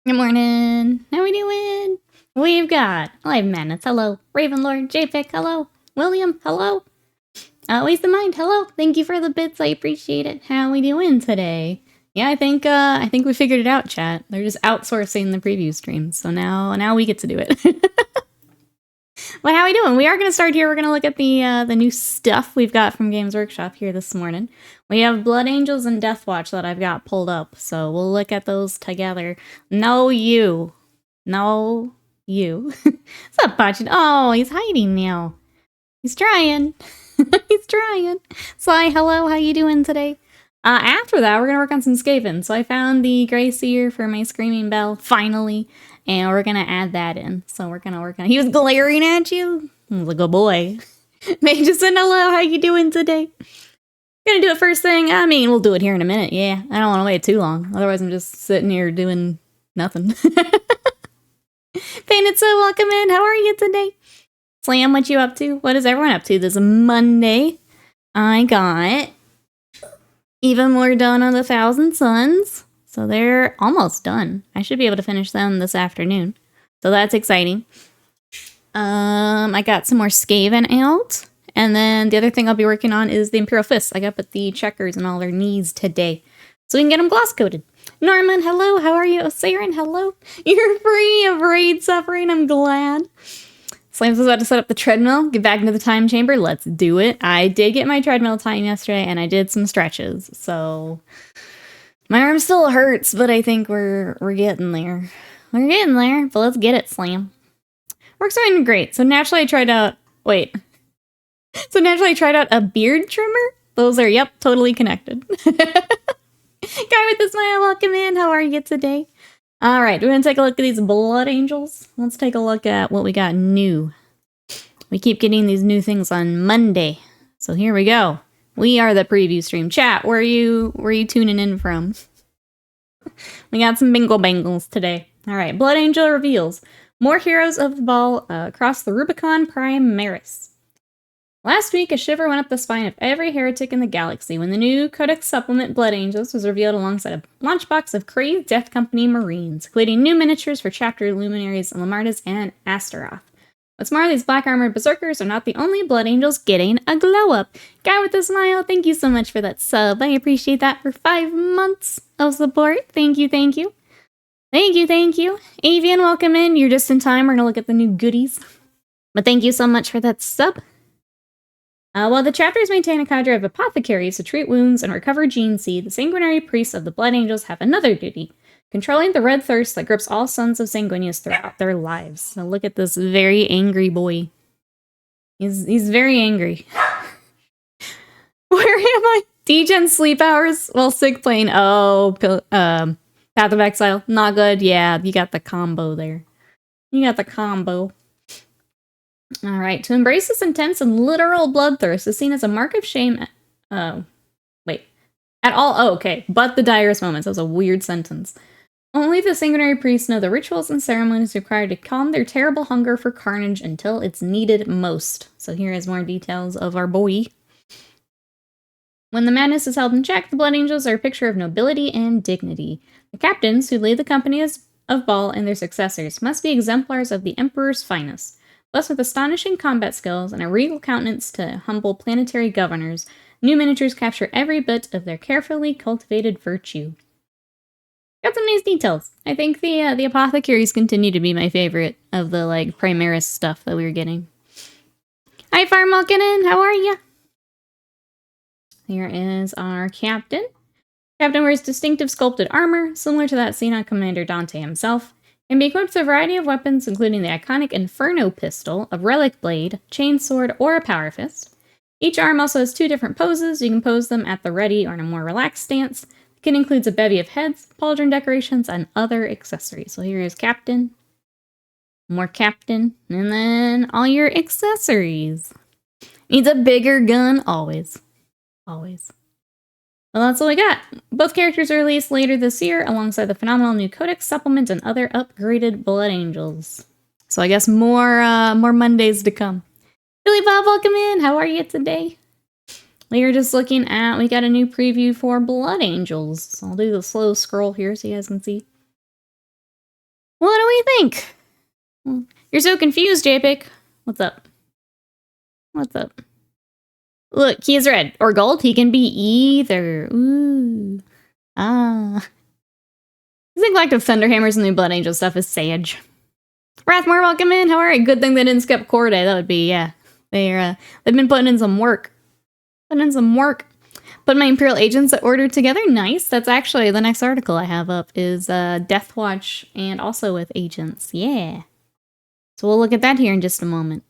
Good morning. How we doing? We've got Live Madness. Hello. Ravenlord. JPIC. Hello. William. Hello. Waste of Mind. Hello. Thank you for the bits. I appreciate it. How we doing today? Yeah, I think we figured it out, chat. They're just outsourcing the preview streams, so now we get to do it. Well, how we doing? We are going to start here. We're going to look at the new stuff we've got from Games Workshop here this morning. We have Blood Angels and Deathwatch that I've got pulled up, so we'll look at those together. No, you. What's up, Bochin? Oh, he's hiding now. He's trying. He's trying. Sly, hello. How you doing today? After that, we're going to work on some Skaven. So I found the Grey Seer for my Screaming Bell, finally. And we're going to add that in. So we're going to work on it. He was glaring at you? I was like, oh boy. Mages and hello, how you doing today? Gonna do it first thing. I mean, we'll do it here in a minute. Yeah, I don't want to wait too long. Otherwise, I'm just sitting here doing nothing. Painted So, welcome in. How are you today? Slam, what you up to? What is everyone up to this Monday? I got even more done on the Thousand Suns. So they're almost done. I should be able to finish them this afternoon. So that's exciting. I got some more Skaven out. And then the other thing I'll be working on is the Imperial Fists. I got to put the checkers on all their knees today, so we can get them gloss coated. Norman, hello. How are you? Osirin, hello. You're free of raid suffering. I'm glad. Slams was about to set up the treadmill. Get back into the time chamber. Let's do it. I did get my treadmill time yesterday, and I did some stretches. So my arm still hurts, but I think we're getting there. We're getting there, but let's get it, Slam. Works doing great. So naturally I tried out a beard trimmer. Those are, yep, totally connected. Guy with the smile, welcome in. How are you today? All right, we're going to take a look at these Blood Angels. Let's take a look at what we got new. We keep getting these new things on Monday. So here we go. We are the preview stream. Chat, where are you tuning in from? We got some bingo bangles today. All right, Blood Angel reveals. More heroes of the ball across the Rubicon Primaris. Last week, a shiver went up the spine of every heretic in the galaxy when the new Codex Supplement Blood Angels was revealed alongside a launchbox of crazed Death Company Marines, including new miniatures for chapter luminaries Lamardas and Astaroth. What's more, these black armored berserkers are not the only Blood Angels getting a glow up. Guy with a smile, thank you so much for that sub. I appreciate that for 5 months of support. Thank you, thank you. Thank you, thank you. Avian, welcome in. You're just in time. We're going to look at the new goodies. But thank you so much for that sub. While the chapters maintain a cadre of apothecaries to treat wounds and recover gene seed, the sanguinary priests of the Blood Angels have another duty, controlling the red thirst that grips all sons of Sanguinius throughout their lives. So look at this very angry boy. He's very angry. Where am I? Degen sleep hours while sick playing. Oh, Path of Exile. Not good. Yeah, you got the combo there. You got the combo. Alright, to embrace this intense and literal bloodthirst is seen as a mark of shame. But the direst moments. That was a weird sentence. Only the sanguinary priests know the rituals and ceremonies required to calm their terrible hunger for carnage until it's needed most. So here is more details of our boy. When the madness is held in check, the Blood Angels are a picture of nobility and dignity. The captains, who lead the company of Baal and their successors, must be exemplars of the Emperor's finest. Thus, with astonishing combat skills and a regal countenance to humble planetary governors, new miniatures capture every bit of their carefully cultivated virtue. Got some nice details. I think the apothecaries continue to be my favorite of the Primaris stuff that we were getting. Hi, Farm Malkinen, how are ya? Here is our captain. Captain wears distinctive sculpted armor, similar to that seen on Commander Dante himself, and be equipped with a variety of weapons, including the iconic Inferno pistol, a relic blade, chainsword, or a power fist. Each arm also has 2 different poses. You can pose them at the ready or in a more relaxed stance. The kit includes a bevy of heads, pauldron decorations, and other accessories. So here is Captain. More Captain. And then all your accessories. Needs a bigger gun, always. Always. Well, that's all we got. Both characters are released later this year, alongside the phenomenal new Codex Supplement and other upgraded Blood Angels. So I guess more Mondays to come. Billy Bob, welcome in. How are you today? We are just looking at, we got a new preview for Blood Angels. So I'll do the slow scroll here so you guys can see. What do we think? You're so confused, JPIC. What's up? What's up? Look, he is red or gold. He can be either. Ooh. Ah. I think Galactic Thunderhammers and the Blood Angel stuff is sage. Rathmore, welcome in. How are you? Good thing they didn't skip core day. That would be, yeah. They've been putting in some work. Put my Imperial Agents that ordered together. Nice. That's actually the next article I have up is Deathwatch and also with agents. Yeah. So we'll look at that here in just a moment.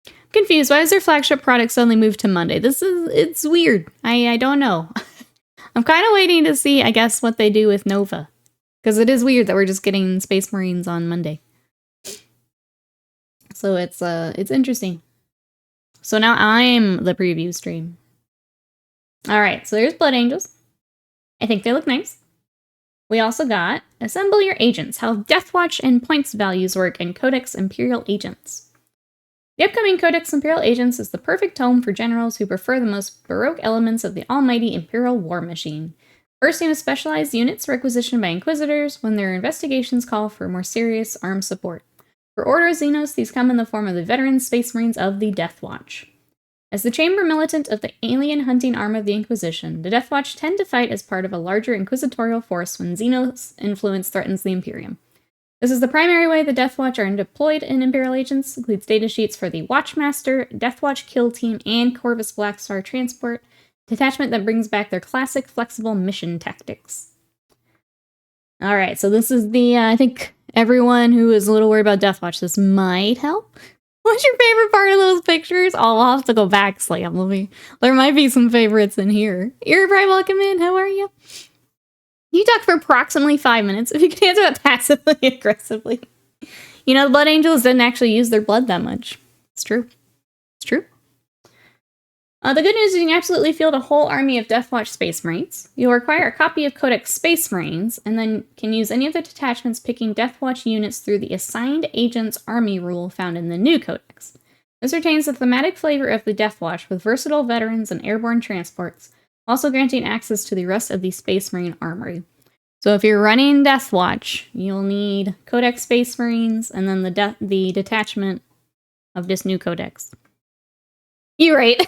I'm confused. Why is their flagship product suddenly moved to Monday? It's weird. I don't know. I'm kind of waiting to see, I guess, what they do with Nova. Because it is weird that we're just getting Space Marines on Monday. So it's interesting. So now I'm the preview stream. Alright, so there's Blood Angels. I think they look nice. We also got Assemble Your Agents, how Deathwatch and points values work in Codex Imperial Agents. The upcoming Codex Imperial Agents is the perfect home for generals who prefer the most baroque elements of the almighty Imperial war machine. Bursting with specialized units requisitioned by Inquisitors when their investigations call for more serious armed support. For Order Xenos, these come in the form of the veteran Space Marines of the Deathwatch. As the Chamber Militant of the alien hunting arm of the Inquisition, the Deathwatch tend to fight as part of a larger inquisitorial force when Xenos influence threatens the Imperium. This is the primary way the Deathwatch are deployed in Imperial Agents, includes datasheets for the Watchmaster, Deathwatch Kill Team, and Corvus Blackstar Transport, detachment that brings back their classic flexible mission tactics. Alright, so this is the, I think everyone who is a little worried about Deathwatch, this might help. What's your favorite part of those pictures? Oh, I'll have to go back, Slam. There might be some favorites in here. You're probably welcome in. How are you? You talk for approximately 5 minutes. If you can answer that passively aggressively. You know, the Blood Angels didn't actually use their blood that much. It's true. It's true. The good news is you can absolutely field a whole army of Deathwatch Space Marines. You'll require a copy of Codex Space Marines, and then can use any of the detachments picking Deathwatch units through the Assigned Agents Army rule found in the new Codex. This retains the thematic flavor of the Deathwatch with versatile veterans and airborne transports, also granting access to the rest of the Space Marine armory. So if you're running Deathwatch, you'll need Codex Space Marines and then the detachment of this new Codex. You're right.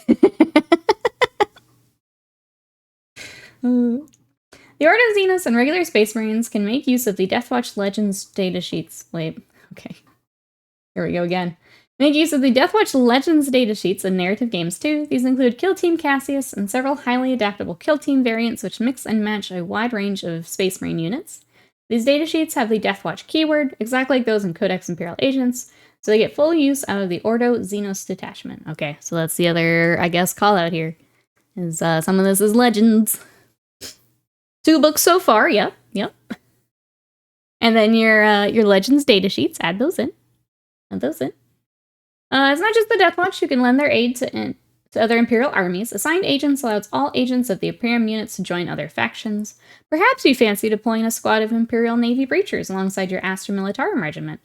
The Order of Xenos and regular Space Marines can make use of the Deathwatch Legends datasheets. Wait, okay. Here we go again. Make use of the Deathwatch Legends datasheets in narrative games too. These include Kill Team Cassius and several highly adaptable Kill Team variants which mix and match a wide range of Space Marine units. These datasheets have the Deathwatch keyword, exactly like those in Codex Imperial Agents, so they get full use out of the Ordo Xenos detachment. Okay, so that's the other, I guess, call out here. Is some of this is Legends. 2 books so far, yep. And then your Legends datasheets, add those in. It's not just the Deathwatch who can lend their aid to other Imperial armies. Assigned Agents allows all agents of the Imperium units to join other factions. Perhaps you fancy deploying a squad of Imperial Navy Breachers alongside your Astra Militarum regiment.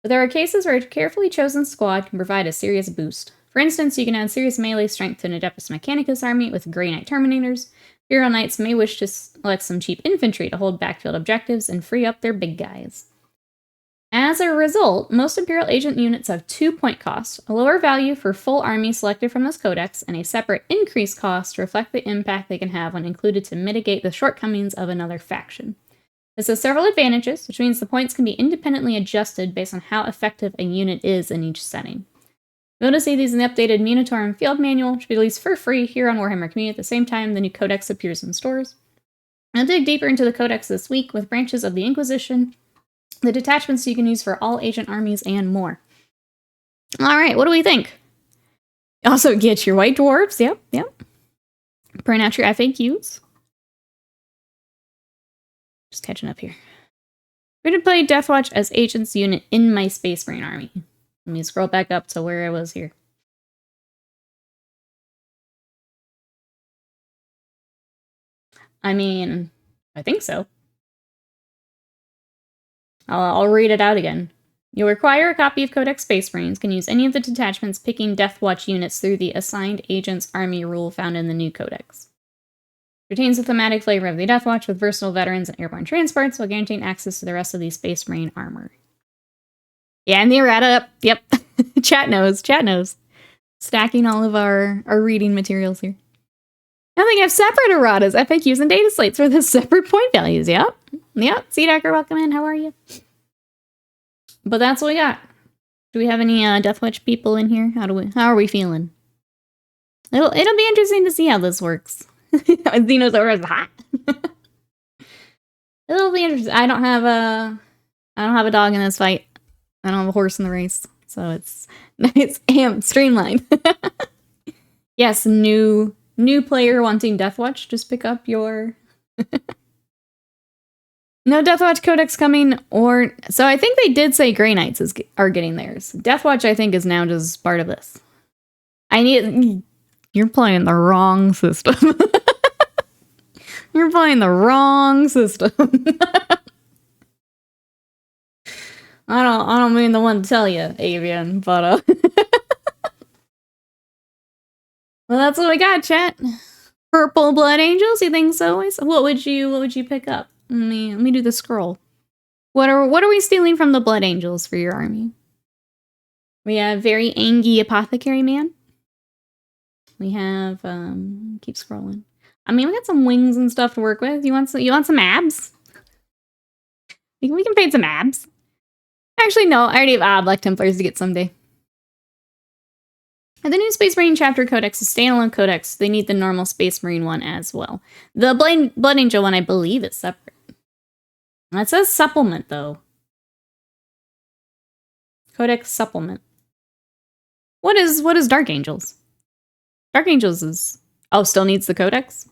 But there are cases where a carefully chosen squad can provide a serious boost. For instance, you can add serious melee strength to an Adeptus Mechanicus army with Grey Knight Terminators. Imperial Knights may wish to select some cheap infantry to hold backfield objectives and free up their big guys. As a result, most Imperial Agent units have 2 point cost, a lower value for full army selected from this codex, and a separate increased cost to reflect the impact they can have when included to mitigate the shortcomings of another faction. This has several advantages, which means the points can be independently adjusted based on how effective a unit is in each setting. You'll be able to see these in the updated Munitorum Field Manual, which will be released for free here on Warhammer Community at the same time the new codex appears in stores. I'll dig deeper into the codex this week with branches of the Inquisition, the detachments you can use for all agent armies, and more. Alright, what do we think? Also, get your white dwarves, yep. Print out your FAQs. Just catching up here. We're going to play Deathwatch as agents unit in my Space Marine army. Let me scroll back up to where I was here. I mean, I think so. I'll read it out again. You'll require a copy of Codex Space Marines, can use any of the detachments picking Deathwatch units through the Assigned Agents Army rule found in the new Codex. Retains the thematic flavor of the Death Watch with versatile veterans and airborne transports while guaranteeing access to the rest of the Space Marine armor. Yeah, and the errata, yep. Chat knows. Stacking all of our reading materials here. Now they have separate erratas, FAQs, and data slates for the separate point values. Yep. Seedacker, welcome in. How are you? But that's what we got. Do we have any Deathwatch people in here? How are we feeling? It'll be interesting to see how this works. Xeno's over as hot. It'll be interesting. I don't have a dog in this fight. I don't have a horse in the race. So it's streamlined. Yes, new player wanting Deathwatch, just pick up your no Deathwatch Codex coming, or so I think they did say Grey Knights are getting theirs. Deathwatch I think is now just part of this. You're playing the wrong system. You're playing the wrong system. I don't mean the one to tell you, Avian, but well, that's what we got, chat. Purple Blood Angels, you think so? What would you pick up? Let me do the scroll. What are we stealing from the Blood Angels for your army? We have very angy Apothecary Man. We have keep scrolling. I mean, we got some wings and stuff to work with. You want some abs? We can paint some abs. Actually, no, I already have Black Templars to get someday. And the new Space Marine Chapter Codex is standalone codex. They need the normal Space Marine one as well. The Blood Angel one, I believe, is separate. That says supplement, though. Codex supplement. What is Dark Angels? Dark Angels is... Oh, still needs the codex?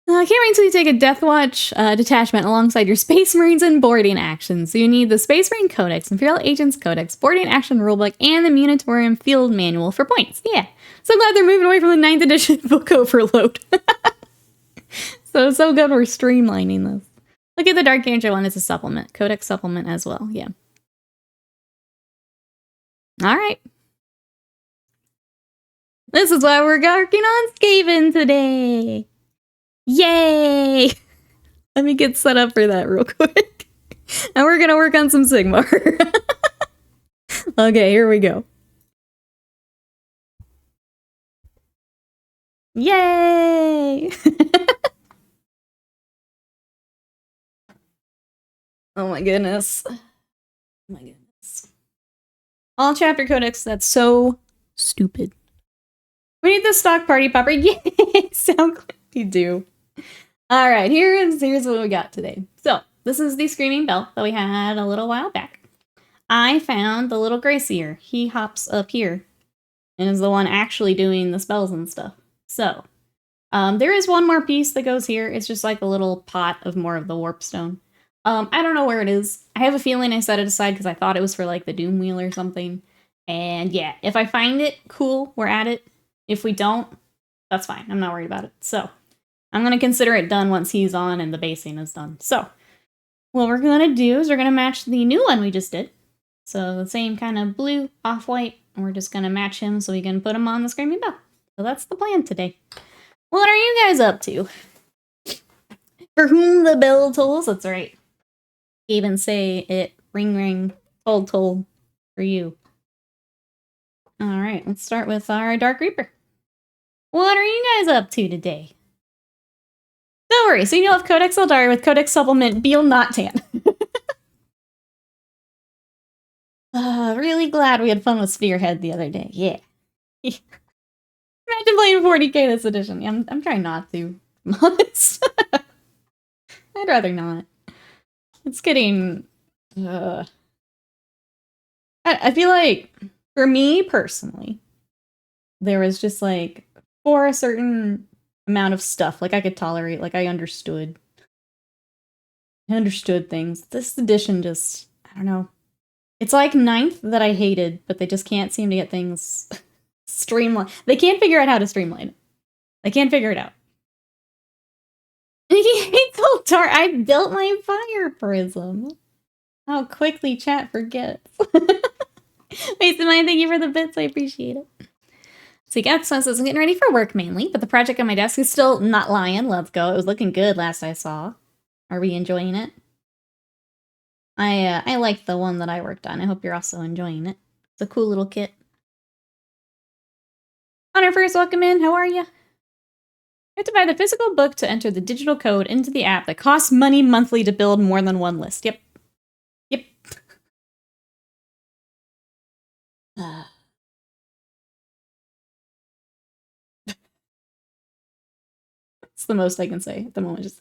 I can't wait until you take a Deathwatch detachment alongside your Space Marines and boarding actions. So you need the Space Marine Codex, Imperial Agents Codex, boarding action rulebook, and the Munitorium Field Manual for points. Yeah. So glad they're moving away from the 9th edition book overload. So good we're streamlining this. Look at the Dark Angel one as a supplement. Codex supplement as well. Yeah. Alright. This is why we're working on Skaven today. Yay! Let me get set up for that real quick. And we're gonna work on some Sigmar. Okay, here we go. Yay! Oh my goodness. Oh my goodness. All chapter codex, that's so stupid. We need the stock party popper. Yay! Sound glad you do. Alright, here's what we got today. So, this is the Screaming Bell that we had a little while back. I found the little Grey Seer. He hops up here and is the one actually doing the spells and stuff. So, there is one more piece that goes here. It's just like a little pot of more of the warp stone. I don't know where it is. I have a feeling I set it aside because I thought it was for like the Doom Wheel or something. And yeah, if I find it, cool, we're at it. If we don't, that's fine. I'm not worried about it. So, I'm going to consider it done once he's on and the basing is done. So, what we're going to do is we're going to match the new one we just did. So, the same kind of blue, off-white, and we're just going to match him so we can put him on the Screaming Bell. So, that's the plan today. What are you guys up to? For whom the bell tolls, that's right. Even say it, ring ring, toll toll, for you. Alright, let's start with our Dark Reaper. What are you guys up to today? Don't worry, so you'll have Codex Eldari with Codex Supplement Beal Not Tan. Really glad we had fun with Spearhead the other day. Yeah. Imagine playing 40k this edition. Yeah, I'm trying not to. I'm honest. I'd rather not. It's getting... I feel like, for me personally, there was just like, for a certain amount of stuff, like I could tolerate, like I understood things. This edition just, I don't know. It's like 9th that I hated, but they just can't seem to get things streamlined. They can't figure out how to streamline it. They can't figure it out. I built my fire prism. How quickly chat forgets. Mason Mine, thank you for the bits. I appreciate it. See, Gath says I'm getting ready for work mainly, but the project on my desk is still not lying. Let's go. It was looking good last I saw. Are we enjoying it? I liked the one that I worked on. I hope you're also enjoying it. It's a cool little kit. Honor first, welcome in. How are you? You have to buy the physical book to enter the digital code into the app that costs money monthly to build more than one list. Yep. Yep. It's the most I can say at the moment. Just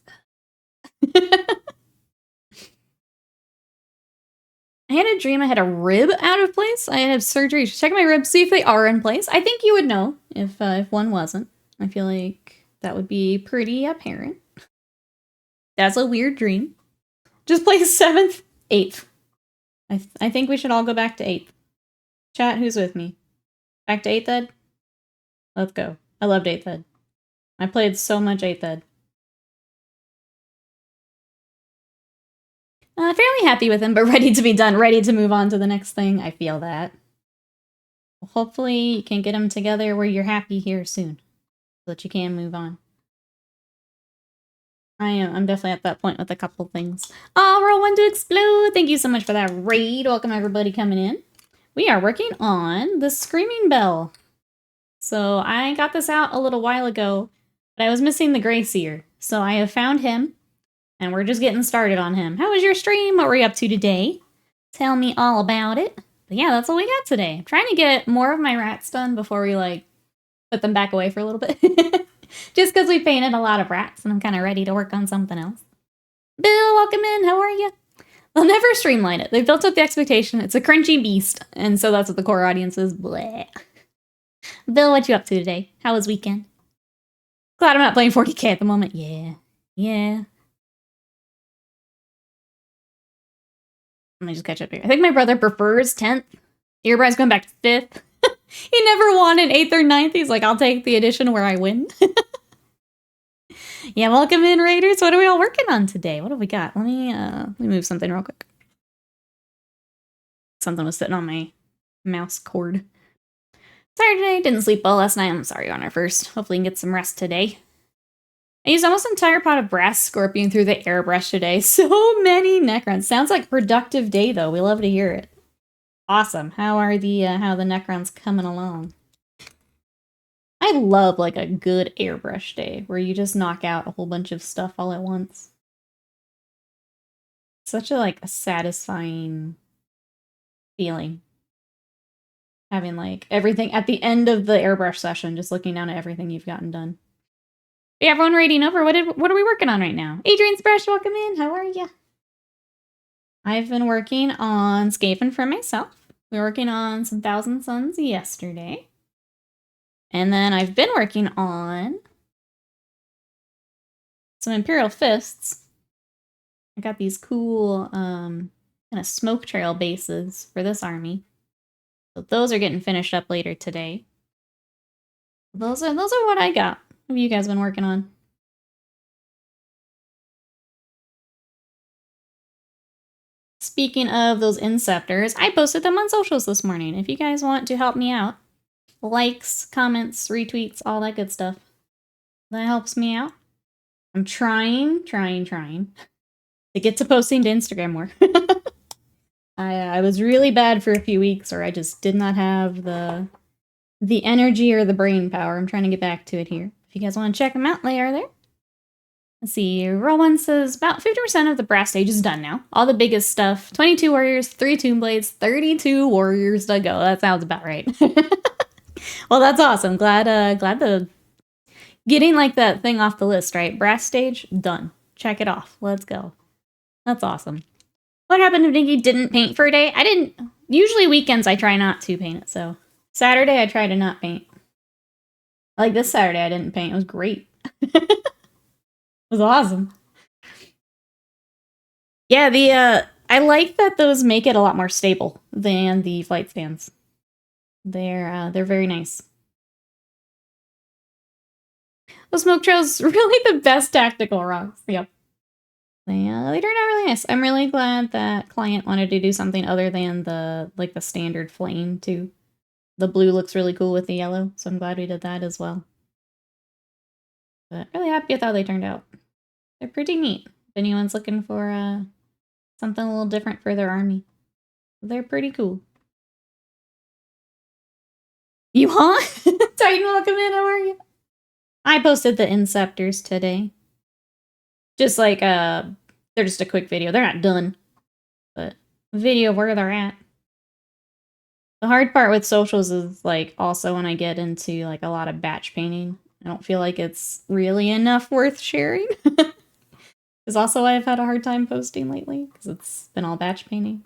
I had a dream I had a rib out of place. I had surgery to check my ribs, see if they are in place. I think you would know if one wasn't. I feel like that would be pretty apparent. That's a weird dream. Just play 7th, 8th. I think we should all go back to 8th. Chat, who's with me? Back to 8th Ed? Let's go. I loved 8th Ed. I played so much 8th Ed. Fairly happy with him, but ready to be done. Ready to move on to the next thing. I feel that. Well, hopefully you can get them together where you're happy here soon. So that you can move on. I'm definitely at that point with a couple things. Oh, roll one to explode. Thank you so much for that raid. Welcome everybody coming in. We are working on the Screaming Bell. So I got this out a little while ago, but I was missing the Grey Seer. So I have found him, and we're just getting started on him. How was your stream? What were you up to today? Tell me all about it. But yeah, that's what we got today. I'm trying to get more of my rats done before we, put them back away for a little bit. Just because we painted a lot of rats, and I'm kind of ready to work on something else. Bill, welcome in. How are you? They'll never streamline it. They've built up the expectation. It's a crunchy beast, and so that's what the core audience is. Bleh. Bill, what you up to today? How was weekend? Glad I'm not playing 40k at the moment. Yeah. Yeah. Let me just catch up here. I think my brother prefers 10th. Earbride's going back to 5th. He never won in 8th or 9th. He's like, I'll take the edition where I win. Yeah, welcome in, Raiders. What are we all working on today? What have we got? Let me move something real quick. Something was sitting on my mouse cord. Sorry today, didn't sleep well last night. I'm sorry, Honor first. Hopefully you can get some rest today. I used almost an entire pot of brass scorpion through the airbrush today. So many Necrons. Sounds like a productive day though. We love to hear it. Awesome. How are the Necrons coming along? I love a good airbrush day where you just knock out a whole bunch of stuff all at once. Such a satisfying feeling. Having everything at the end of the airbrush session, just looking down at everything you've gotten done. Yeah, everyone rating over. What are we working on right now? Adrian's Brush, welcome in. How are you? I've been working on Skaven for myself. We were working on some Thousand Suns yesterday. And then I've been working on some Imperial Fists. I got these cool kind of smoke trail bases for this army. So those are getting finished up later today. Those are what I got. What have you guys been working on? Speaking of those Inceptors, I posted them on socials this morning. If you guys want to help me out, likes, comments, retweets, all that good stuff. That helps me out. I'm trying to get to posting to Instagram more. I was really bad for a few weeks, or I just did not have the energy or the brain power. I'm trying to get back to it here. If you guys want to check them out, they are there. Let's see, roll one says about 50% of the brass stage is done now. All the biggest stuff, 22 warriors, 3 tomb blades, 32 warriors to go. That sounds about right. Well, that's awesome. Glad the getting that thing off the list, right? Brass stage, done. Check it off. Let's go. That's awesome. What happened if Nikki didn't paint for a day? I didn't. Usually weekends I try not to paint it, so Saturday I try to not paint. Like this Saturday I didn't paint. It was great. It was awesome. Yeah, I like that those make it a lot more stable than the flight stands. They're very nice. The smoke trail's really the best tactical rocks. Yep. They turned out really nice. I'm really glad that client wanted to do something other than the standard flame too. the blue looks really cool with the yellow, so I'm glad we did that as well. But really happy with how they turned out. They're pretty neat. If anyone's looking for something a little different for their army, they're pretty cool. You huh? Titan, welcome in. How are you? I posted the Inceptors today. Just like they're just a quick video. They're not done, but a video of where they're at. The hard part with socials is like also when I get into like a lot of batch painting. I don't feel like it's really enough worth sharing. Because also I've had a hard time posting lately because it's been all batch painting.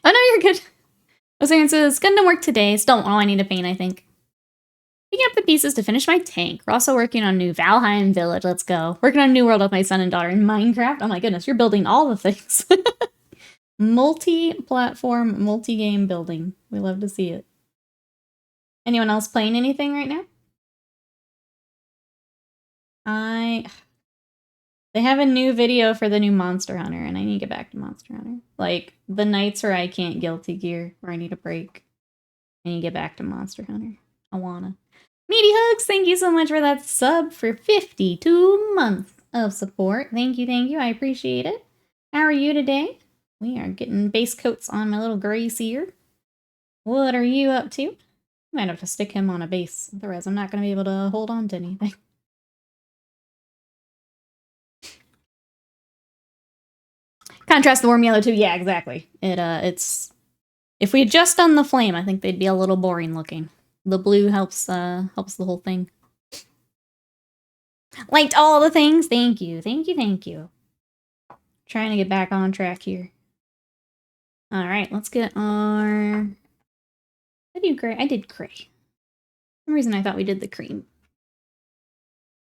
Oh no, you're good. I was saying, so it's gonna work today. Still all I need to paint, I think. Picking up the pieces to finish my tank. We're also working on new Valheim village. Let's go. Working on a new world with my son and daughter in Minecraft. Oh my goodness, you're building all the things. Multi-platform, multi-game building. We love to see it. Anyone else playing anything right now? They have a new video for the new Monster Hunter, and I need to get back to Monster Hunter. Like, the nights where I can't guilty gear, where I need a break. I need to get back to Monster Hunter. I wanna. Meaty Hugs, thank you so much for that sub for 52 months of support. Thank you, I appreciate it. How are you today? We are getting base coats on my little Grey Seer. What are you up to? I might have to stick him on a base, otherwise I'm not going to be able to hold on to anything. Contrast the warm yellow too. Yeah, exactly. It's if we had just done the flame, I think they'd be a little boring looking. The blue helps the whole thing. Liked all the things. Thank you. Trying to get back on track here. All right, let's get our. I did gray. For some reason, I thought we did the cream.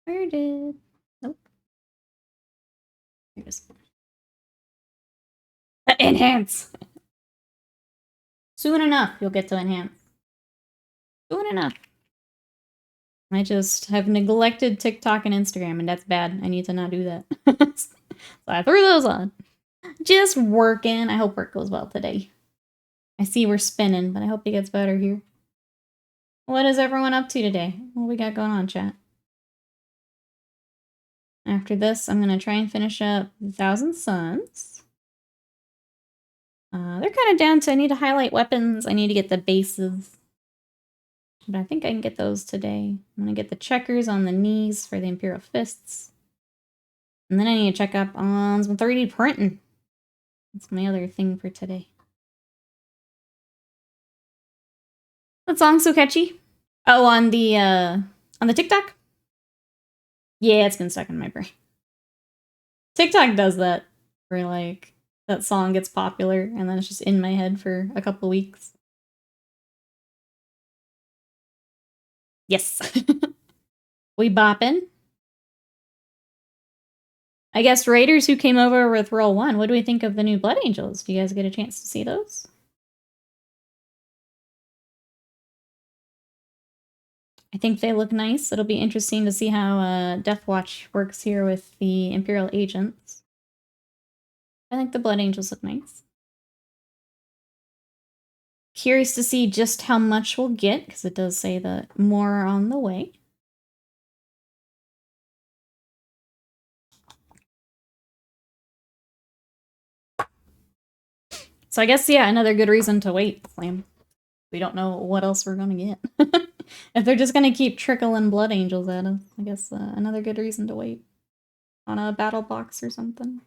Where did? Nope. Here it is. Enhance. Soon enough, you'll get to enhance. Soon enough. I just have neglected TikTok and Instagram, and that's bad. I need to not do that. So I threw those on. Just working. I hope work goes well today. I see we're spinning, but I hope it gets better here. What is everyone up to today? What we got going on, chat? After this, I'm going to try and finish up 1,000 Suns. They're kind of down to, I need to highlight weapons. I need to get the bases. But I think I can get those today. I'm going to get the checkers on the knees for the Imperial Fists. And then I need to check up on some 3D printing. That's my other thing for today. That song's so catchy. Oh, on the TikTok? Yeah, it's been stuck in my brain. TikTok does that. Where, like, that song gets popular, and then it's just in my head for a couple weeks. Yes. We boppin'. I guess Raiders who came over with Roll 1, what do we think of the new Blood Angels? Do you guys get a chance to see those? I think they look nice. It'll be interesting to see how Death Watch works here with the Imperial Agents. I think the Blood Angels look nice. Curious to see just how much we'll get, because it does say that more are on the way. So I guess, yeah, another good reason to wait, Flame. We don't know what else we're gonna get. If they're just gonna keep trickling Blood Angels at us, I guess another good reason to wait. On a battle box or something.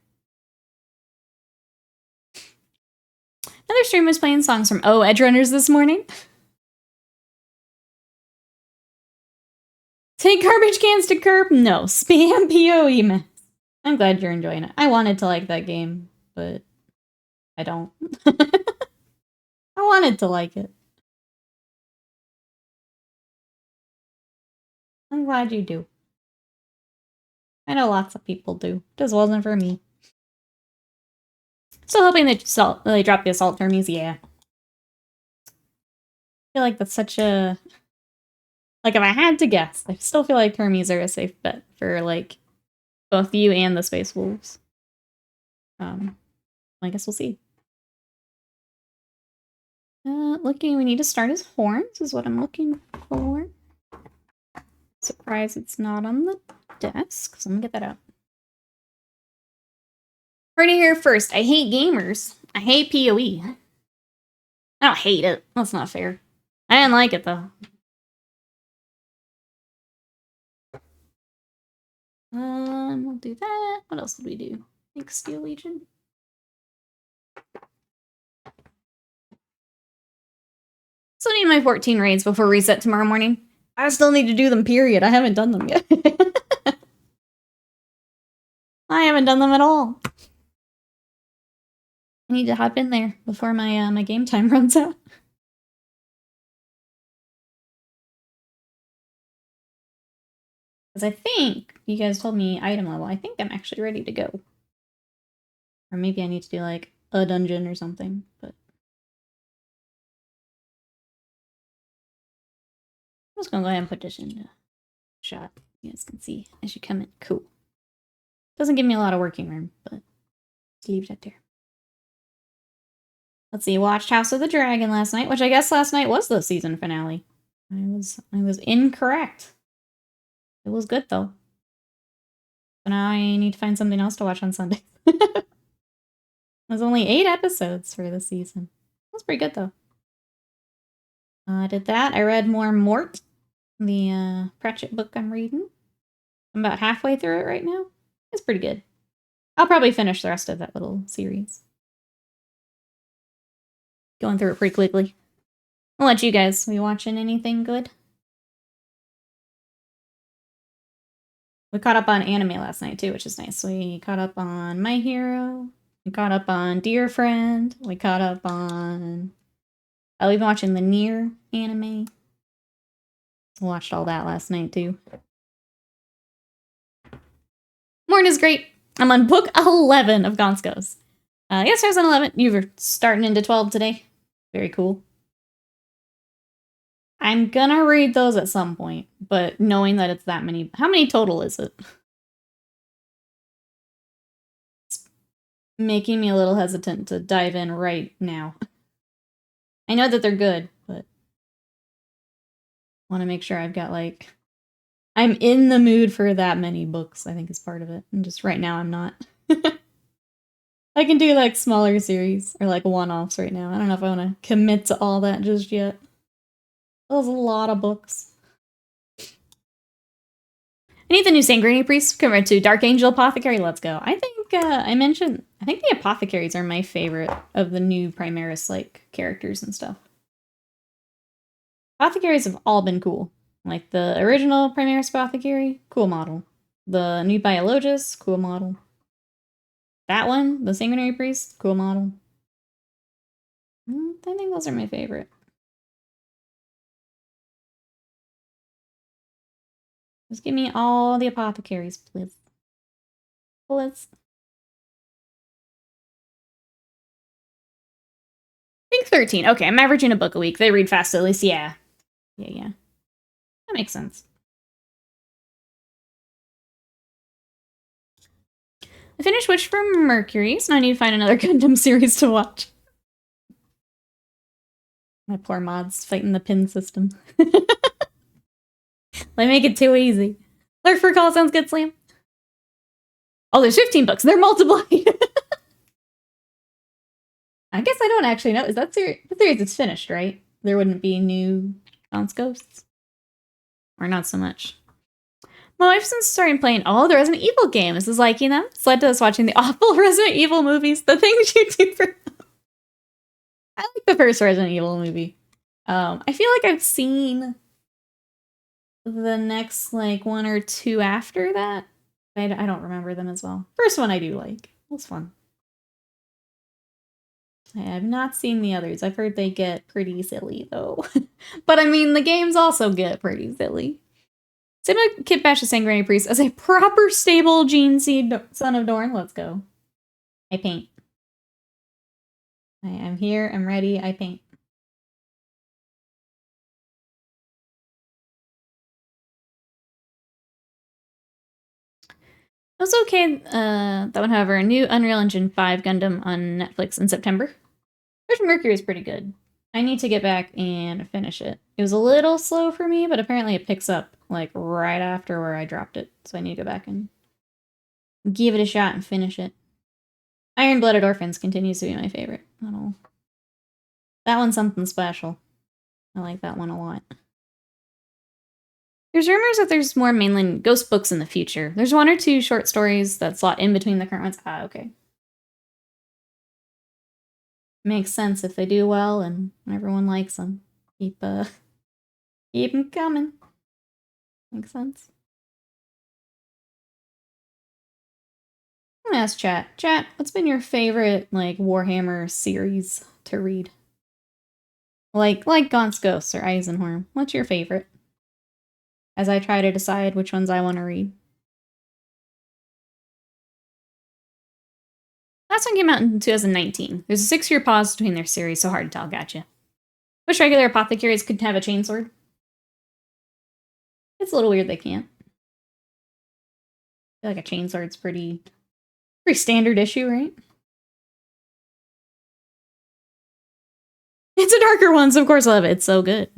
Another stream was playing songs from Edgerunners this morning. Take garbage cans to curb? No. Spam PoE mess. I'm glad you're enjoying it. I wanted to like that game, but I don't. I wanted to like it. I'm glad you do. I know lots of people do. Just wasn't for me. Still hoping they drop the assault termies, yeah. I feel like that's such a... Like, if I had to guess, I still feel like termies are a safe bet for, like, both you and the Space Wolves. I guess we'll see. Looking, we need to start his horns is what I'm looking for. Surprised it's not on the desk, so I'm gonna get that out. Heard it here first. I hate gamers. I hate PoE. I don't hate it. That's not fair. I didn't like it, though. We'll do that. What else did we do? Thanks, Steel Legion. Still need my 14 raids before reset tomorrow morning. I still need to do them, period. I haven't done them yet. I haven't done them at all. I need to hop in there before my my game time runs out. Because I think you guys told me item level. I think I'm actually ready to go. Or maybe I need to do like a dungeon or something, but I'm just gonna go ahead and put this in shot. You guys can see as you come in. Cool. Doesn't give me a lot of working room, but leave that there. Let's see, watched House of the Dragon last night, which I guess last night was the season finale. I was incorrect. It was good though. So now I need to find something else to watch on Sunday. There's only 8 episodes for the season. That's pretty good though. I did that. I read more Mort, the Pratchett book I'm reading. I'm about halfway through it right now. It's pretty good. I'll probably finish the rest of that little series. Going through it pretty quickly. I'll let you guys. Are you watching anything good? We caught up on anime last night too, which is nice. We caught up on My Hero. We caught up on Dear Friend. We caught up on... we've been watching the Nier anime. Watched all that last night too. Morn is great. I'm on book 11 of Gonskos. Yes, I was on 11. You were starting into 12 today. Very cool. I'm gonna read those at some point, but knowing that it's that many... How many total is it? It's making me a little hesitant to dive in right now. I know that they're good, but... want to make sure I've got, like... I'm in the mood for that many books, I think is part of it. And just right now, I'm not. I can do, like, smaller series, or, like, one-offs right now. I don't know if I want to commit to all that just yet. That was a lot of books. I need the new Sanguinary Priest compared to Dark Angel Apothecary. Let's go. I think I think the Apothecaries are my favorite of the new Primaris, like, characters and stuff. Apothecaries have all been cool. Like, the original Primaris Apothecary, cool model. The new Biologus, cool model. That one, the Sanguinary Priest, cool model. I think those are my favorite. Just give me all the apothecaries, please. Please. I think 13. Okay, I'm averaging a book a week. They read fast at least. Yeah. Yeah. That makes sense. I finished Witch from Mercury, so now I need to find another Gundam series to watch. My poor mods fighting the pin system. They make it too easy. Lurk for Call sounds good, Slam. Oh, there's 15 books. They're multiplying. I guess I don't actually know. Is that series? The series is finished, right? There wouldn't be new Bounce Ghosts? Or not so much. My wife's been starting playing all the Resident Evil games. Is liking them. It's led to us watching the awful Resident Evil movies. The things you do for them. I like the first Resident Evil movie. I feel like I've seen the next, like, 1 or 2 after that. I don't remember them as well. First one I do like. It was fun. I have not seen the others. I've heard they get pretty silly, though. But, I mean, the games also get pretty silly. Same with Kid Bash the Sanguinary Priest as a proper stable gene seed son of Dorn. Let's go. I paint. I am here. I'm ready. I paint. It was okay. That one, however, a new Unreal Engine 5 Gundam on Netflix in September. Version Mercury is pretty good. I need to get back and finish it. It was a little slow for me, but apparently it picks up like right after where I dropped it. So I need to go back and give it a shot and finish it. Iron-Blooded Orphans continues to be my favorite. That one's something special. I like that one a lot. There's rumors that there's more mainland ghost books in the future. There's 1 or 2 short stories that slot in between the current ones. Ah, okay. Makes sense if they do well and everyone likes them. Keep them coming. Makes sense. I'm gonna ask chat. Chat, what's been your favorite, like, Warhammer series to read? Like Gaunt's Ghosts or Eisenhorn. What's your favorite? As I try to decide which ones I want to read. Last one came out in 2019. There's a 6-year pause between their series, so hard to tell. Gotcha. Wish regular apothecaries could have a chainsword. It's a little weird they can't. I feel like a chainsword's pretty standard issue, right? It's a darker one, so of course I love it. It's so good.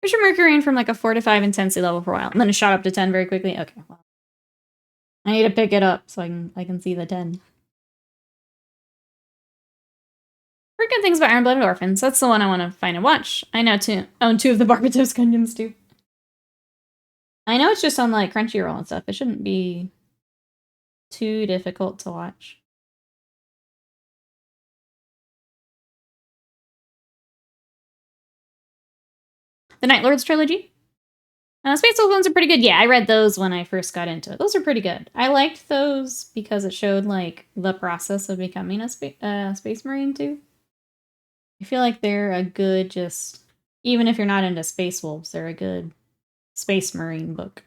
Wish your Mercury from like a 4 to 5 intensity level for a while, and then it shot up to 10 very quickly. Okay, well, I need to pick it up so I can see the 10. Heard good things about Iron-Blooded Orphans. That's the one I want to find and watch. I know own 2 of the Barbatos Gundams too. I know it's just on like Crunchyroll and stuff. It shouldn't be too difficult to watch. The Night Lords trilogy. Space Wolf ones are pretty good. Yeah, I read those when I first got into it. Those are pretty good. I liked those because it showed like the process of becoming a Space Marine too. I feel like they're a good even if you're not into Space Wolves, they're a good Space Marine book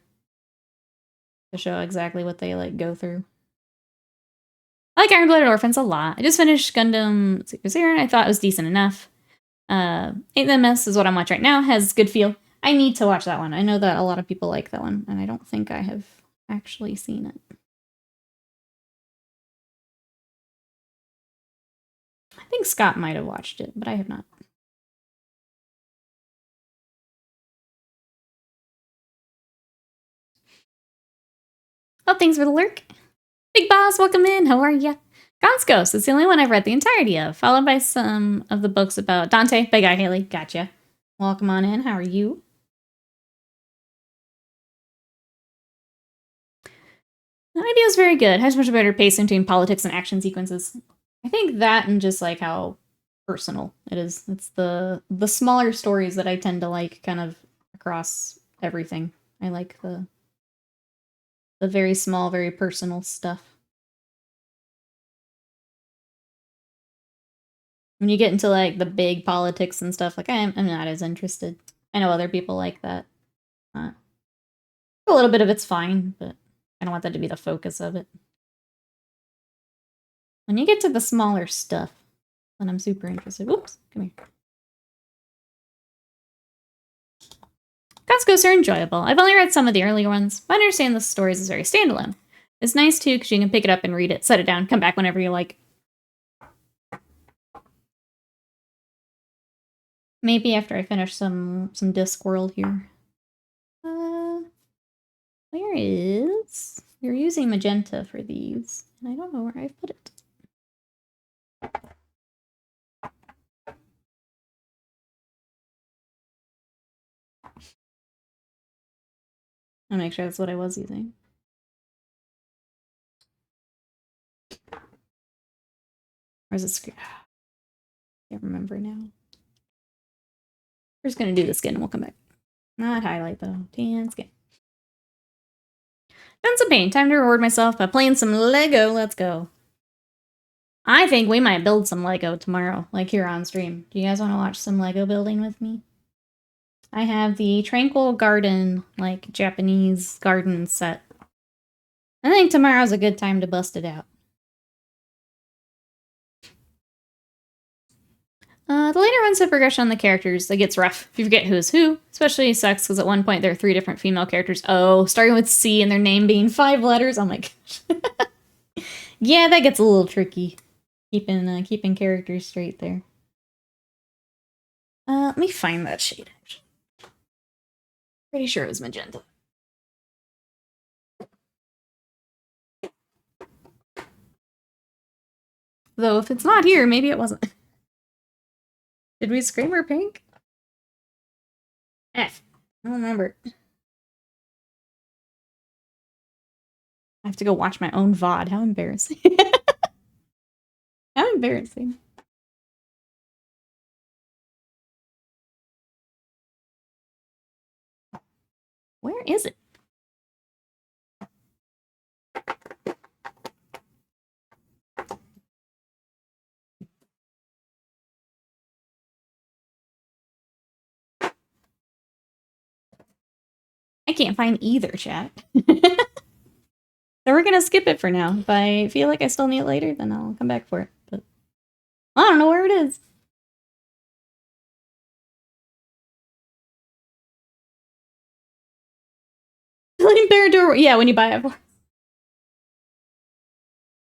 to show exactly what they like go through. I like Iron-Blooded Orphans a lot. I just finished Gundam Sigmar and I thought it was decent enough. 8MS is what I'm watching right now. Has good feel. I need to watch that one. I know that a lot of people like that one, and I don't think I have actually seen it. I think Scott might have watched it, but I have not. Oh, thanks for the lurk. Big Boss, welcome in. How are ya? Gaunt's Ghost is the only one I've read the entirety of, followed by some of the books about Dante. Big Eye Haley, gotcha. Welcome on in. How are you? The idea is very good. Has much better pace between politics and action sequences. I think that and just like how personal it is. It's the smaller stories that I tend to like kind of across everything. I like the very small, very personal stuff. When you get into like the big politics and stuff, like I'm not as interested. I know other people like that. A little bit of it's fine, but I don't want that to be the focus of it. When you get to the smaller stuff, then I'm super interested. Oops, come here. Ghost Ghosts are enjoyable. I've only read some of the earlier ones, but I understand the stories is very standalone. It's nice too because you can pick it up and read it, set it down, come back whenever you like. Maybe after I finish some Discworld here. Where is... You're using magenta for these, and I don't know where I've put it. I'll make sure that's what I was using. Where's the screen? Can't remember now. We're just gonna do the skin and we'll come back. Not highlight though. Tan skin. Done some paint. Time to reward myself by playing some Lego. Let's go. I think we might build some Lego tomorrow, like here on stream. Do you guys want to watch some Lego building with me? I have the Tranquil Garden, like Japanese garden set. I think tomorrow's a good time to bust it out. The later ones have progression on the characters. It gets rough if you forget who's who. Especially sucks because at one point there are 3 different female characters. Oh, starting with C and their name being 5 letters. Oh my gosh. Yeah, that gets a little tricky. Keeping characters straight there. Let me find that shade, actually. Pretty sure it was magenta. Though if it's not here, maybe it wasn't. Did we Screamer pink? F. I don't remember. I have to go watch my own VOD. How embarrassing. How embarrassing. Where is it? I can't find either, chat. So we're gonna skip it for now. If I feel like I still need it later, then I'll come back for it. But I don't know where it is. Yeah, when you buy it for.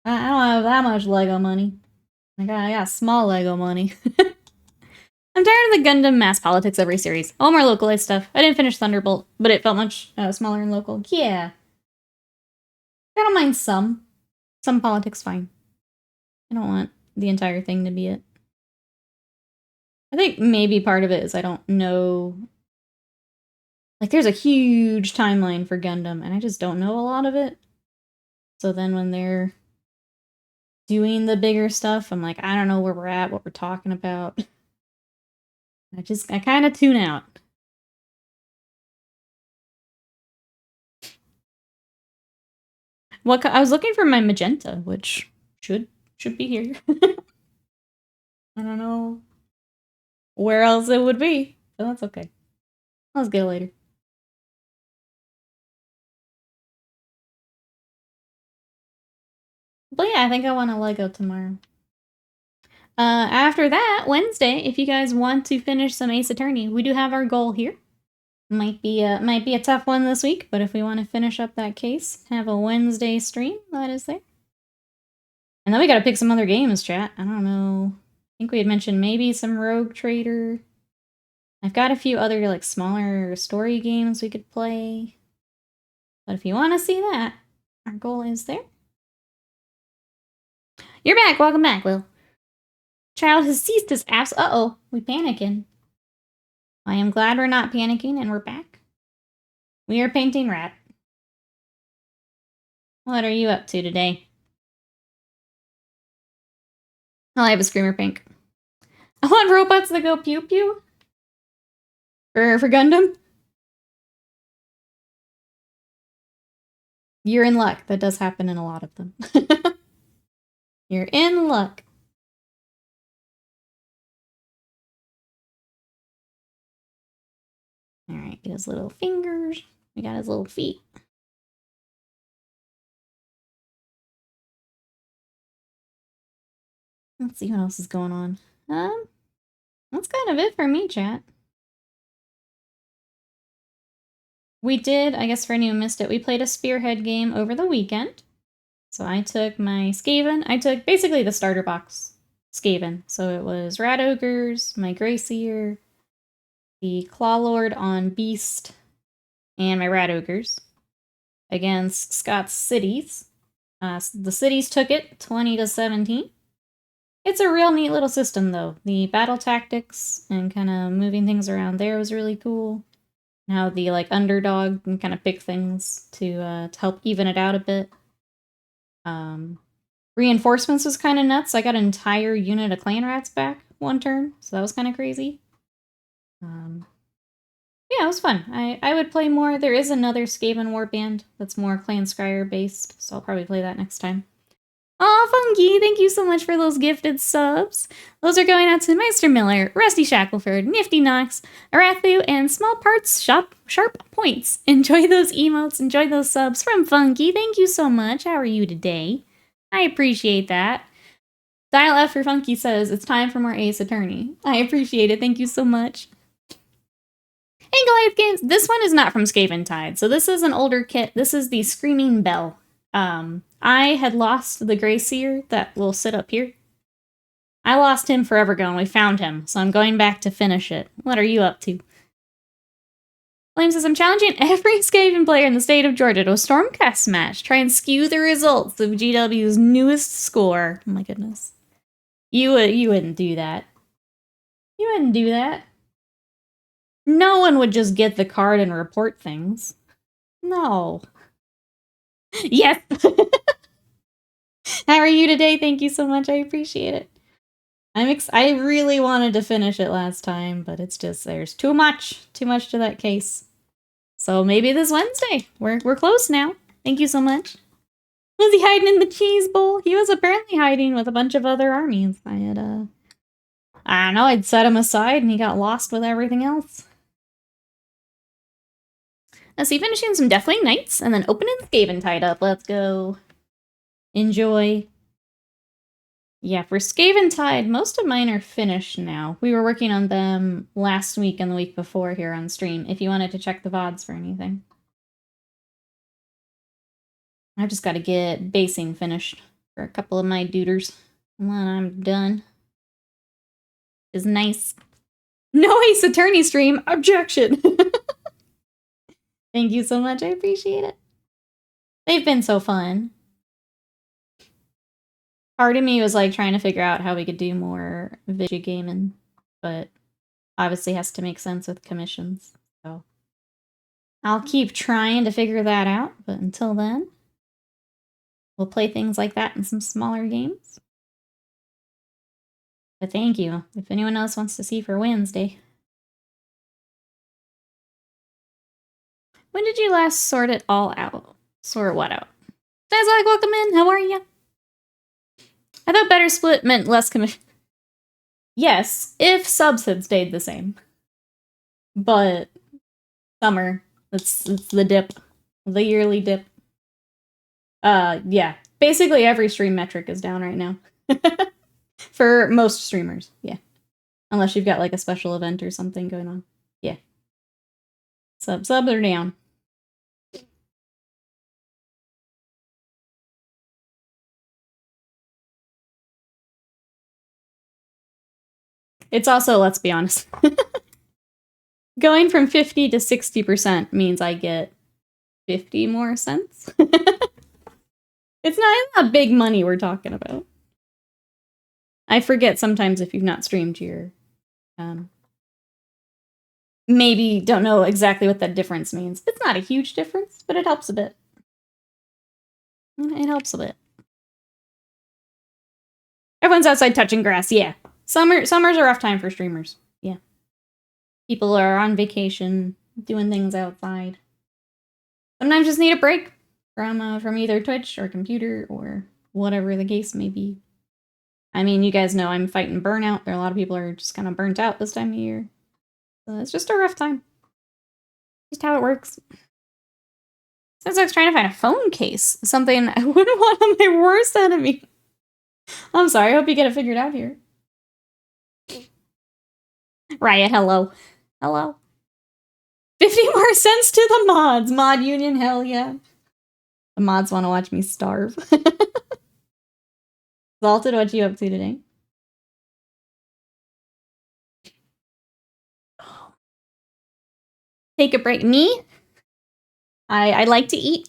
I don't have that much Lego money. I got small Lego money. I'm tired of the Gundam mass politics every series. All more localized stuff. I didn't finish Thunderbolt, but it felt much smaller and local. Yeah. I don't mind some. Some politics, fine. I don't want the entire thing to be it. I think maybe part of it is I don't know. Like, there's a huge timeline for Gundam, and I just don't know a lot of it. So then when they're doing the bigger stuff, I'm like, I don't know where we're at, what we're talking about. I kind of tune out. I was looking for my magenta, which should be here. I don't know where else it would be, but that's okay. Let's get it later. But yeah, I think I want a Lego tomorrow. After that, Wednesday, if you guys want to finish some Ace Attorney, we do have our goal here. Might be a tough one this week, but if we want to finish up that case, have a Wednesday stream, that is there. And then we gotta pick some other games, chat. I don't know. I think we had mentioned maybe some Rogue Trader. I've got a few other, like, smaller story games we could play. But if you want to see that, our goal is there. You're back! Welcome back, Will. Child has ceased his apps. Uh-oh, we panicking. I am glad we're not panicking and we're back. We are painting Rat. What are you up to today? Oh, I have a Screamer Pink. I want robots that go pew pew. For Gundam. You're in luck. That does happen in a lot of them. You're in luck. Alright, get his little fingers. We got his little feet. Let's see what else is going on. That's kind of it for me, chat. We did, I guess for anyone who missed it, we played a Spearhead game over the weekend. So I took my Skaven. I took basically the starter box Skaven. So it was Rat Ogres, my Grey Seer, the Claw Lord on Beast, and my Rat Ogres against Scott's Cities. The Cities took it 20-17. It's a real neat little system, though. The battle tactics and kind of moving things around there was really cool. And how the underdog can kind of pick things to help even it out a bit. Reinforcements was kind of nuts. I got an entire unit of clan rats back one turn, so that was kind of crazy. Yeah, it was fun. I would play more. There is another Skaven warband that's more Clan Scryer based, so I'll probably play that next time. Aw, Funky, thank you so much for those gifted subs. Those are going out to Meister Miller, Rusty Shackleford, Nifty Knox, Arathu, and Small Parts Sharp Points. Enjoy those emotes, enjoy those subs from Funky. Thank you so much. How are you today? I appreciate that. Dial F for Funky says, it's time for more Ace Attorney. I appreciate it. Thank you so much. Hey, Goliath Games. This one is not from Skaven Tide, so this is an older kit. This is the Screaming Bell. I had lost the Grey Seer that will sit up here. I lost him forever ago and we found him, so I'm going back to finish it. What are you up to? Flame says, I'm challenging every Skaven player in the state of Georgia to a Stormcast match. Try and skew the results of GW's newest score. Oh my goodness. You wouldn't do that. You wouldn't do that. No one would just get the card and report things. No. Yes! How are you today? Thank you so much. I appreciate it. I really wanted to finish it last time, but it's just there's too much to that case. So maybe this Wednesday. We're close now. Thank you so much. Was he hiding in the cheese bowl? He was apparently hiding with a bunch of other armies. I don't know, I'd set him aside and he got lost with everything else. Let's see, finishing some Deathwing Knights and then opening Skaven tied up. Let's go. Enjoy. Yeah, for Skaven Tide, most of mine are finished now. We were working on them last week and the week before here on stream, if you wanted to check the VODs for anything. I've just got to get basing finished for a couple of my duders. And then I'm done. Is nice. No Ace Attorney stream! Objection! Thank you so much, I appreciate it. They've been so fun. Part of me was like trying to figure out how we could do more video gaming, but obviously has to make sense with commissions. So I'll keep trying to figure that out, but until then, we'll play things like that in some smaller games. But thank you. If anyone else wants to see for Wednesday. When did you last sort it all out? Sort what out? Guys, like, welcome in. How are you? I thought better split meant less commission. Yes, if subs had stayed the same. But summer, it's the dip, the yearly dip. Yeah, basically every stream metric is down right now. For most streamers, yeah. Unless you've got like a special event or something going on. Yeah. Subs are down. It's also, let's be honest, going from 50 to 60% means I get 50 more cents. It's not big money we're talking about. I forget sometimes if you've not streamed your, maybe don't know exactly what that difference means. It's not a huge difference, but it helps a bit. It helps a bit. Everyone's outside touching grass, yeah. Summer's a rough time for streamers, yeah. People are on vacation, doing things outside. Sometimes just need a break from either Twitch or computer or whatever the case may be. I mean, you guys know I'm fighting burnout. There are a lot of people are just kind of burnt out this time of year. So it's just a rough time. Just how it works. Since I was trying to find a phone case, something I wouldn't want on my worst enemy. I'm sorry, I hope you get it figured out here. Riot, hello. Hello. 50 more cents to the mods. Mod union, hell yeah. The mods want to watch me starve. Exalted, what you up to today? Take a break. Me? I like to eat.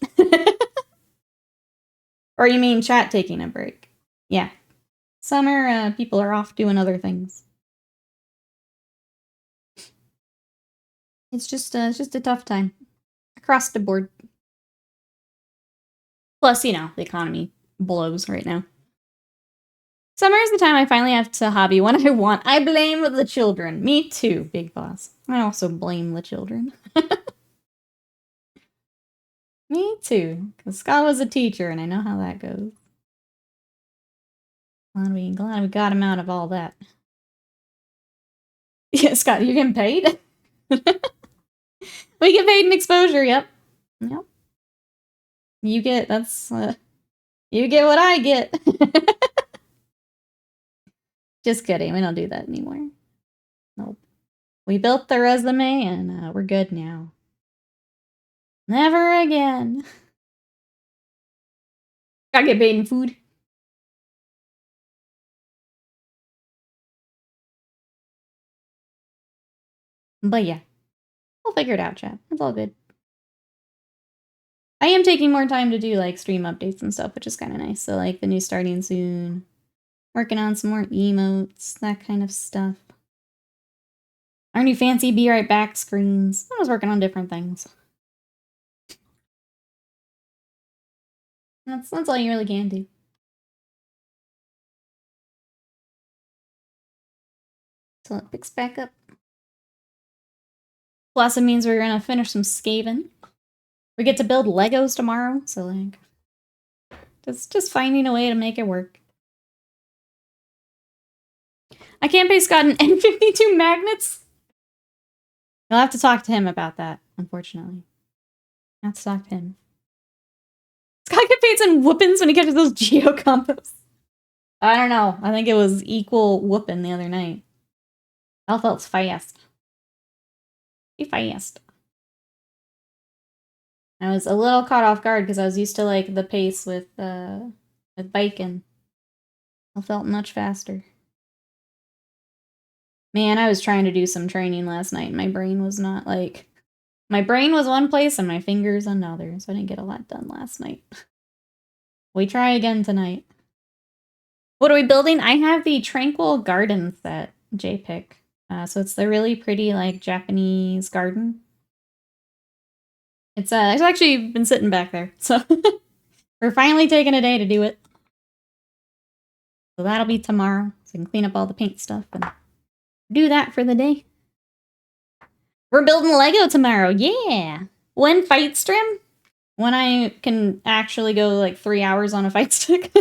Or you mean chat taking a break? Yeah. Summer, people are off doing other things. It's just a tough time. Across the board. Plus, you know, the economy blows right now. Summer is the time I finally have to hobby what I want. I blame the children. Me too, Big Boss. I also blame the children. Me too, because Scott was a teacher and I know how that goes. Glad we got him out of all that. Yeah, Scott, you're getting paid? We get paid in exposure, yep. Yep. You get, you get what I get. Just kidding, we don't do that anymore. Nope. We built the resume and we're good now. Never again. Gotta get paid in food. But yeah, we'll figure it out, chat. It's all good. I am taking more time to do like stream updates and stuff, which is kind of nice. So like the new starting soon, working on some more emotes, that kind of stuff. Our new fancy be right back screens. I was working on different things. That's all you really can do. So it picks back up. Plus it means we're gonna finish some Skaven. We get to build Legos tomorrow, so like just finding a way to make it work. I can't pay Scott an N52 magnets. You'll have to talk to him about that, unfortunately. I'll have to talk to him. Scott get paid some whoopings when he catches those geo combos. I don't know. I think it was equal whooping the other night. I felt fast. Be fast. I was a little caught off guard because I was used to like the pace with biking. I felt much faster. Man, I was trying to do some training last night and my brain was not like... My brain was one place and my fingers another, so I didn't get a lot done last night. We try again tonight. What are we building? I have the Tranquil Garden set, JPIC. So it's the really pretty, like, Japanese garden. It's actually been sitting back there, so we're finally taking a day to do it. So that'll be tomorrow, so I can clean up all the paint stuff and do that for the day. We're building Lego tomorrow, yeah! When fight stream? When I can actually go like 3 hours on a fight stick.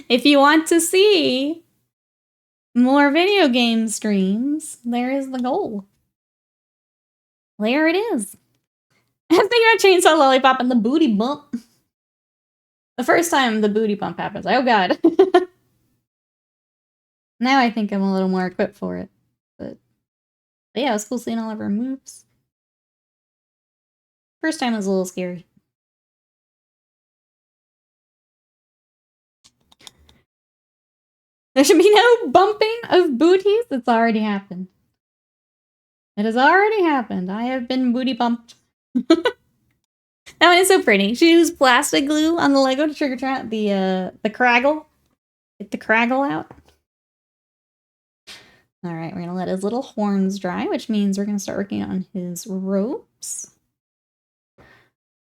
If you want to see more video game streams, there is the goal. There it is. I was thinking about Chainsaw Lollipop and the booty bump. The first time the booty bump happens, oh god. Now I think I'm a little more equipped for it. But yeah, it was cool seeing all of our moves. First time was a little scary. There should be no bumping of booties. It's already happened. It has already happened. I have been booty bumped. That one is so pretty. She used plastic glue on the Lego to trigger trap the craggle. Get the craggle out. Alright, we're gonna let his little horns dry, which means we're gonna start working on his ropes.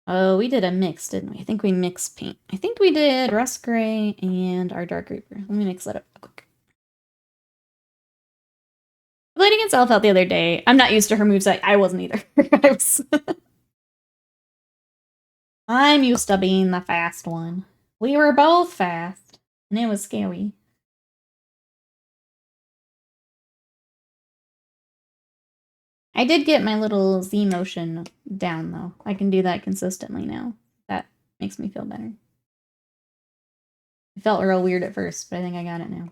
Oh, we did a mix, didn't we? I think we mixed paint. I think we did Rust Gray and our Dark Reaper. Let me mix that up quick. I played against Elf out the other day. I'm not used to her moveset. I wasn't either. I'm used to being the fast one. We were both fast, and it was scary. I did get my little Z motion down, though. I can do that consistently now. That makes me feel better. It felt real weird at first, but I think I got it now.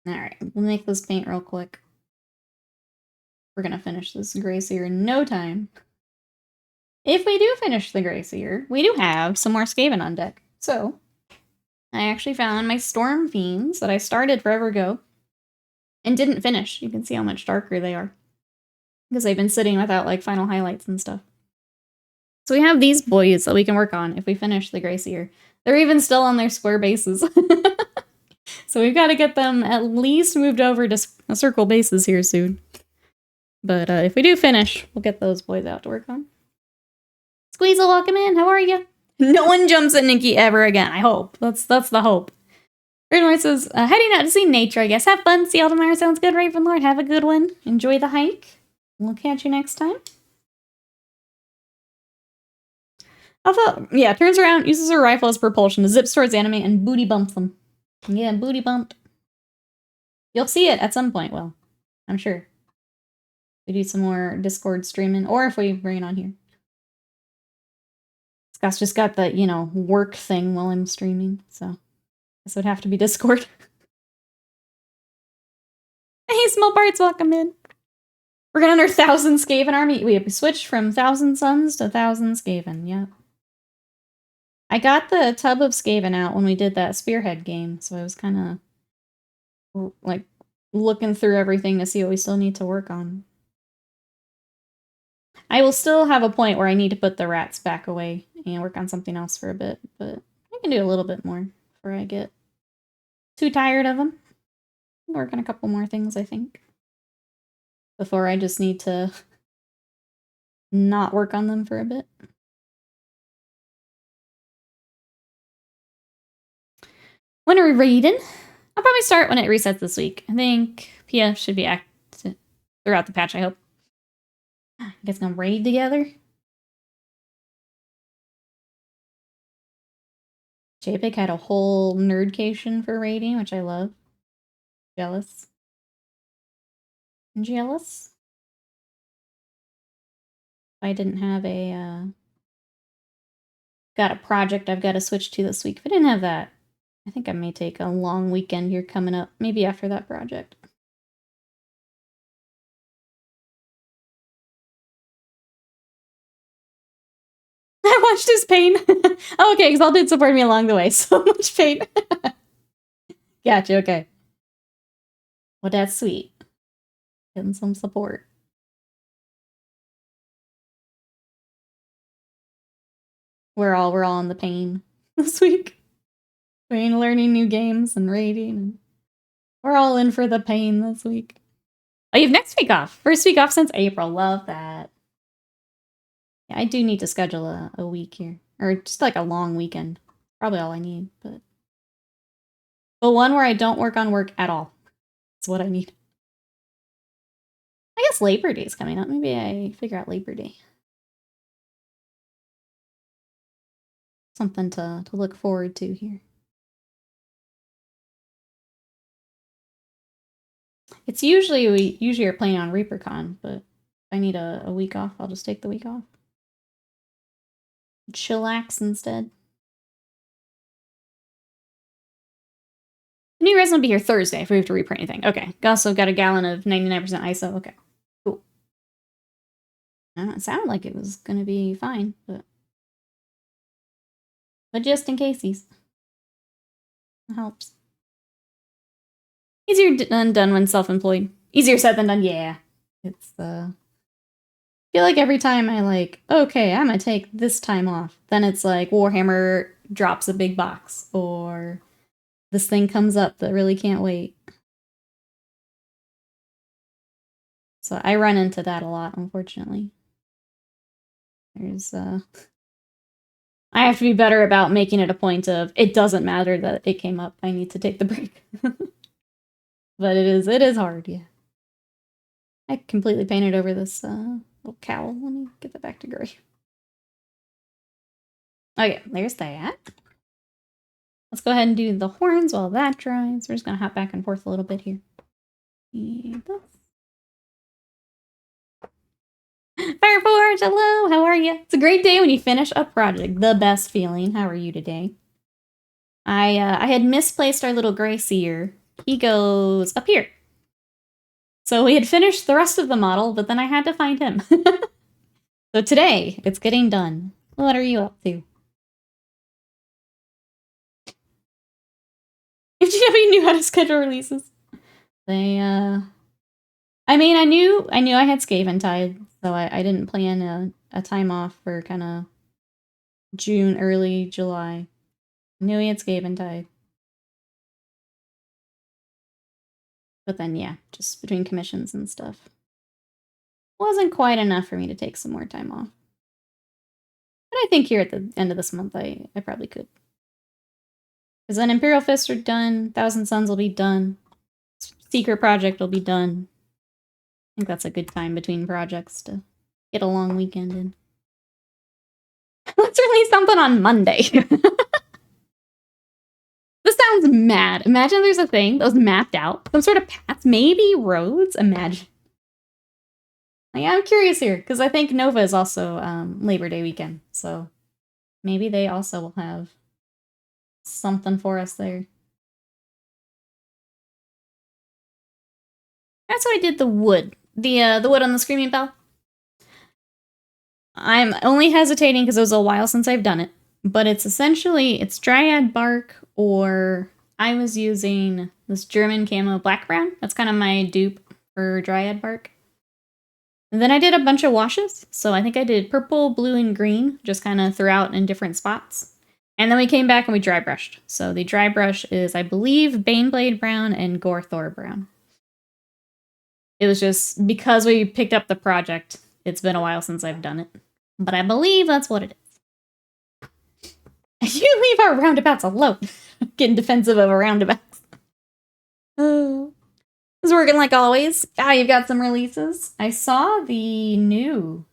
Alright, we'll make this paint real quick. We're gonna finish this Grey Seer in no time. If we do finish the Grey Seer, we do have some more Skaven on deck. So, I actually found my Stormfiends that I started forever ago and didn't finish. You can see how much darker they are. Because they've been sitting without like final highlights and stuff. So we have these boys that we can work on if we finish the Grey Seer. They're even still on their square bases. So we've got to get them at least moved over to circle bases here soon. But if we do finish, we'll get those boys out to work on. Squeezel, welcome in. How are you? No one jumps at Nikki ever again, I hope. That's the hope. Ravenlord says, heading out to see nature, I guess. Have fun. See y'all tomorrow. Sounds good, Ravenlord. Have a good one. Enjoy the hike. We'll catch you next time. Alpha, yeah, turns around, uses her rifle as propulsion, zips towards anime, and booty bumps them. Yeah, booty bumped. You'll see it at some point, Will. I'm sure. We do some more Discord streaming, or if we bring it on here. Scott's just got the, you know, work thing while I'm streaming, so this would have to be Discord. Hey, Small Parts, welcome in. We're gonna under 1,000 Skaven army. We switched from 1,000 Suns to 1,000 Skaven, yeah. I got the tub of Skaven out when we did that Spearhead game, so I was kind of like looking through everything to see what we still need to work on. I will still have a point where I need to put the rats back away and work on something else for a bit, but I can do a little bit more before I get too tired of them. Work on a couple more things, I think, before I just need to not work on them for a bit. When are we raiding? I'll probably start when it resets this week. I think PF should be active throughout the patch, I hope. You guys gonna raid together? JPEG had a whole nerdcation for raiding, which I love. Jealous. Jealous? I didn't have a, got a project I've got to switch to this week. If I didn't have that, I think I may take a long weekend here coming up. Maybe after that project. I watched his pain. Oh, okay, because all did support me along the way. So much pain. Gotcha, okay. Well, that's sweet. Getting some support. We're all in the pain this week. We're learning new games and raiding. We're all in for the pain this week. Oh, you have next week off. First week off since April. Love that. Yeah, I do need to schedule a week here. Or just like a long weekend. Probably all I need, but one where I don't work on work at all. That's what I need. I guess Labor Day is coming up. Maybe I figure out Labor Day. Something to look forward to here. It's usually, we usually are playing on ReaperCon, but if I need a week off, I'll just take the week off. Chillax instead. The new resin will be here Thursday if we have to reprint anything. Okay. Also got a gallon of 99% ISO. Okay. Cool. It sounded like it was going to be fine, but just in case it helps. Easier than done when self-employed. Easier said than done, yeah. It's, I feel like every time I like, okay, I'm gonna take this time off, then it's like Warhammer drops a big box, or this thing comes up that really can't wait. So I run into that a lot, unfortunately. There's, I have to be better about making it a point of, it doesn't matter that it came up, I need to take the break. But it is hard, yeah. I completely painted over this little cowl. Let me get that back to gray. Okay, there's that. Let's go ahead and do the horns while that dries. We're just gonna hop back and forth a little bit here. Fireforge, hello, how are you? It's a great day when you finish a project. The best feeling. How are you today? I had misplaced our little Grey Seer. He goes up here. So we had finished the rest of the model, but then I had to find him. So today, it's getting done. What are you up to? If GW knew how to schedule releases. They, I mean, I knew I had Skaven Tide, so I didn't plan a time off for kind of June, early July. I knew he had Skaven Tide. But then, yeah, just between commissions and stuff. Wasn't quite enough for me to take some more time off. But I think here at the end of this month, I probably could. Because then Imperial Fists are done, Thousand Suns will be done, Secret Project will be done. I think that's a good time between projects to get a long weekend in. Let's release something on Monday. This sounds mad. Imagine there's a thing that was mapped out. Some sort of paths, maybe roads. Imagine. Like, I'm curious here, because I think Nova is also Labor Day weekend, so maybe they also will have something for us there. That's why I did the wood. The wood on the Screaming Bell. I'm only hesitating because it was a while since I've done it, but it's essentially, it's dryad bark, or I was using this German camo black brown. That's kind of my dupe for dryad bark. And then I did a bunch of washes. So I think I did purple, blue, and green, just kind of throughout in different spots. And then we came back and we dry brushed. So the dry brush is, I believe, Baneblade brown and Gorthor brown. It was just because we picked up the project, it's been a while since I've done it. But I believe that's what it is. You leave our roundabouts alone. Getting defensive of a roundabouts. Oh. It's working like always. Ah, you've got some releases. I saw the new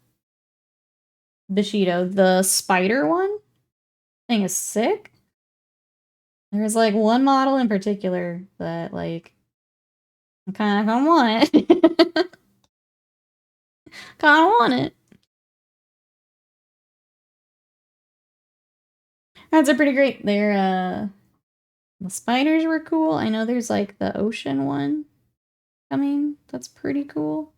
Bushido, the spider one. Thing is sick. There's like one model in particular that like I kind of want it. Kind of want it. That's a pretty great. They're the spiders were cool. I know there's like the ocean one coming. That's pretty cool.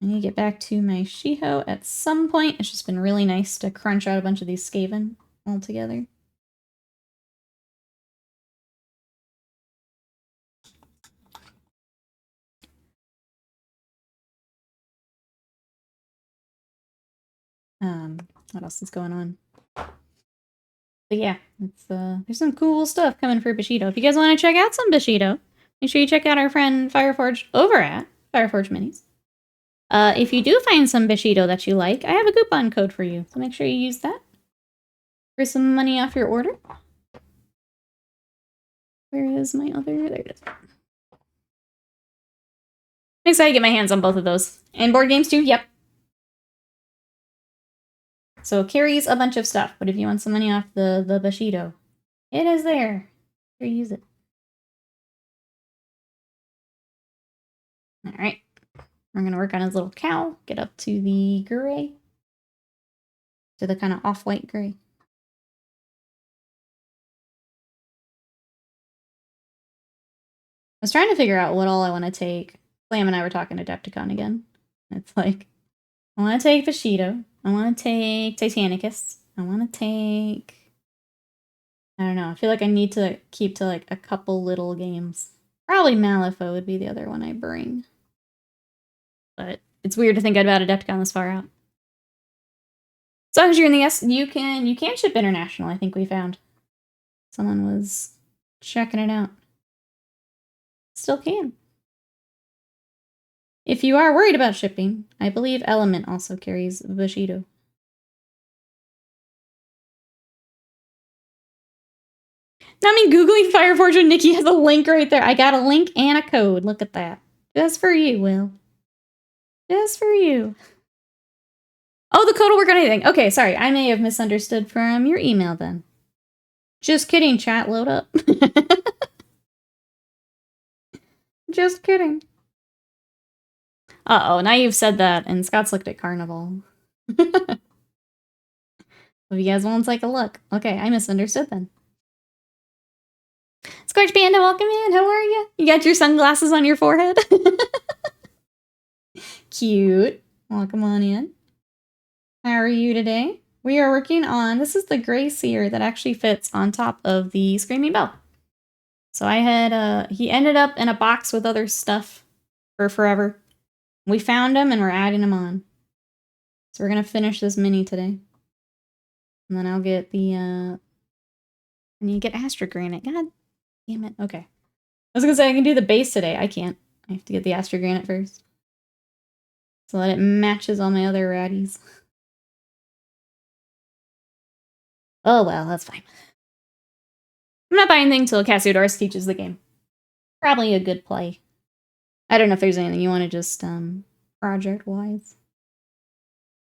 I need to get back to my Shiho at some point. It's just been really nice to crunch out a bunch of these Skaven all together. What else is going on? But yeah, it's there's some cool stuff coming for Bushido. If you guys want to check out some Bushido, make sure you check out our friend Fireforge over at Fireforge Minis. If you do find some Bushido that you like, I have a coupon code for you, so make sure you use that for some money off your order. Where is my other? There it is. I'm excited to get my hands on both of those. And board games too? Yep. So it carries a bunch of stuff, but if you want some money off the Bushido, it is there. Sure, use it. Alright. We're going to work on his little cow. Get up to the gray. To the kind of off-white gray. I was trying to figure out what all I want to take. Slam and I were talking to Adepticon again. It's like, I want to take Bushido. I want to take Titanicus. I want to take... I don't know. I feel like I need to keep to like a couple little games. Probably Malifaux would be the other one I bring. But it's weird to think about Adepticon this far out. As long as you're in the S, you can ship international, I think we found. Someone was checking it out. Still can. If you are worried about shipping, I believe Element also carries Bushido. Now I'm Googling Fireforge and Nikki has a link right there. I got a link and a code. Look at that. Just for you, Will. Just for you. Oh, the code will work on anything. Okay, sorry. I may have misunderstood from your email then. Just kidding, chat. Load up. Just kidding. Uh-oh, now you've said that, and Scott's looked at Carnival. If you guys want to take a look. Okay, I misunderstood then. Scorch Panda, welcome in. How are you? You got your sunglasses on your forehead? Cute. Welcome on in. How are you today? We are working on, this is the Grey Seer that actually fits on top of the Screaming Bell. So I had, he ended up in a box with other stuff for forever. We found him and we're adding him on. So we're going to finish this mini today. And then I'll get the, I need to get Astra Granite. God damn it. Okay. I was going to say I can do the base today. I can't. I have to get the Astra Granite first. So that it matches all my other ratties. Oh well, that's fine. I'm not buying anything till Cassiodorus teaches the game. Probably a good play. I don't know if there's anything you want to just, project-wise.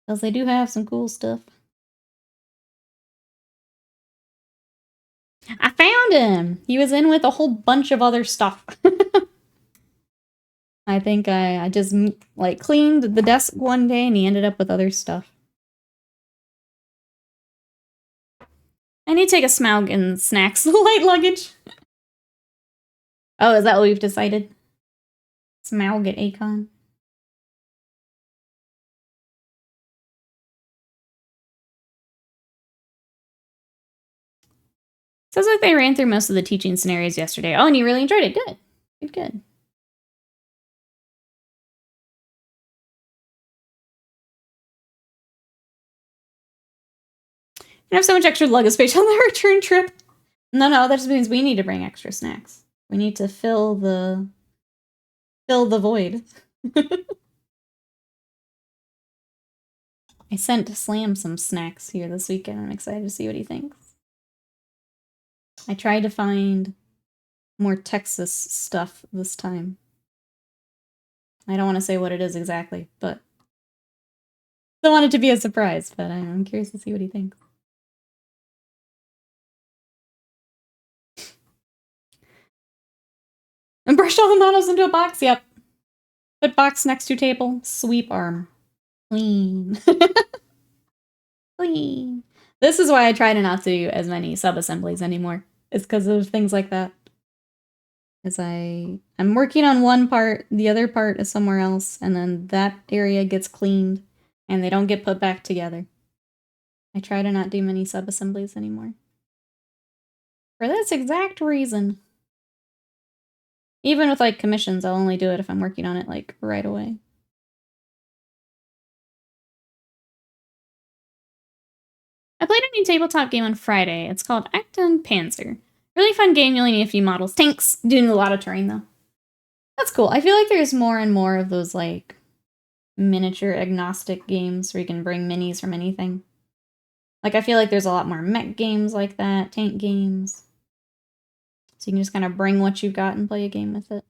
Because they do have some cool stuff. I found him! He was in with a whole bunch of other stuff. I think I just, like, cleaned the desk one day and he ended up with other stuff. I need to take a Smaug and snacks light luggage. Oh, is that what we've decided? Smaug at Acon. Sounds like they ran through most of the teaching scenarios yesterday. Oh, and you really enjoyed it. Good. Good, good. I have so much extra luggage space on the return trip. No, that just means we need to bring extra snacks. We need to fill the void. I sent Slam some snacks here this weekend. I'm excited to see what he thinks. I tried to find more Texas stuff this time. I don't want to say what it is exactly, but I want it to be a surprise, but I'm curious to see what he thinks. And brush all the models into a box, yep. Put box next to table, sweep arm. Clean. Clean. This is why I try to not do as many sub-assemblies anymore. It's because of things like that. As I'm working on one part, the other part is somewhere else, and then that area gets cleaned, and they don't get put back together. I try to not do many sub-assemblies anymore. For this exact reason. Even with, like, commissions, I'll only do it if I'm working on it, like, right away. I played a new tabletop game on Friday. It's called Acton Panzer. Really fun game, you only need a few models. Tanks, doing a lot of terrain, though. That's cool. I feel like there's more and more of those, like, miniature agnostic games where you can bring minis from anything. Like, I feel like there's a lot more mech games like that, tank games. So you can just kind of bring what you've got and play a game with it.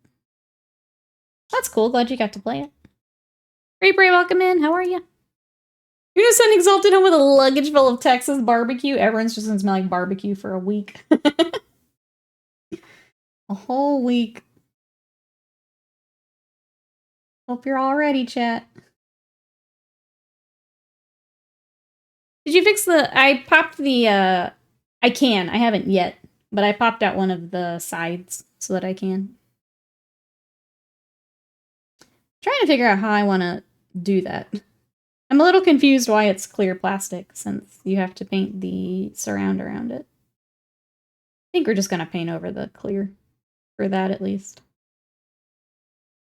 That's cool. Glad you got to play it. Great Bray, welcome in. How are you? You're gonna send Exalted home with a luggage full of Texas barbecue? Everyone's just gonna smell like barbecue for a week. A whole week. Hope you're all ready, chat. Did you fix the... I popped the... I can. I haven't yet. But I popped out one of the sides so that I can. Trying to figure out how I want to do that. I'm a little confused why it's clear plastic, since you have to paint the surround around it. I think we're just going to paint over the clear. For that, at least.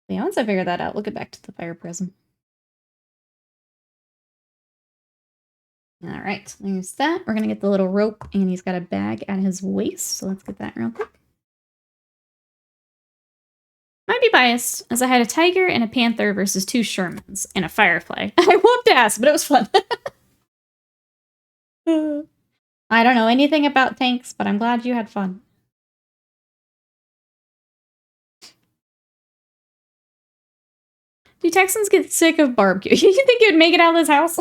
But yeah, once I figure that out, we'll get back to the fire prism. Alright, there's that. We're going to get the little rope, and he's got a bag at his waist, so let's get that real quick. Might be biased, as I had a tiger and a panther versus 2 Shermans and a firefly. I whooped ass, but it was fun. I don't know anything about tanks, but I'm glad you had fun. Do Texans get sick of barbecue? You think you'd make it out of this house?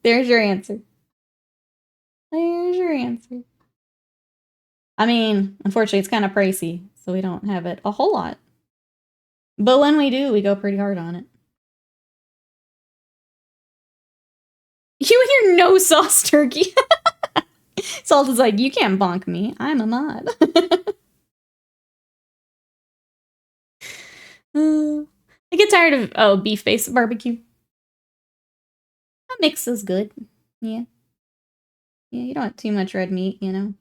There's your answer. There's your answer. I mean, unfortunately, it's kind of pricey, so we don't have it a whole lot. But when we do, we go pretty hard on it. You and your no sauce turkey. Salt is like, you can't bonk me. I'm a mod. I get tired of beef-based barbecue. A mix is good. Yeah. Yeah, you don't want too much red meat, you know.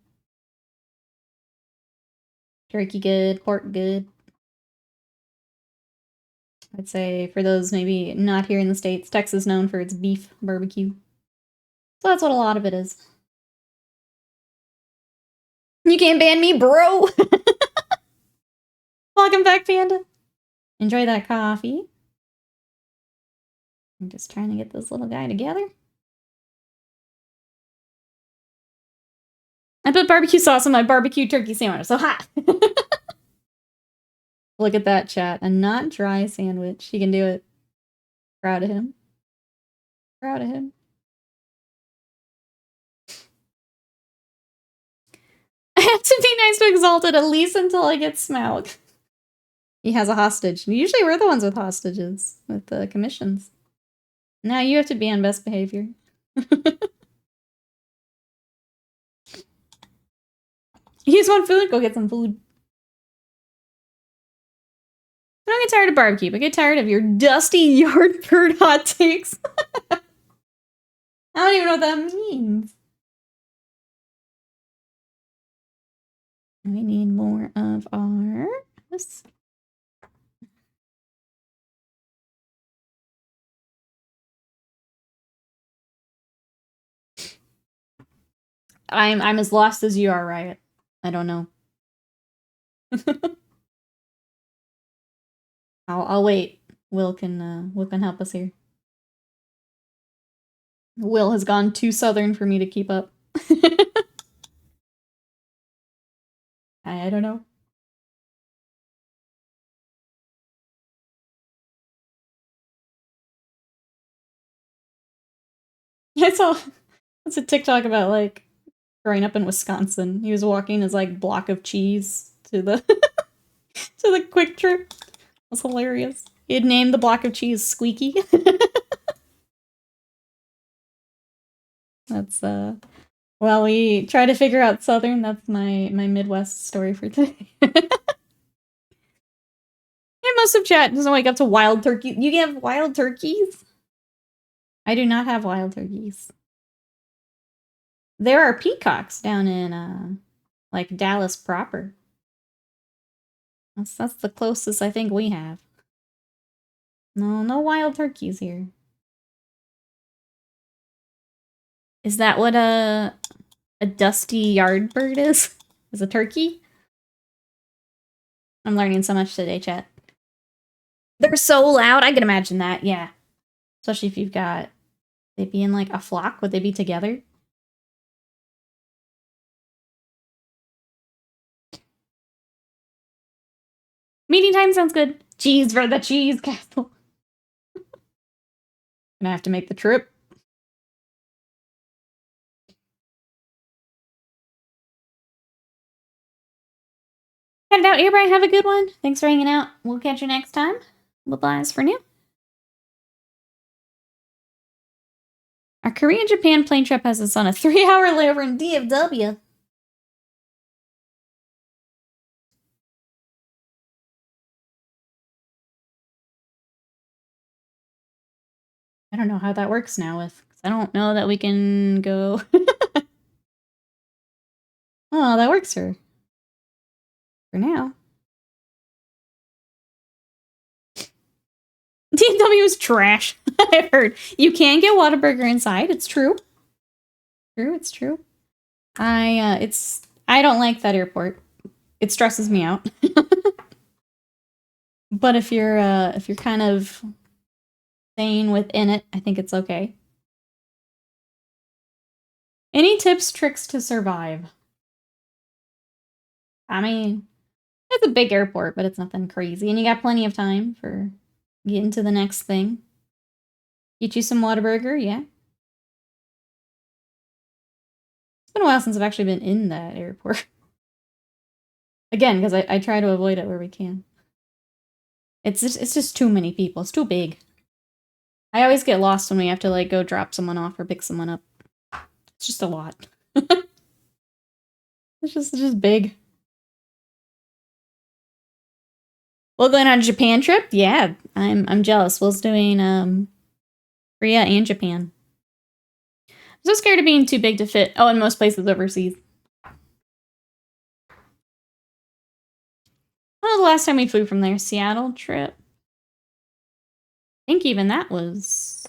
Turkey good, pork good. I'd say for those maybe not here in the States, Texas is known for its beef barbecue. So that's what a lot of it is. You can't ban me, bro! Welcome back, Panda. Enjoy that coffee. I'm just trying to get this little guy together. I put barbecue sauce on my barbecue turkey sandwich. So hot! Look at that, chat. A not dry sandwich. He can do it. Proud of him. Proud of him. I have to be nice to Exalted at least until I get Smaug. He has a hostage. Usually we're the ones with hostages. With the commissions. Now you have to be on best behavior. You just want food? Go get some food. I don't get tired of barbecue, but get tired of your dusty yard bird hot takes. I don't even know what that means. We need more of our... This. I'm as lost as you are, Riot. I don't know. I'll wait. Will can help us here. Will has gone too southern for me to keep up. I don't know. I saw it's a TikTok about like growing up in Wisconsin. He was walking his like block of cheese to the to the quick trip. It was hilarious. He had named the block of cheese Squeaky. That's while we try to figure out Southern, that's my Midwest story for today. Hey, most of chat doesn't wake up to wild turkey. You have wild turkeys? I do not have wild turkeys. There are peacocks down in like Dallas proper. That's the closest I think we have. No wild turkeys here. Is that what a dusty yard bird is? Is a turkey? I'm learning so much today, chat. They're so loud. I can imagine that, yeah. Especially if you've got... They'd be in like a flock. Would they be together? Meeting time sounds good. Cheese for the cheese castle. Gonna have to make the trip. Headed out here, Brian. Have a good one. Thanks for hanging out. We'll catch you next time. Bye-byes for now. Our Korea-Japan plane trip has us on a 3-hour layover in DFW. I don't know how that works now with... I don't know that we can go... Oh, that works for now. DFW is trash. I've heard. You can get Whataburger inside. It's true. It's true. I don't like that airport. It stresses me out. But if you're kind of staying within it, I think it's okay. Any tips, tricks to survive? I mean, it's a big airport, but it's nothing crazy. And you got plenty of time for getting to the next thing. Get you some Whataburger, yeah. It's been a while since I've actually been in that airport. Again, because I try to avoid it where we can. It's just too many people. It's too big. I always get lost when we have to like go drop someone off or pick someone up. It's just a lot. It's just big. Well, going on a Japan trip? Yeah, I'm jealous. Will's doing Korea and Japan. I'm so scared of being too big to fit. Oh, in most places overseas. When was the last time we flew from there? Seattle trip? I think even that was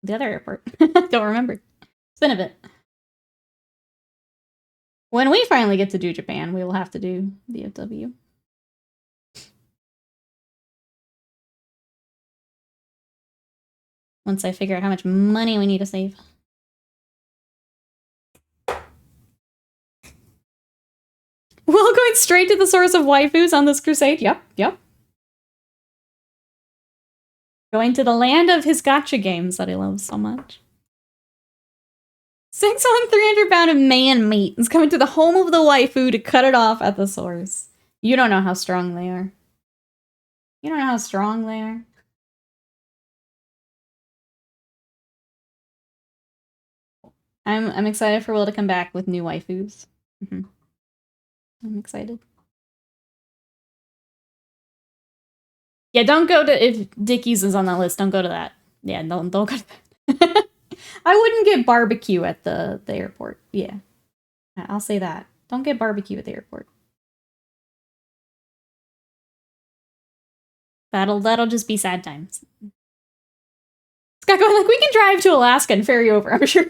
the other airport. Don't remember. It's been a bit. When we finally get to do Japan, we will have to do VFW. Once I figure out how much money we need to save. Well, going straight to the source of waifus on this crusade. Yep. Going to the land of his gacha games that he loves so much. 6 on 300 pound of man meat is coming to the home of the waifu to cut it off at the source. You don't know how strong they are. You don't know how strong they are. I'm excited for Will to come back with new waifus. I'm excited. Yeah, don't go to... If Dickies is on that list, don't go to that. Yeah, don't go to that. I wouldn't get barbecue at the airport. Yeah. I'll say that. Don't get barbecue at the airport. That'll just be sad times. Scott going like, we can drive to Alaska and ferry over, I'm sure.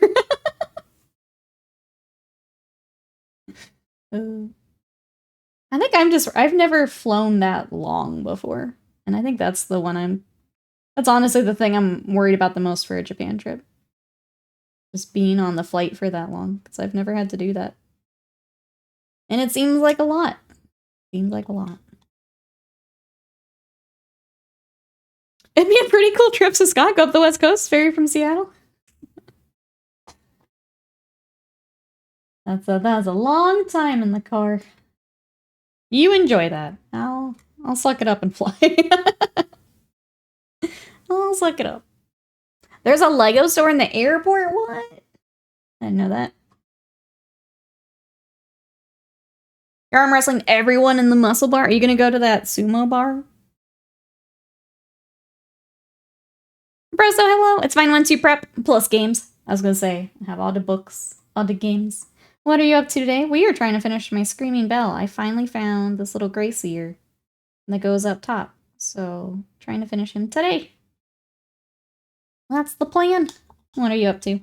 I think I've never flown that long before. And I think that's the one that's honestly the thing I'm worried about the most for a Japan trip. Just being on the flight for that long, because I've never had to do that. And it seems like a lot. Seems like a lot. It'd be a pretty cool trip to Scott, go up the West Coast, ferry from Seattle. That was a long time in the car. You enjoy that. I'll suck it up and fly. I'll suck it up. There's a Lego store in the airport? What? I didn't know that. You're arm wrestling everyone in the muscle bar? Are you gonna go to that sumo bar? Bro, so hello. It's fine once you prep. Plus games. I was gonna say, I have all the books, all the games. What are you up to today? We are trying to finish my Screaming Bell. I finally found this little Grey Seer that goes up top. So, trying to finish him today. That's the plan. What are you up to?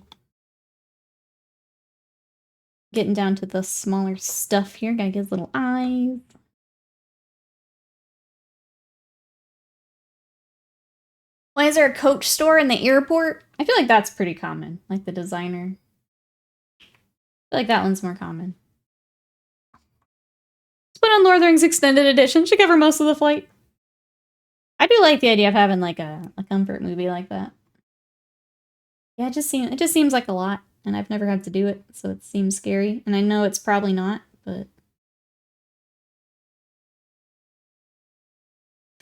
Getting down to the smaller stuff here. Gotta get his little eyes. Why is there a Coach store in the airport? I feel like that's pretty common. Like the designer. I feel like that one's more common. Let's put on Lord of the Rings Extended Edition. Should cover most of the flight. I do like the idea of having like a comfort movie like that. Yeah, it just seems like a lot, and I've never had to do it, so it seems scary. And I know it's probably not, but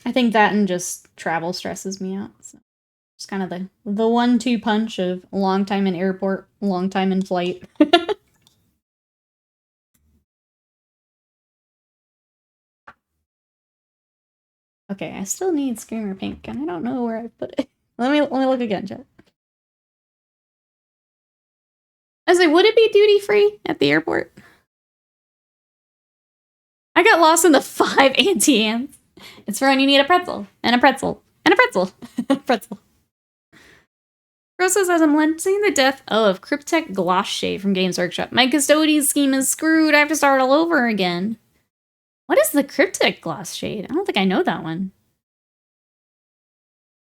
I think that and just travel stresses me out. So it's kind of the 1-2 punch of a long time in airport, long time in flight. Okay, I still need Screamer Pink, and I don't know where I put it. Let me look again, chat. I was like, would it be duty free at the airport? I got lost in the 5 anti-ants. It's for when you need a pretzel, and a pretzel, and a pretzel, and a pretzel. Rosa says, I'm lamenting the death of Cryptek Gloss Shade from Games Workshop. My custodian scheme is screwed. I have to start all over again. What is the Cryptek Gloss Shade? I don't think I know that one.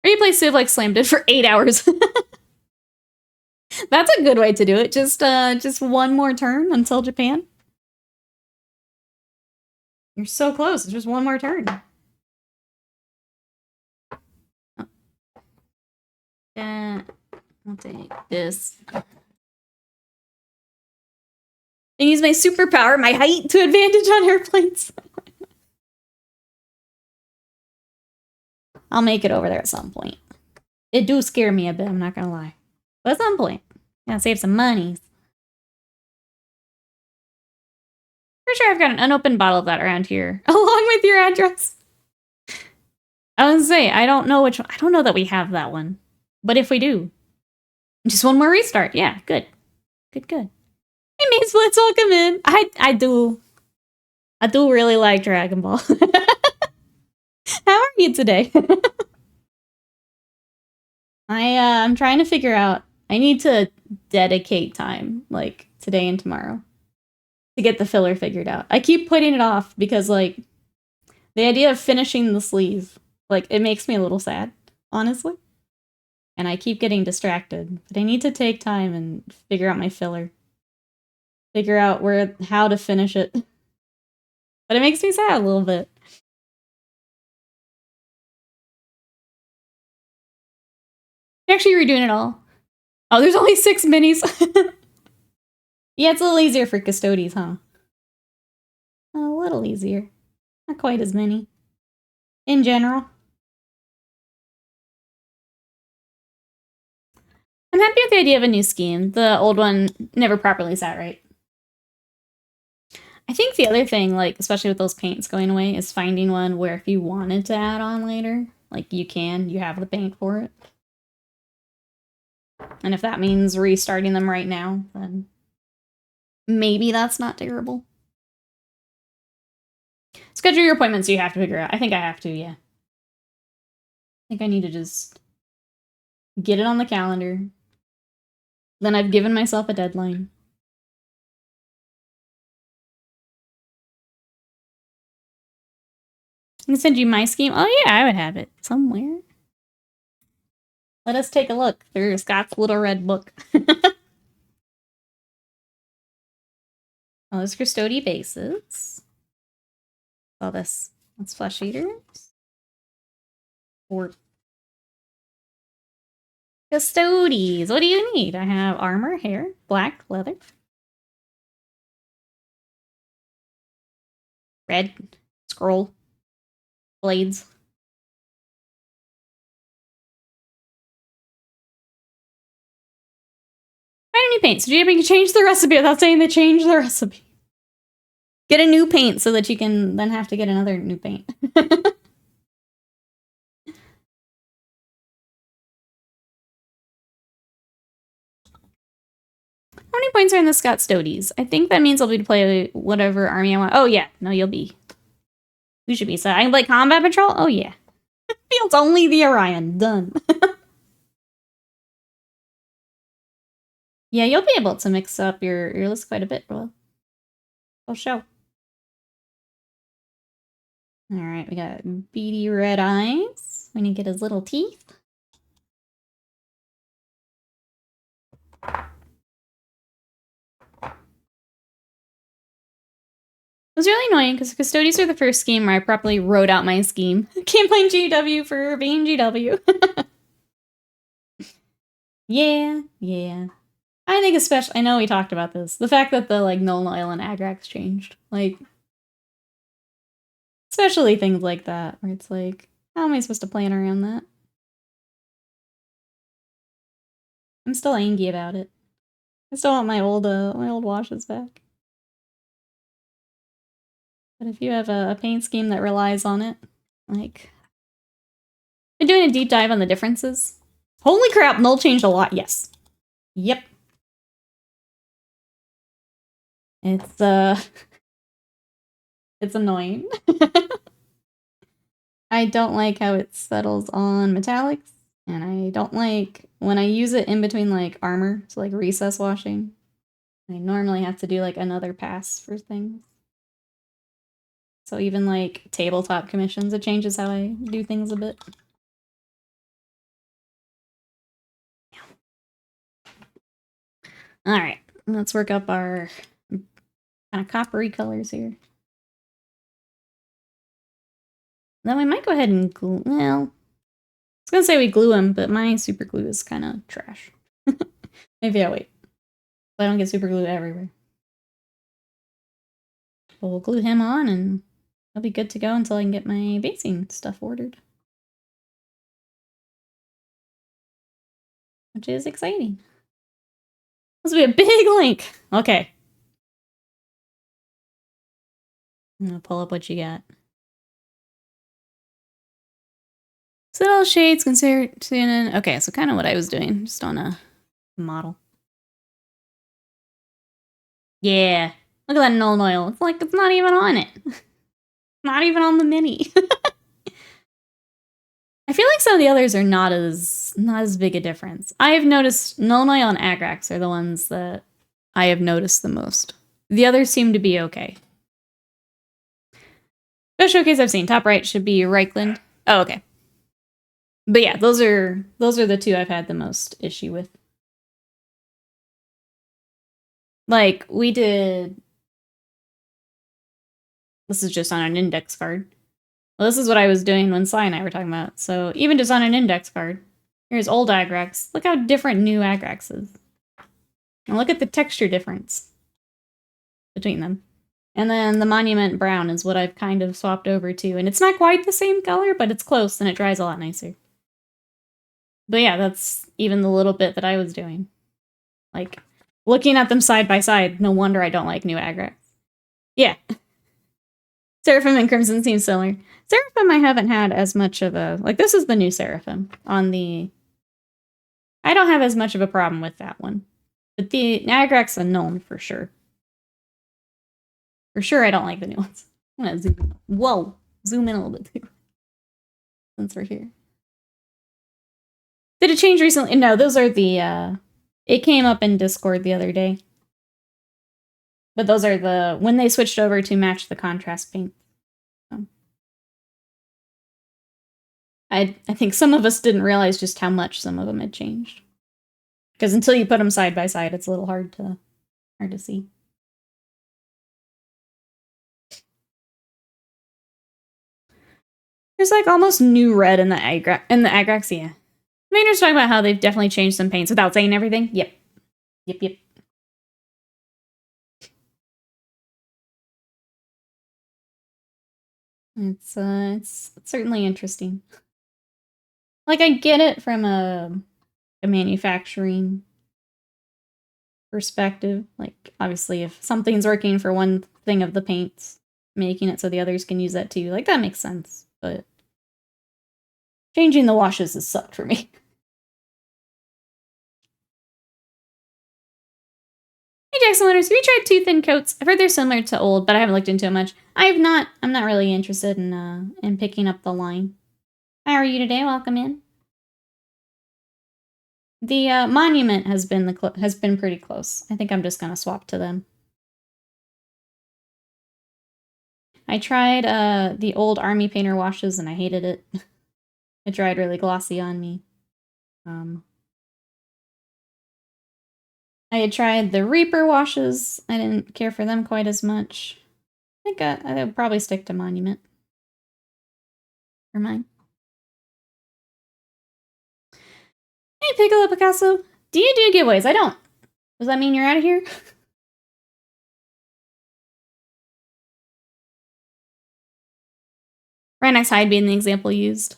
Or you play Civ like Slam did for 8 hours. That's a good way to do it. Just one more turn until Japan. You're so close. It's just one more turn. Oh. I'll take this. And use my superpower, my height, to advantage on airplanes. I'll make it over there at some point. It do scare me a bit, I'm not gonna lie. But at some point, gotta save some money. Pretty sure I've got an unopened bottle of that around here, along with your address. I was gonna say, I don't know which one. I don't know that we have that one. But if we do, just one more restart. Yeah, good. Good. Hey, Maze Blitz, welcome in. I do really like Dragon Ball. How are you today? I'm trying to figure out, I need to dedicate time, like, today and tomorrow to get the filler figured out. I keep putting it off because, like, the idea of finishing the sleeve, like, it makes me a little sad, honestly. And I keep getting distracted. But I need to take time and figure out my filler. Figure out how to finish it. But it makes me sad a little bit. You're actually redoing it all. Oh, there's only 6 minis. Yeah, it's a little easier for custodies, huh? A little easier. Not quite as many. In general. I'm happy with the idea of a new scheme. The old one never properly sat right. I think the other thing, like, especially with those paints going away, is finding one where if you wanted to add on later, like, you have the paint for it. And if that means restarting them right now, then maybe that's not terrible. Schedule your appointments, so you have to figure out. I think I have to, yeah. I think I need to just get it on the calendar. Then I've given myself a deadline. I can send you my scheme. Oh yeah, I would have it somewhere. Let us take a look through Scott's little red book. Oh, those Custody bases. All this. That's flesh eaters. Or Custodies. What do you need? I have armor, hair, black, leather. Red, scroll, blades. Find a new paint. So do you have to change the recipe without saying they changed the recipe? Get a new paint so that you can then have to get another new paint. How many points are in the Scott Stodies? I think that means I'll be to play whatever army I want. Oh yeah, no, you'll be. You should be. So I can play combat patrol? Oh yeah. Fields only the Orion. Done. Yeah, you'll be able to mix up your list quite a bit. Well, I'll show. Alright, we got beady red eyes. We need to get his little teeth. It was really annoying because Custodies are the first scheme where I properly wrote out my scheme. Can't blame GW for being GW. Yeah. I think especially, I know we talked about this, the fact that the, like, Null Oil and Agrax changed. Like, especially things like that, where it's like, how am I supposed to plan around that? I'm still angry about it. I still want my old washes back. But if you have a paint scheme that relies on it, like... Been doing a deep dive on the differences. Holy crap, Null changed a lot, yes. Yep. It's, it's annoying. I don't like how it settles on metallics, and I don't like when I use it in between, like, armor, so, like, recess washing. I normally have to do, like, another pass for things. So even, like, tabletop commissions, it changes how I do things a bit. Alright, let's work up our kind of coppery colors here. Then we might go ahead and glue, well, I was gonna say we glue him, but my super glue is kind of trash. Maybe I'll wait. So I don't get super glue everywhere. But we'll glue him on and he'll be good to go until I can get my basing stuff ordered. Which is exciting. This will be a big link. Okay. I'm gonna pull up what you got. So shades, consider CNN. Okay, so kind of what I was doing, just on a model. Yeah. Look at that null oil. It's like it's not even on it. Not even on the mini. I feel like some of the others are not as big a difference. I have noticed null oil and Agrax are the ones that I have noticed the most. The others seem to be okay. Best showcase I've seen. Top right should be Reichland. Oh, okay. But yeah, those are the two I've had the most issue with. Like, we did... This is just on an index card. Well, this is what I was doing when Sai and I were talking about. So, even just on an index card. Here's old Agrax. Look how different new Agrax is. And look at the texture difference between them. And then the Monument Brown is what I've kind of swapped over to. And it's not quite the same color, but it's close and it dries a lot nicer. But yeah, that's even the little bit that I was doing. Like, looking at them side by side, no wonder I don't like new Agrax. Yeah. Seraphim and Crimson seem similar. Seraphim I haven't had as much of a... Like, this is the new Seraphim on the... I don't have as much of a problem with that one. But the Agrax Unknown, for sure. For sure I don't like the new ones. I'm gonna zoom in. Whoa! Zoom in a little bit too. Since we're here. Did it change recently? No, those are the, it came up in Discord the other day. But those are the, when they switched over to match the contrast paint. So. I think some of us didn't realize just how much some of them had changed. Because until you put them side by side, it's a little hard to see. There's like almost new red in the Agrax, yeah. Mainer's talking about how they've definitely changed some paints without saying everything. Yep. Yep. It's certainly interesting. Like, I get it from a manufacturing perspective. Like, obviously, if something's working for one thing of the paints, making it so the others can use that too, like, that makes sense. But changing the washes has sucked for me. Hey, Jackson Winners, have you tried two thin coats? I've heard they're similar to old, but I haven't looked into it much. I'm not really interested in picking up the line. How are you today? Welcome in. The monument has been pretty close. I think I'm just gonna swap to them. I tried the old army painter washes and I hated it. It dried really glossy on me. I had tried the Reaper washes. I didn't care for them quite as much. I think I would probably stick to Monument. For mine. Hey, Piccolo Picasso. Do you do giveaways? I don't. Does that mean you're out of here? Rhinox Hide being the example used.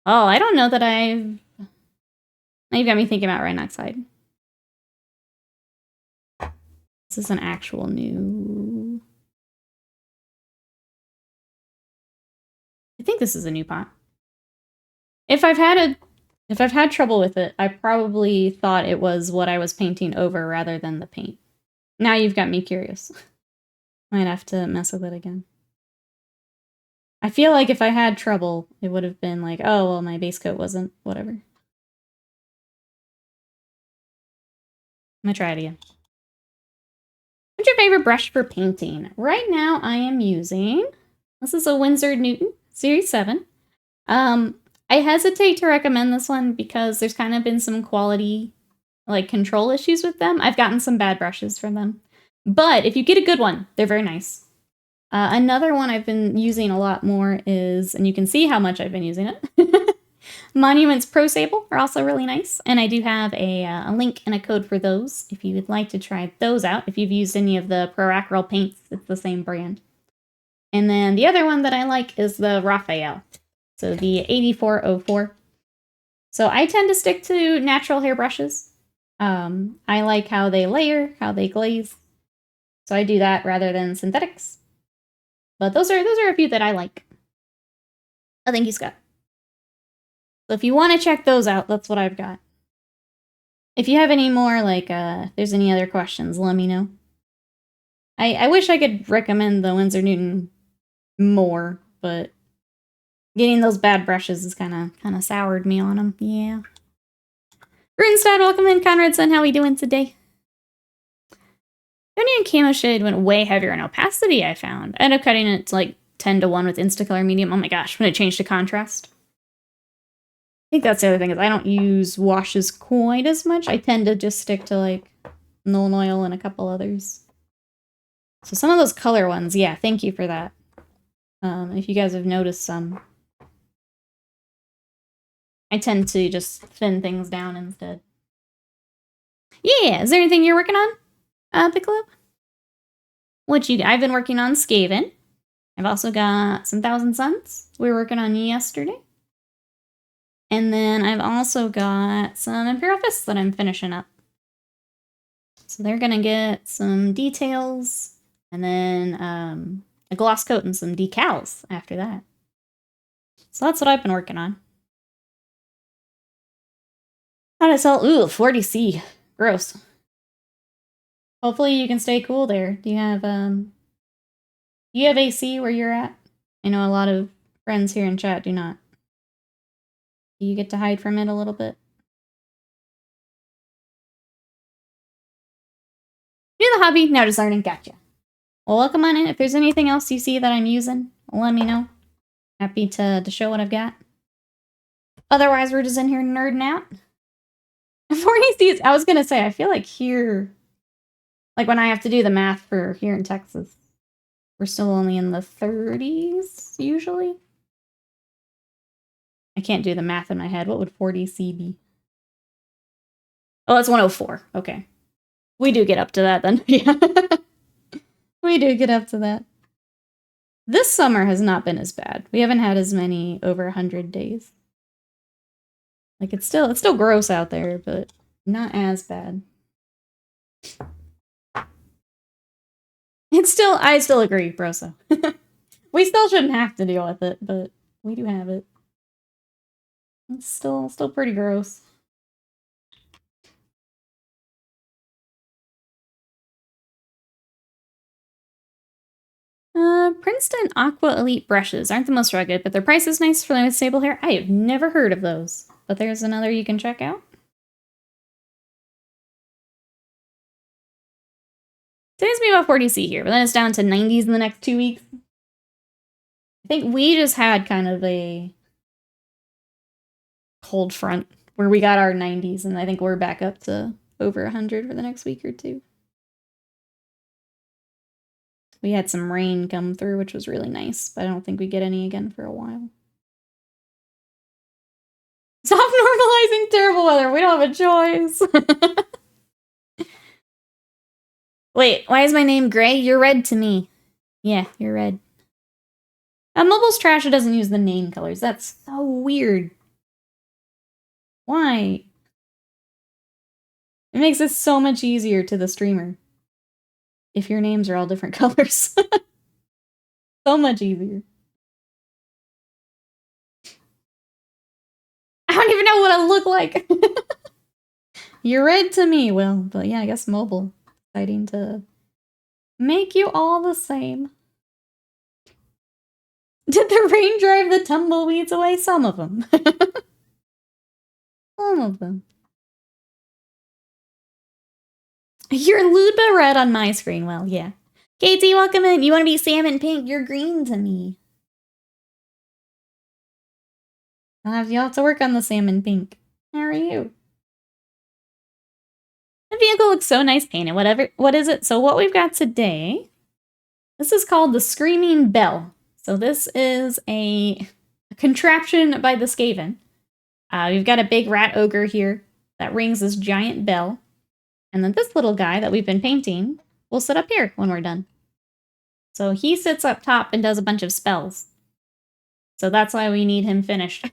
Oh, I don't know that I've... Now you've got me thinking about Rhinox Hide. This is an actual new... I think this is a new pot. If I've had trouble with it, I probably thought it was what I was painting over rather than the paint. Now you've got me curious. Might have to mess with it again. I feel like if I had trouble, it would have been like, oh, well, my base coat wasn't, whatever. I'm gonna try it again. What's your favorite brush for painting? Right now, I am using, this is a Winsor Newton Series 7. I hesitate to recommend this one because there's kind of been some quality, like, control issues with them. I've gotten some bad brushes from them. But if you get a good one, they're very nice. Another one I've been using a lot more is, and you can see how much I've been using it, Monuments Pro Sable are also really nice. And I do have a link and a code for those if you would like to try those out. If you've used any of the Proacryl paints, it's the same brand. And then the other one that I like is the Raphael. So the 8404. So I tend to stick to natural hair brushes. I like how they layer, how they glaze. So I do that rather than synthetics. But those are a few that I like. Oh, thank you, Scott. So if you want to check those out, that's what I've got. If you have any more, like, if there's any other questions, let me know. I wish I could recommend the Winsor Newton more, but getting those bad brushes has kind of soured me on them. Yeah. Runestad, welcome in. Conradson, how we doing today? Onion Camo Shade went way heavier in opacity, I found. I ended up cutting it to like 10:1 with Instacolor Medium. Oh my gosh, when it changed to contrast. I think that's the other thing, is I don't use washes quite as much. I tend to just stick to like Nolan Oil and a couple others. So some of those color ones, yeah, thank you for that. If you guys have noticed some. I tend to just thin things down instead. Yeah, is there anything you're working on, Piccolo? I've been working on Skaven. I've also got some Thousand Suns we were working on yesterday. And then I've also got some Imperial Fists that I'm finishing up. So they're gonna get some details and then a gloss coat and some decals after that. So that's what I've been working on. How to sell? Ooh, 40C. Gross. Hopefully you can stay cool there. Do you have Do you have AC where you're at? I know a lot of friends here in chat do not. Do you get to hide from it a little bit? Do the hobby, now just learning, gotcha. Well, welcome on in. If there's anything else you see that I'm using, let me know. Happy to show what I've got. Otherwise, we're just in here nerding out. 40 seats, I was gonna say, I feel like here, like when I have to do the math for here in Texas, we're still only in the 30s, usually. I can't do the math in my head. What would 40C be? Oh, that's 104. Okay. We do get up to that then. Yeah. We do get up to that. This summer has not been as bad. We haven't had as many over 100 days. Like it's still gross out there, but not as bad. I still agree, Broso. We still shouldn't have to deal with it, but we do have it. It's still pretty gross. Princeton Aqua Elite brushes aren't the most rugged, but their price is nice for them with stable hair. I have never heard of those, but there's another you can check out. Today's be about 40C here, but then it's down to 90s in the next 2 weeks. I think we just had kind of a cold front where we got our 90s, and I think we're back up to over 100 for the next week or two. We had some rain come through, which was really nice, but I don't think we get any again for a while. Stop normalizing terrible weather. We don't have a choice. Wait, why is my name Gray? You're red to me. Yeah, you're red. Mobile's trash, it doesn't use the name colors. That's so weird. Why? It makes it so much easier to the streamer if your names are all different colors. So much easier. I don't even know what I look like. You're red to me. Well, but yeah, I guess mobile. Deciding to make you all the same. Did the rain drive the tumbleweeds away? Some of them. Some of them. You're Ludba red on my screen. Well, yeah. Katie, welcome in. You want to be salmon pink? You're green to me. You'll have to work on the salmon pink. How are you? The vehicle looks so nice painted. Whatever. What is it? So what we've got today, this is called the Screaming Bell. So this is a contraption by the Skaven. We've got a big rat ogre here that rings this giant bell. And then this little guy that we've been painting will sit up here when we're done. So he sits up top and does a bunch of spells. So that's why we need him finished.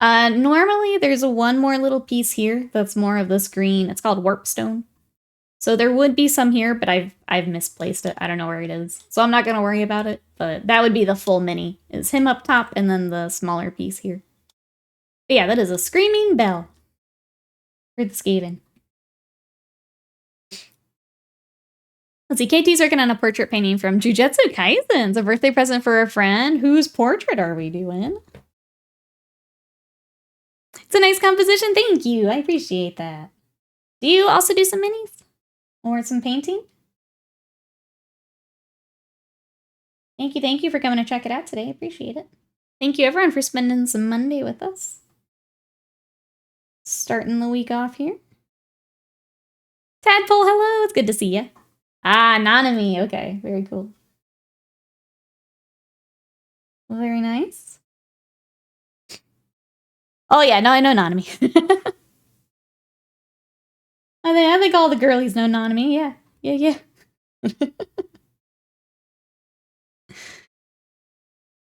Normally there's one more little piece here that's more of this green. It's called warpstone. So there would be some here, but I've misplaced it. I don't know where it is. So I'm not going to worry about it. But that would be the full mini. Is him up top and then the smaller piece here. But yeah, that is a screaming bell. For the Skaven. Let's see, KT's working on a portrait painting from Jujutsu Kaisen. It's a birthday present for a friend. Whose portrait are we doing? It's a nice composition. Thank you. I appreciate that. Do you also do some minis? Or some painting? Thank you for coming to check it out today. I appreciate it. Thank you everyone for spending some Monday with us. Starting the week off here. Tadpole, hello. It's good to see you. Ah, Nanami. Okay, very cool. Very nice. Oh yeah, no, I know Nanami. I think all the girlies know Nanami. Yeah. Yeah.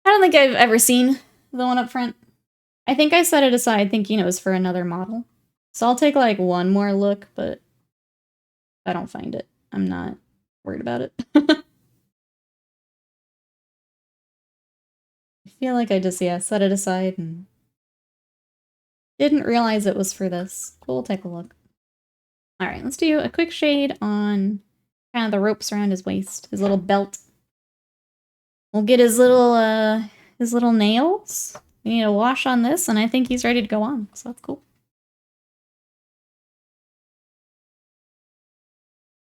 I don't think I've ever seen the one up front. I think I set it aside thinking it was for another model. So I'll take like one more look, but I don't find it. I'm not worried about it. I feel like I just, set it aside and didn't realize it was for this. We'll take a look. Alright, let's do a quick shade on kind of the ropes around his waist, his little belt. We'll get his little nails. We need a wash on this, and I think he's ready to go on, so that's cool.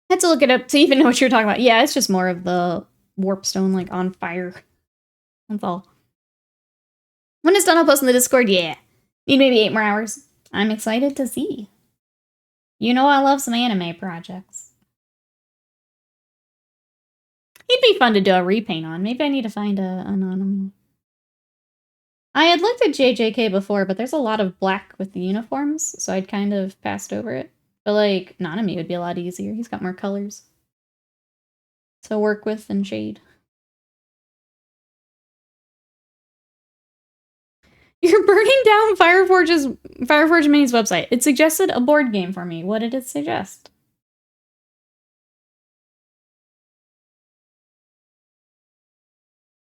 I had to look it up to even know what you're talking about. Yeah, it's just more of the warpstone, like, on fire. That's all. When it's done, I'll post in the Discord. Yeah. Need maybe 8 more hours. I'm excited to see. You know I love some anime projects. He'd be fun to do a repaint on. Maybe I need to find an anonymous. I had looked at JJK before, but there's a lot of black with the uniforms, so I'd kind of passed over it. But, like, Nanami would be a lot easier. He's got more colors to work with and shade. You're burning down Fireforge Mini's website. It suggested a board game for me. What did it suggest?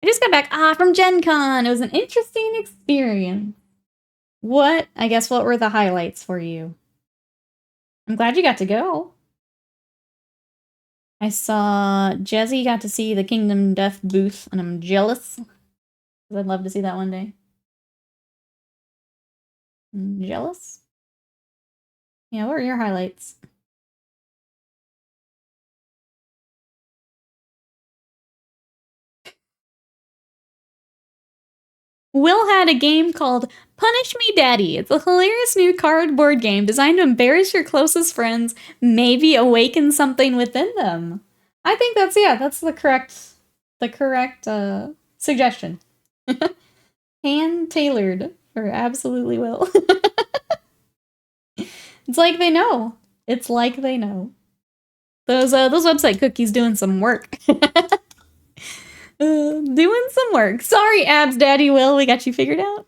I just got back from Gen Con. It was an interesting experience. What were the highlights for you? I'm glad you got to go. I saw Jezzy got to see the Kingdom Death booth, and I'm jealous. I'd love to see that one day. I'm jealous? Yeah, what were your highlights? Will had a game called Punish Me Daddy. It's a hilarious new cardboard game designed to embarrass your closest friends, maybe awaken something within them. I think that's the correct suggestion. Hand-tailored for absolutely Will. It's like they know. It's like they know. Those website cookies doing some work. Doing some work. Sorry, Abs Daddy Will, we got you figured out.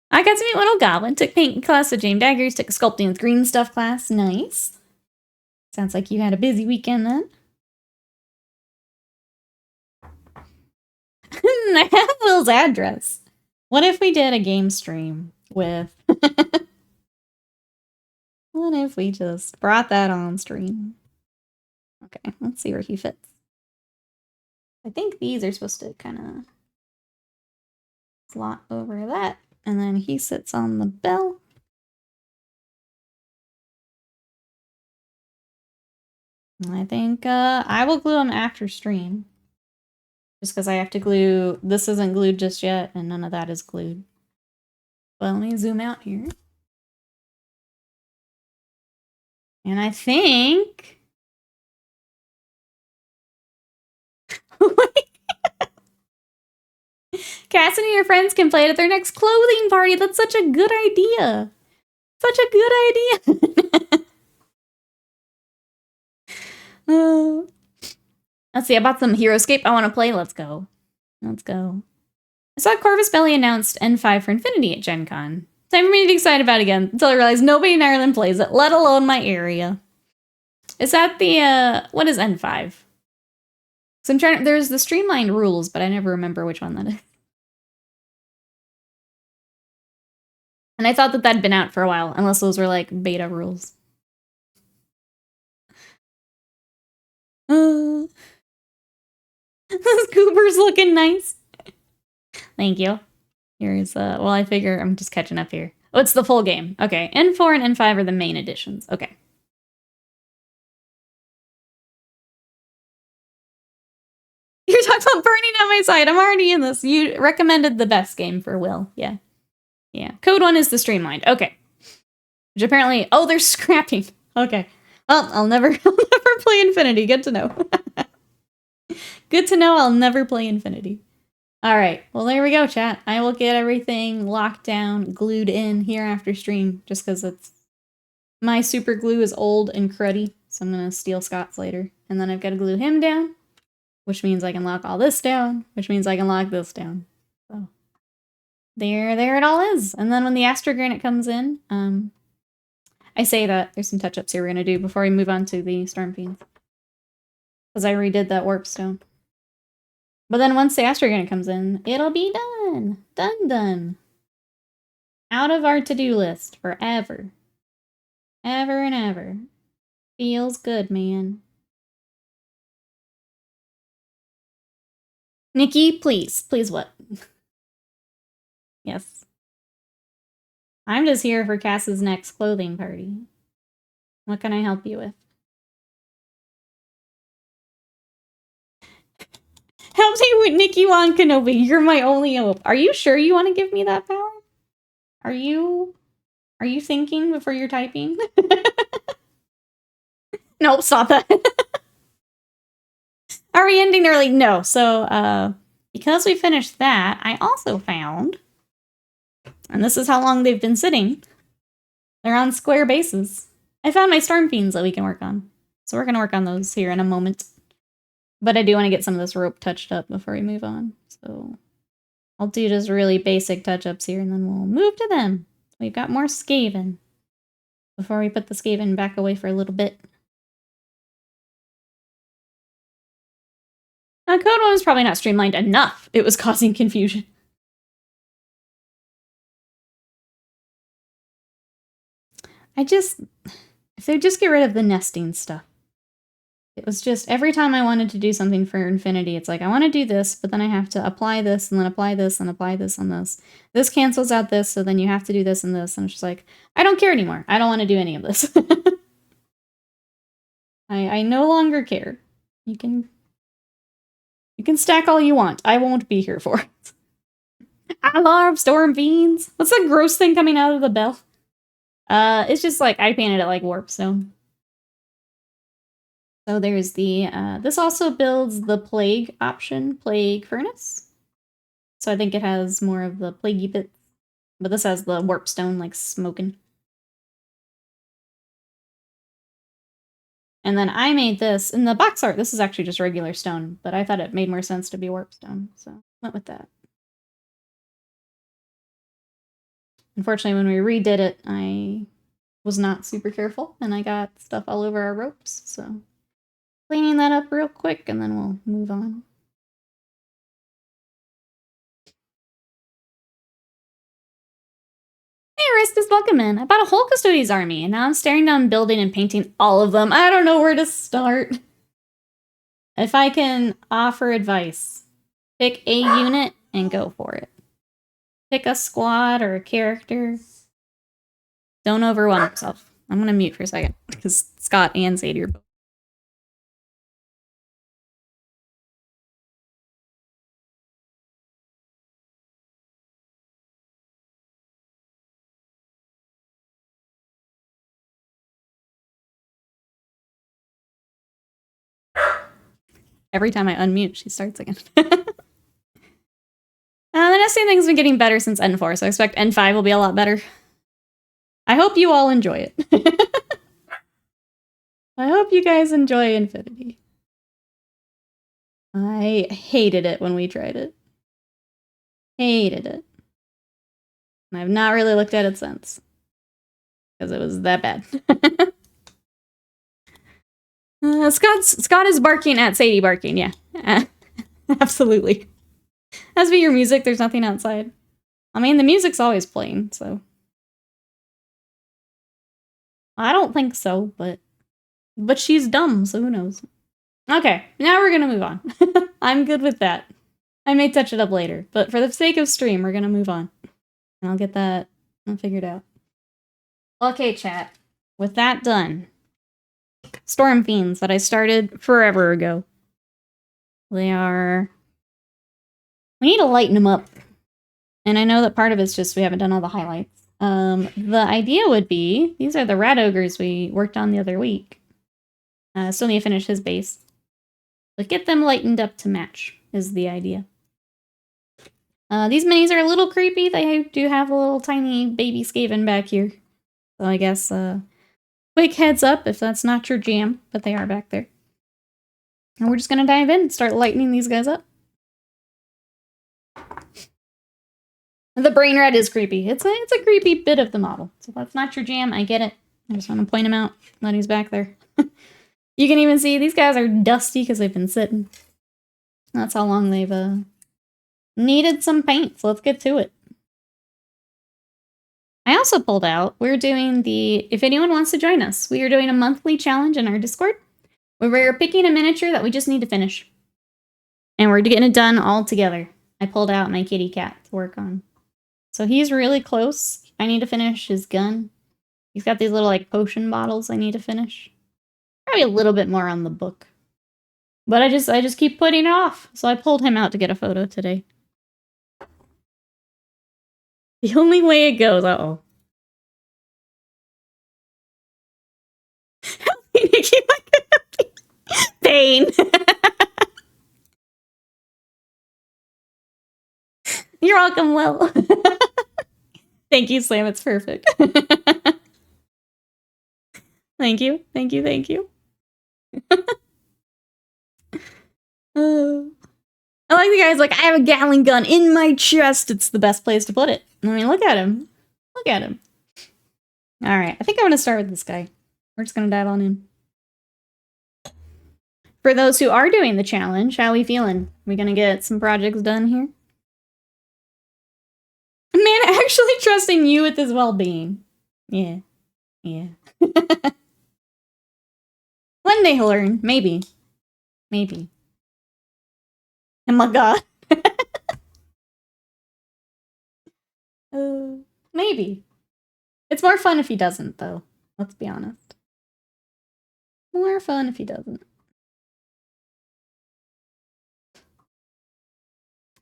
I got to meet Little Goblin, took paint class with James Daggers, took a sculpting with green stuff class. Nice. Sounds like you had a busy weekend then. I have Will's address. What if we did a game stream with... What if we just brought that on stream? Okay, let's see where he fits. I think these are supposed to kind of slot over that. And then he sits on the bell. I think I will glue them after stream. Just because I have to glue... This isn't glued just yet, and none of that is glued. But let me zoom out here. And I think... Cassidy and your friends can play it at their next clothing party. That's such a good idea. Such a good idea. Let's see, I bought some Heroescape. I want to play. Let's go. Let's go. I saw Corvus Belli announced N5 for Infinity at Gen Con. Time for me to be excited about it again until I realized nobody in Ireland plays it, let alone my area. Is that the, what is N5? So I'm trying, there's the streamlined rules, but I never remember which one that is. And I thought that that'd been out for a while, unless those were like beta rules. This Cooper's looking nice. Thank you. Here's, well, I figure I'm just catching up here. Oh, it's the full game. Okay, N4 and N5 are the main editions. Okay. You're talking about burning on my side. I'm already in this. You recommended the best game for Will. Yeah. Yeah. Code 1 is the streamlined. Okay. Which apparently... Oh, they're scrapping. Okay. Well, I'll never play Infinity. Good to know. Good to know I'll never play Infinity. Alright. Well, there we go, chat. I will get everything locked down, glued in here after stream, just because it's... My super glue is old and cruddy, so I'm going to steal Scott's later. And then I've got to glue him down, which means I can lock all this down, which means I can lock this down. So there it all is. And then when the Astro Granite comes in, I say that there's some touch-ups here we're going to do before we move on to the Stormfiends. Because I redid that Warpstone. But then once the Astro Granite comes in, it'll be done. Done. Out of our to-do list forever. Ever and ever. Feels good, man. Nikki, please. Please what? Yes. I'm just here for Cass's next clothing party. What can I help you with? Help me with Nikki Wan Kenobi. You're my only hope. Are you sure you want to give me that power? Are you thinking before you're typing? Nope, stop that. Are we ending early? No. So, because we finished that, I also found, and this is how long they've been sitting, they're on square bases. I found my Stormfiends that we can work on. So we're going to work on those here in a moment. But I do want to get some of this rope touched up before we move on. So I'll do just really basic touch-ups here, and then we'll move to them. We've got more Skaven. Before we put the Skaven back away for a little bit. Now, Code 1 was probably not streamlined enough. It was causing confusion. If they just get rid of the nesting stuff. It was just, every time I wanted to do something for Infinity, it's like, I want to do this, but then I have to apply this, and then apply this, and apply this on this. This cancels out this, so then you have to do this and this, and it's just like, I don't care anymore. I don't want to do any of this. I no longer care. You can stack all you want. I won't be here for it. I love Stormfiends. What's that gross thing coming out of the bell? It's just like, I painted it like warpstone. So there's the, this also builds the plague option, plague furnace. So I think it has more of the plaguey bits. But this has the warpstone, like, smoking. And then I made this, in the box art, this is actually just regular stone, but I thought it made more sense to be warpstone, so went with that. Unfortunately, when we redid it, I was not super careful, and I got stuff all over our ropes, so cleaning that up real quick, and then we'll move on. Hey, Aristus, welcome in. I bought a whole Custodes army, and now I'm staring down building and painting all of them. I don't know where to start. If I can offer advice, pick a unit and go for it. Pick a squad or a character. Don't overwhelm yourself. I'm gonna mute for a second, because Scott and Sadie are both. Every time I unmute, she starts again. The nesting thing's been getting better since N4, so I expect N5 will be a lot better. I hope you all enjoy it. I hope you guys enjoy Infinity. I hated it when we tried it. Hated it. And I've not really looked at it since. Because it was that bad. Scott is barking at Sadie barking, yeah. Absolutely. As for your music, there's nothing outside. I mean, the music's always playing, so. I don't think so, but she's dumb, so who knows. Okay, now we're gonna move on. I'm good with that. I may touch it up later, but for the sake of stream, we're gonna move on. And I'll get that figured out. Okay, chat. With that done, Stormfiends that I started forever ago. They are... We need to lighten them up. And I know that part of it's just we haven't done all the highlights. The idea would be, these are the rat ogres we worked on the other week. Still need to finish his base. But get them lightened up to match, is the idea. These minis are a little creepy. They do have a little tiny baby Skaven back here. So I guess, quick heads up if that's not your jam, but they are back there. And we're just gonna dive in and start lightening these guys up. The brain rat is creepy. It's a creepy bit of the model. So if that's not your jam, I get it. I just want to point him out that he's back there. You can even see these guys are dusty because they've been sitting. That's how long they've needed some paint, so let's get to it. I also pulled out, we're doing if anyone wants to join us, we are doing a monthly challenge in our Discord where we're picking a miniature that we just need to finish. And we're getting it done all together. I pulled out my kitty cat to work on. So he's really close. I need to finish his gun. He's got these little like potion bottles I need to finish. Probably a little bit more on the book. But I just keep putting it off. So I pulled him out to get a photo today. The only way it goes. Uh-oh. Pain. You're welcome, Will. Thank you, Slam. It's perfect. Thank you. Thank you. Thank you. I like the guy's like, I have a Gatling gun in my chest. It's the best place to put it. I mean, look at him. Look at him. All right. I think I'm going to start with this guy. We're just going to dive on in. For those who are doing the challenge, how are we feeling? We going to get some projects done here? Man, actually trusting you with his well-being. Yeah. Yeah. One day he'll learn. Maybe. Maybe. Oh my god. Maybe. It's more fun if he doesn't, though. Let's be honest. More fun if he doesn't.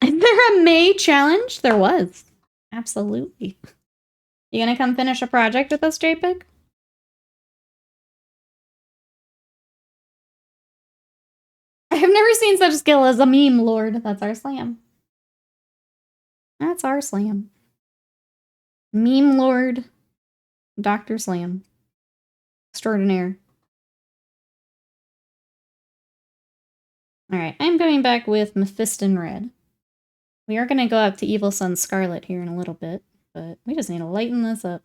Is there a May challenge? There was. Absolutely. You gonna come finish a project with us, JPEG? I have never seen such skill as a meme lord. That's our slam. That's our slam. Meme lord, Dr. Slam. Extraordinaire. Alright, I'm going back with Mephiston Red. We are going to go up to Evil Sun Scarlet here in a little bit, but we just need to lighten this up.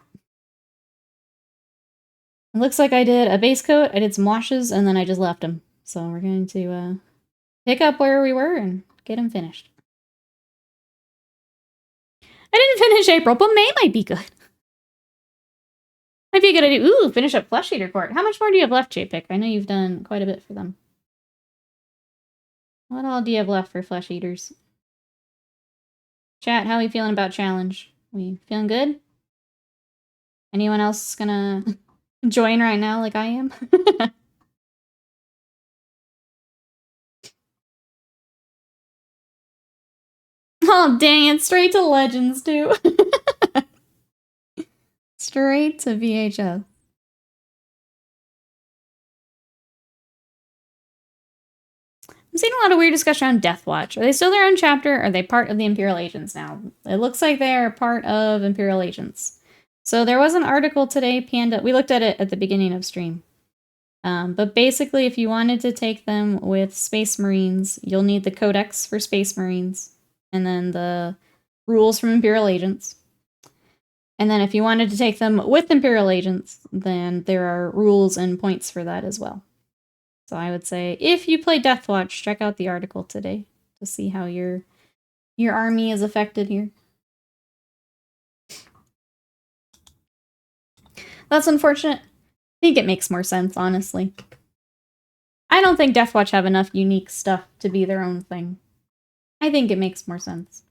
It looks like I did a base coat, I did some washes, and then I just left him. So we're going to pick up where we were and get him finished. I didn't finish April, but May might be good. Might be a good idea. Ooh, finish up Flesh Eater Court. How much more do you have left, JPIC? I know you've done quite a bit for them. What all do you have left for Flesh Eaters? Chat, how are we feeling about challenge? We feeling good? Anyone else gonna join right now like I am? Oh, dang it. Straight to Legends, too. Straight to VHS. I'm seeing a lot of weird discussion on Deathwatch. Are they still their own chapter? Or are they part of the Imperial Agents now? It looks like they are part of Imperial Agents. So there was an article today, Panda. We looked at it at the beginning of stream. But basically, if you wanted to take them with Space Marines, you'll need the Codex for Space Marines. And then the rules from Imperial Agents. And then if you wanted to take them with Imperial Agents, then there are rules and points for that as well. So I would say, if you play Deathwatch, check out the article today to see how your army is affected here. That's unfortunate. I think it makes more sense, honestly. I don't think Deathwatch have enough unique stuff to be their own thing. I think it makes more sense.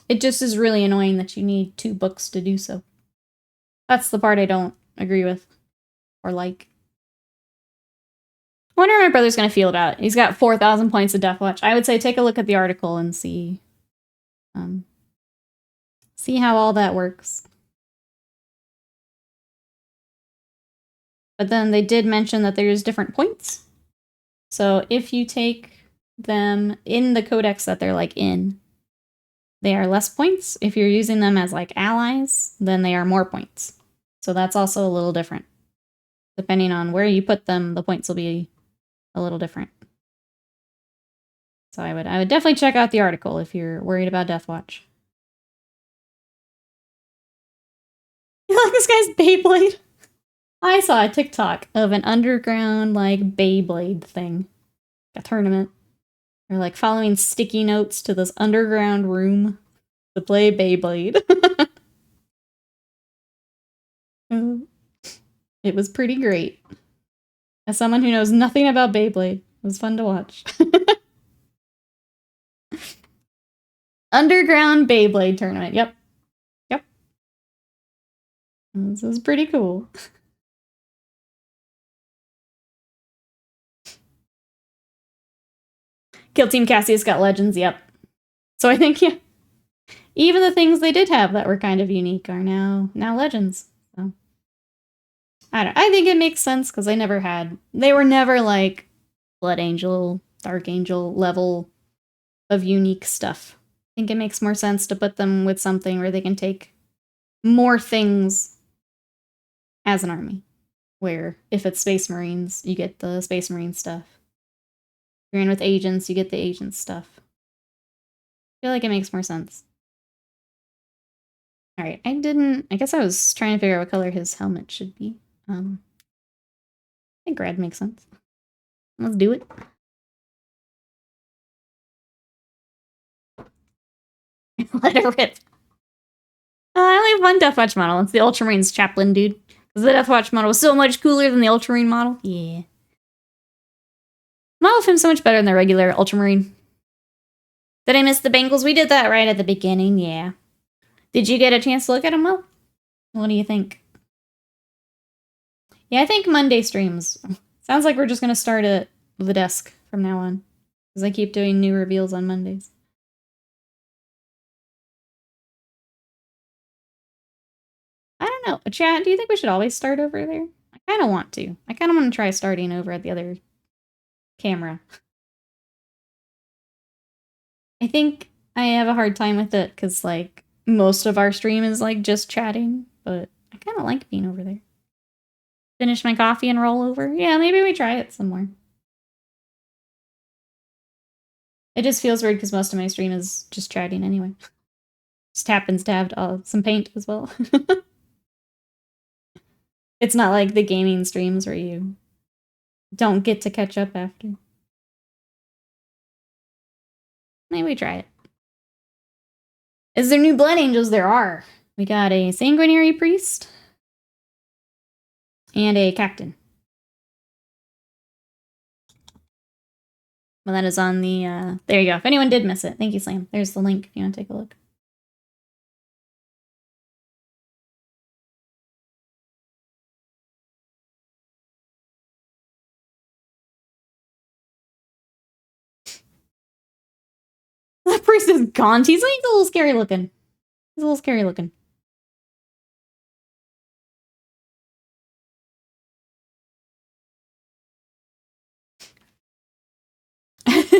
It just is really annoying that you need 2 books to do so. That's the part I don't agree with or like. I wonder how my brother's going to feel about it. He's got 4,000 points of Deathwatch. I would say take a look at the article and see how all that works. But then they did mention that there's different points. So if you take them in the codex that they're like in, they are less points. If you're using them as like allies, then they are more points. So that's also a little different. Depending on where you put them, the points will be a little different. So I would definitely check out the article if you're worried about Deathwatch. You like this guy's Beyblade? I saw a TikTok of an underground, like, Beyblade thing. A tournament. They're, like, following sticky notes to this underground room to play Beyblade. It was pretty great. As someone who knows nothing about Beyblade, it was fun to watch. Underground Beyblade tournament. Yep. Yep. This is pretty cool. Kill Team Cassius got legends. Yep. So I think, yeah, even the things they did have that were kind of unique are now legends. So I think it makes sense because they were never like Blood Angel, Dark Angel level of unique stuff. I think it makes more sense to put them with something where they can take more things as an army. Where if it's Space Marines, you get the Space Marine stuff. If you're in with agents, you get the agent stuff. I feel like it makes more sense. Alright, I guess I was trying to figure out what color his helmet should be. I think red makes sense. Let's do it. Let it rip. I only have one Deathwatch model. It's the Ultramarines Chaplain dude. Because the Deathwatch model was so much cooler than the Ultramarine model. Yeah. Model of him so much better than the regular Ultramarine. Did I miss the Bengals? We did that right at the beginning, yeah. Did you get a chance to look at him, Mo? What do you think? Yeah, I think Monday streams. Sounds like we're just going to start at the desk from now on. Because I keep doing new reveals on Mondays. I don't know. Chat, do you think we should always start over there? I kind of want to. I kind of want to try starting over at the other camera. I think I have a hard time with it because, like, most of our stream is, like, just chatting. But I kind of like being over there. Finish my coffee and roll over? Yeah, maybe we try it somewhere. It just feels weird because most of my stream is just chatting anyway. Just happens to have some paint as well. It's not like the gaming streams where you don't get to catch up after. Maybe we try it. Is there new Blood Angels? There are. We got a Sanguinary Priest. And a Captain. Well, that is on the, there you go. If anyone did miss it, thank you, Slam. There's the link if you want to take a look. That priest is gaunt. He's a little scary looking. He's a little scary looking.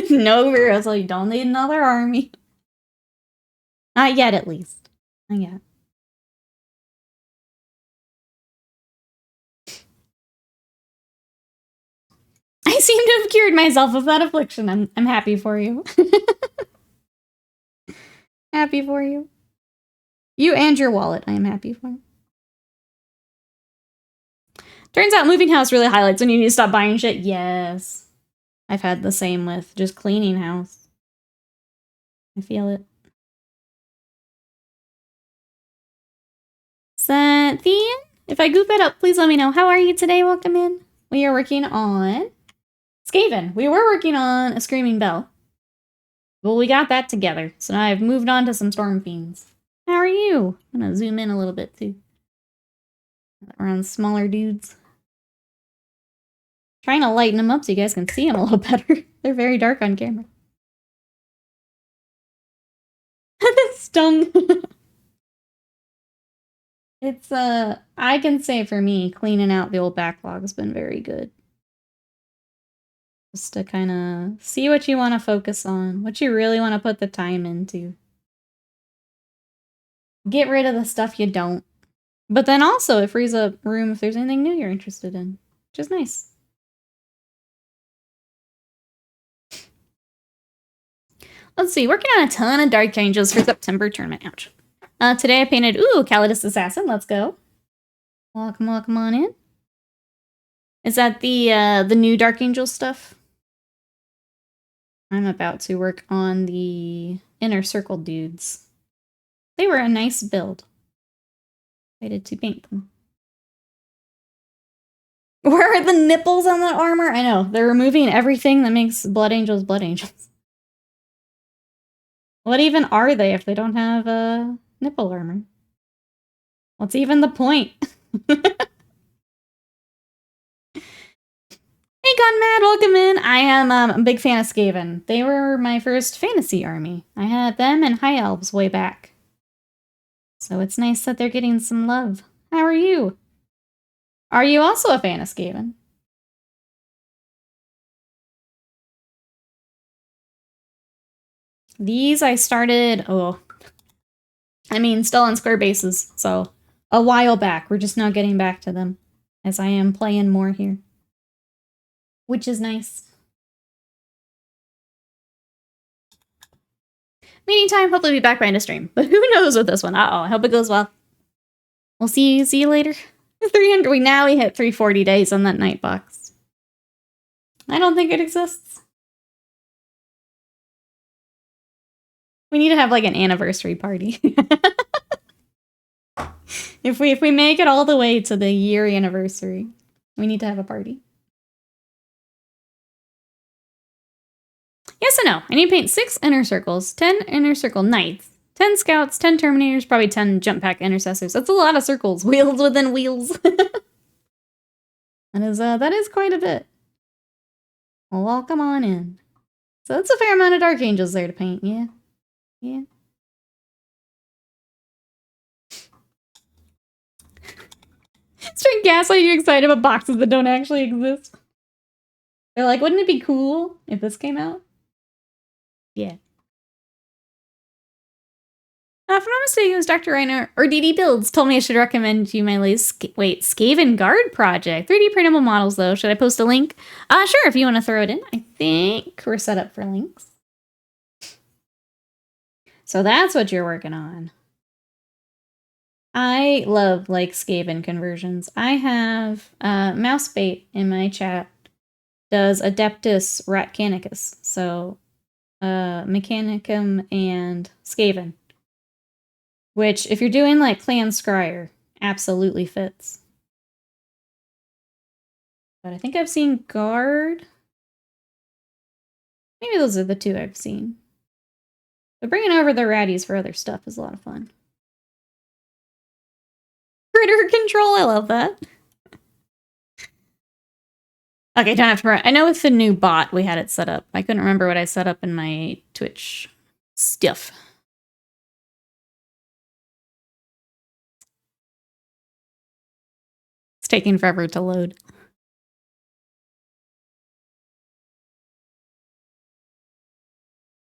No, Virus, you don't need another army. Not yet, at least. Not yet. I seem to have cured myself of that affliction. I'm happy for you. Happy for you. You and your wallet, I am happy for. Turns out moving house really highlights when you need to stop buying shit. Yes. I've had the same with just cleaning house. I feel it. Cynthia, if I goof it up, please let me know. How are you today? Welcome in. We are working on Skaven. We were working on a Screaming Bell. Well, we got that together. So now I've moved on to some Stormfiends. How are you? I'm gonna zoom in a little bit too. We're on smaller dudes. Trying to lighten them up so you guys can see them a little better. They're very dark on camera. Stung. It's, I can say for me, cleaning out the old backlog has been very good. Just to kind of see what you want to focus on, what you really want to put the time into. Get rid of the stuff you don't. But then also, it frees up room if there's anything new you're interested in, which is nice. Let's see, working on a ton of Dark Angels for September tournament. Ouch. Today I painted, Calidus Assassin, let's go. Welcome on in. Is that the new Dark Angel stuff? I'm about to work on the Inner Circle dudes. They were a nice build. Excited to paint them. Where are the nipples on that armor? I know, they're removing everything that makes Blood Angels Blood Angels. What even are they if they don't have nipple armor? What's even the point? Hey, Gunmad, welcome in. I am a big fan of Skaven. They were my first fantasy army. I had them and High Elves way back. So it's nice that they're getting some love. How are you? Are you also a fan of Skaven? These I started, still on square bases, so a while back. We're just now getting back to them, as I am playing more here. Which is nice. Meeting time, hopefully be back by end of stream. But who knows with this one? Uh-oh, I hope it goes well. We'll see you later. 300, we hit 340 days on that night box. I don't think it exists. We need to have like an anniversary party. If we make it all the way to the year anniversary, we need to have a party. Yes and no. I need to paint 6 inner circles, 10 inner circle knights, 10 scouts, 10 terminators, probably 10 jump pack intercessors. That's a lot of circles. Wheels within wheels. That is quite a bit. Well, welcome on in. So that's a fair amount of Dark Angels there to paint, yeah. Yeah. Straight gaslight you excited about boxes that don't actually exist. They're like, wouldn't it be cool if this came out? Yeah. If I'm not mistaken, it was Dr. Reiner or DD Builds told me I should recommend you my latest Skaven Guard project. 3D printable models, though. Should I post a link? Sure, if you want to throw it in. I think we're set up for links. So that's what you're working on. I love, like, Skaven conversions. I have Mousebait in my chat does Adeptus Ratcanicus. So, Mechanicum and Skaven. Which, if you're doing, like, Clan Scryer, absolutely fits. But I think I've seen Guard. Maybe those are the 2 I've seen. But bringing over the ratties for other stuff is a lot of fun. Critter control, I love that. Okay, don't have to. I know with the new bot we had it set up. I couldn't remember what I set up in my Twitch stuff. It's taking forever to load.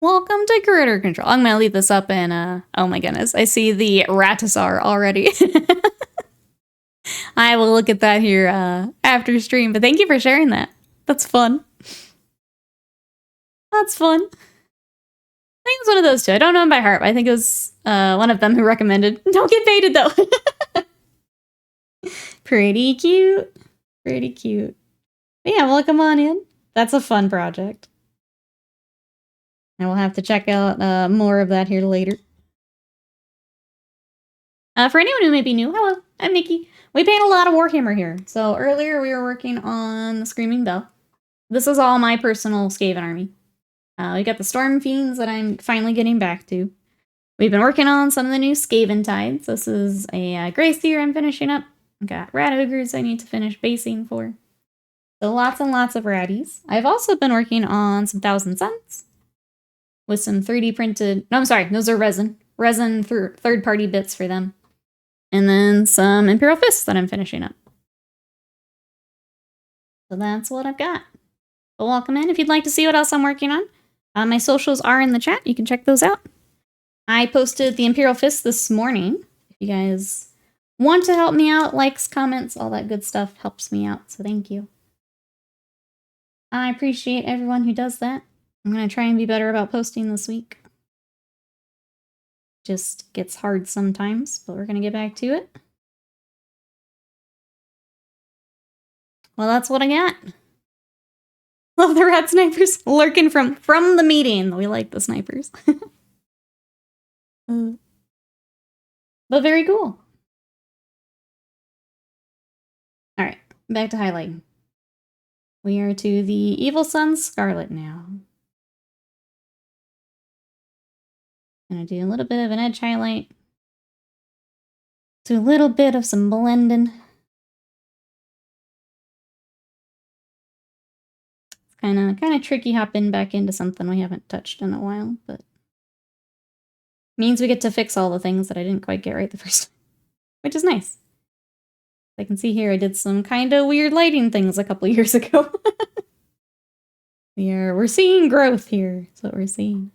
Welcome to Critter Control. I'm gonna leave this up and oh my goodness, I see the Ratisar already. I will look at that here after stream, but thank you for sharing that. That's fun. That's fun. I think it's one of those 2. I don't know him by heart, but I think it was one of them who recommended. Don't get baited though. Pretty cute. Pretty cute. But yeah, welcome on in. That's a fun project. And we'll have to check out more of that here later. For anyone who may be new, hello, I'm Nikki. We paint a lot of Warhammer here. So earlier we were working on the Screaming Bell. This is all my personal Skaven army. We got the Stormfiends that I'm finally getting back to. We've been working on some of the new Skaven tides. This is a Grey Seer I'm finishing up. Got Rat Ogres I need to finish basing for. So lots and lots of ratties. I've also been working on some Thousand Suns with some 3D printed... No, I'm sorry. Those are resin. Resin third-party bits for them. And then some Imperial Fists that I'm finishing up. So that's what I've got. So welcome in. If you'd like to see what else I'm working on, my socials are in the chat. You can check those out. I posted the Imperial Fist this morning. If you guys want to help me out, likes, comments, all that good stuff helps me out. So thank you. I appreciate everyone who does that. I'm going to try and be better about posting this week. Just gets hard sometimes, but we're going to get back to it. Well, that's what I got. Love the rat snipers lurking from the meeting. We like the snipers. But very cool. All right. back to highlighting. We are to the Evil Sun Scarlet now. Gonna do a little bit of an edge highlight. Do a little bit of some blending. It's kind of tricky hopping back into something we haven't touched in a while, but means we get to fix all the things that I didn't quite get right the first time, which is nice. I can see here I did some kind of weird lighting things a couple years ago. We're seeing growth here. That's what we're seeing.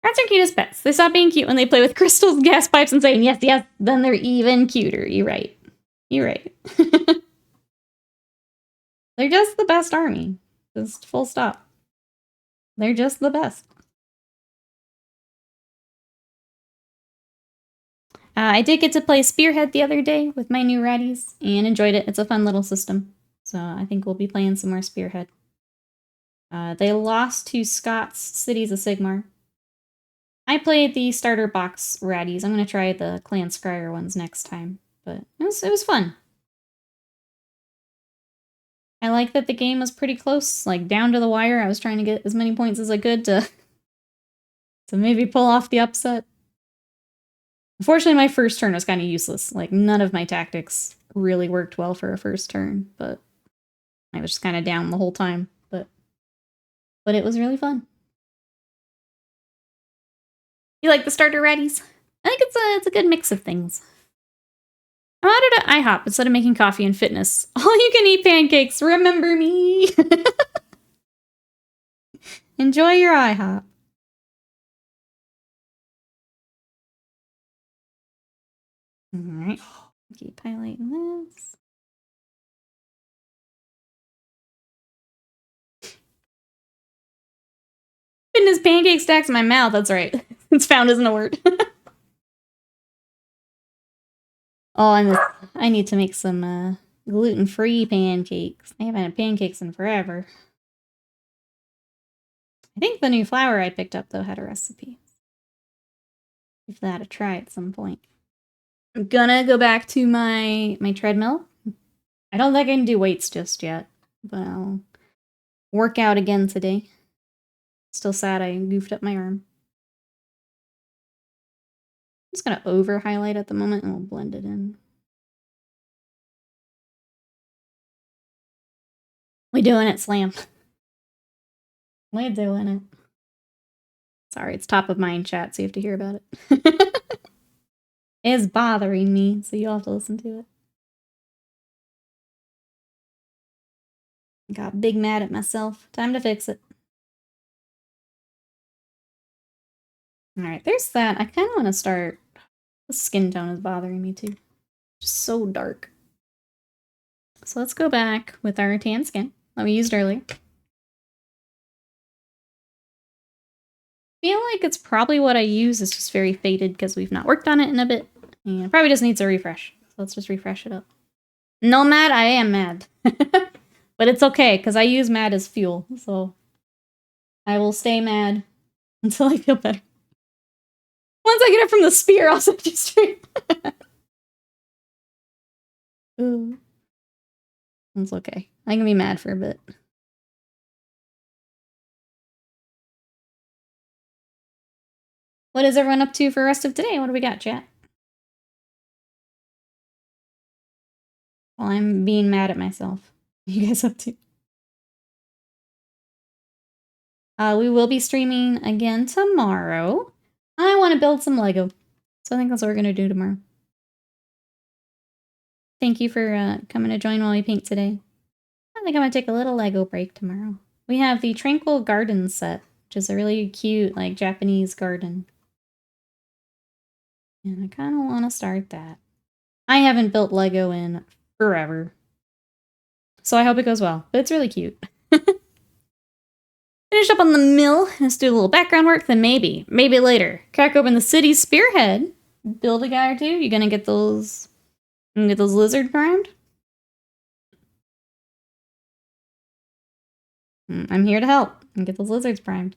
Rats are cute as pets. They stop being cute when they play with crystals, gas pipes, and saying yes, yes, then they're even cuter. You're right. You're right. They're just the best army. Just full stop. They're just the best. I did get to play Spearhead the other day with my new ratties and enjoyed it. It's a fun little system. So I think we'll be playing some more Spearhead. They lost to Scott's Cities of Sigmar. I played the starter box ratties. I'm going to try the Clan Scryer ones next time. But it was fun. I like that the game was pretty close, like down to the wire. I was trying to get as many points as I could to maybe pull off the upset. Unfortunately, my first turn was kind of useless. Like, none of my tactics really worked well for a first turn, but I was just kind of down the whole time. But it was really fun. You like the starter ratties? I think it's a good mix of things. I'm ordered at IHOP instead of making coffee and fitness. All you can eat pancakes. Remember me. Enjoy your IHOP. All right. Keep highlighting this. Fitness pancake stacks in my mouth. That's right. It's found isn't a word. Oh, I need to make some gluten-free pancakes. I haven't had pancakes in forever. I think the new flour I picked up, though, had a recipe. Give that a try at some point. I'm gonna go back to my treadmill. I don't think I can do weights just yet, but I'll work out again today. Still sad I goofed up my arm. I'm just gonna over-highlight at the moment and we'll blend it in. We doing it, Slam. We doing it. Sorry, it's top of mind chat, so you have to hear about it. It's bothering me, so you'll have to listen to it. Got big mad at myself. Time to fix it. Alright, there's that. I kind of want to start... The skin tone is bothering me too. Just so dark. So let's go back with our tan skin that we used earlier. I feel like it's probably what I use is just very faded because we've not worked on it in a bit. And it probably just needs a refresh. So let's just refresh it up. No mad, I am mad. But it's okay, because I use mad as fuel. So I will stay mad until I feel better. Once I get it from the spear, I'll set you straight. Ooh. It's okay. I can be mad for a bit. What is everyone up to for the rest of today? What do we got, chat? Well, I'm being mad at myself. What are you guys up to? We will be streaming again tomorrow. I want to build some Lego. So I think that's what we're going to do tomorrow. Thank you for coming to join while we paint today. I think I'm going to take a little Lego break tomorrow. We have the Tranquil Garden set, which is a really cute, like, Japanese garden. And I kind of want to start that. I haven't built Lego in forever. So I hope it goes well. But it's really cute. Finish up on the mill. Let's do a little background work. Then maybe later. Crack open the city's spearhead. Build a guy or two. You gonna get those... You gonna get those lizards primed? I'm here to help. And get those lizards primed.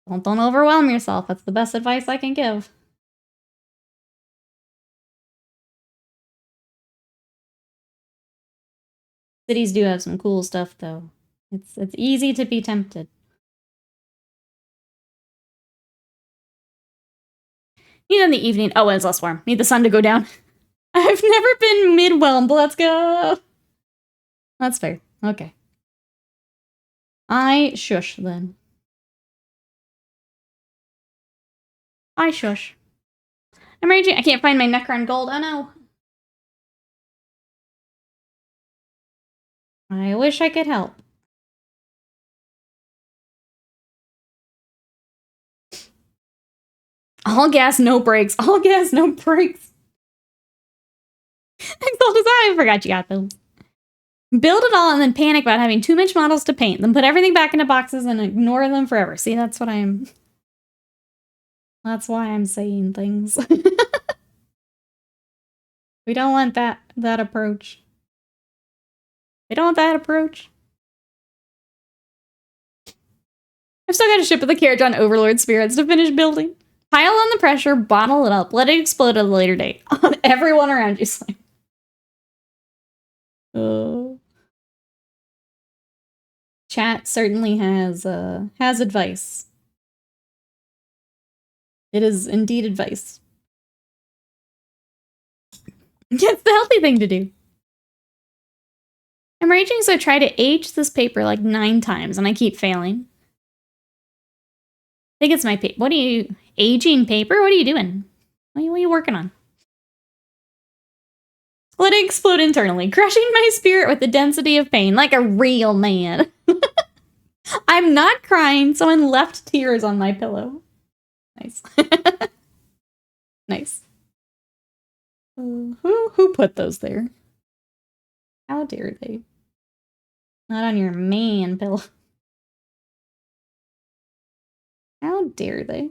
Don't overwhelm yourself. That's the best advice I can give. Cities do have some cool stuff, though. It's easy to be tempted. Need in the evening. Oh, when it's less warm. Need the sun to go down. I've never been mid-whelmed. Let's go. That's fair. Okay. I shush, then. I shush. I'm raging. I can't find my Necron gold. Oh, no. I wish I could help. All gas, no brakes. All gas, no brakes. I forgot you got those. Build it all and then panic about having too much models to paint. Then put everything back into boxes and ignore them forever. See, that's what I'm... That's why I'm saying things. We don't want that approach. We don't want that approach. I've still got to ship with the carriage on Overlord Spirits to finish building. Pile on the pressure, bottle it up, let it explode at a later date. On everyone around you, Slam. Chat certainly has advice. It is indeed advice. It's the healthy thing to do. I'm raging, so I try to age this paper like 9 times, and I keep failing. I think it's my paper. What are you... Aging paper? What are you doing? What are you working on? Let it explode internally, crushing my spirit with the density of pain, like a real man. I'm not crying, someone left tears on my pillow. Nice. Nice. Who put those there? How dare they? Not on your man pillow. How dare they?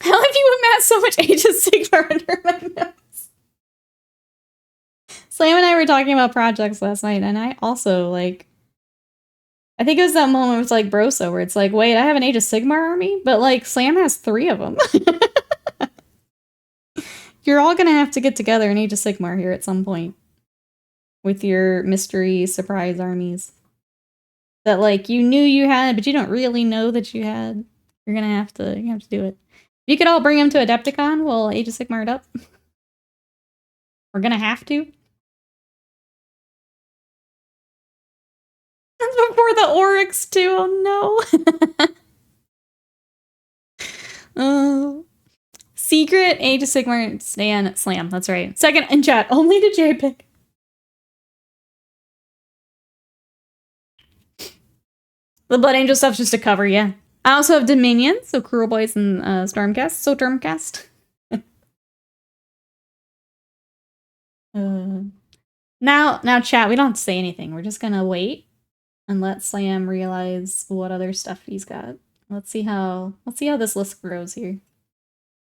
How have you amassed so much Age of Sigmar under my nose? Slam and I were talking about projects last night, and I also, like... I think it was that moment with, like, Broso, where it's like, wait, I have an Age of Sigmar army? But, like, Slam has 3 of them. You're all gonna have to get together in Age of Sigmar here at some point. With your mystery surprise armies. That, like, you knew you had, but you don't really know that you had. You're gonna have to do it. If you could all bring them to Adepticon, we'll Age of Sigmar it up. We're gonna have to. That's before the Oryx, too. Oh, no. Secret Age of Sigmar Stan Slam. That's right. Second in chat. Only to JPEG. The Blood Angel stuff's just a cover, yeah. I also have Dominion, so Cruel Boys and Stormcast. So Stormcast. Now, chat, we don't have to say anything. We're just gonna wait and let Slam realize what other stuff he's got. Let's see how this list grows here.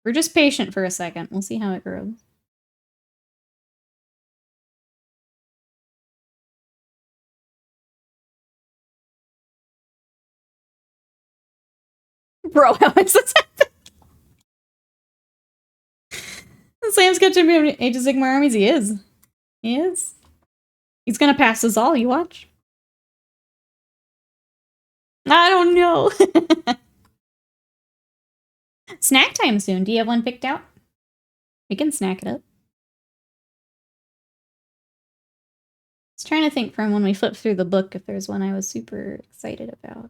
We're just patient for a second. We'll see how it grows. Bro, how is this happening? Sam's got champion Age of Sigmar armies. He is. He is. He's gonna pass us all, you watch. I don't know. Snack time soon. Do you have one picked out? We can snack it up. I was trying to think from when we flipped through the book if there's one I was super excited about.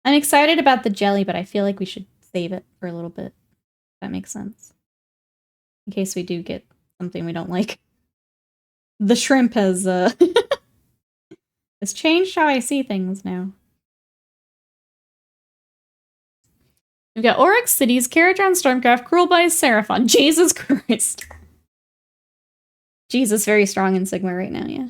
I'm excited about the jelly, but I feel like we should save it for a little bit. If that makes sense. In case we do get something we don't like. The shrimp has has changed how I see things now. We've got Oryx Cities, Caradron, Stormcraft, Cruel Boys, Seraphon. Jesus Christ. Jesus, very strong in Sigmar right now, yeah.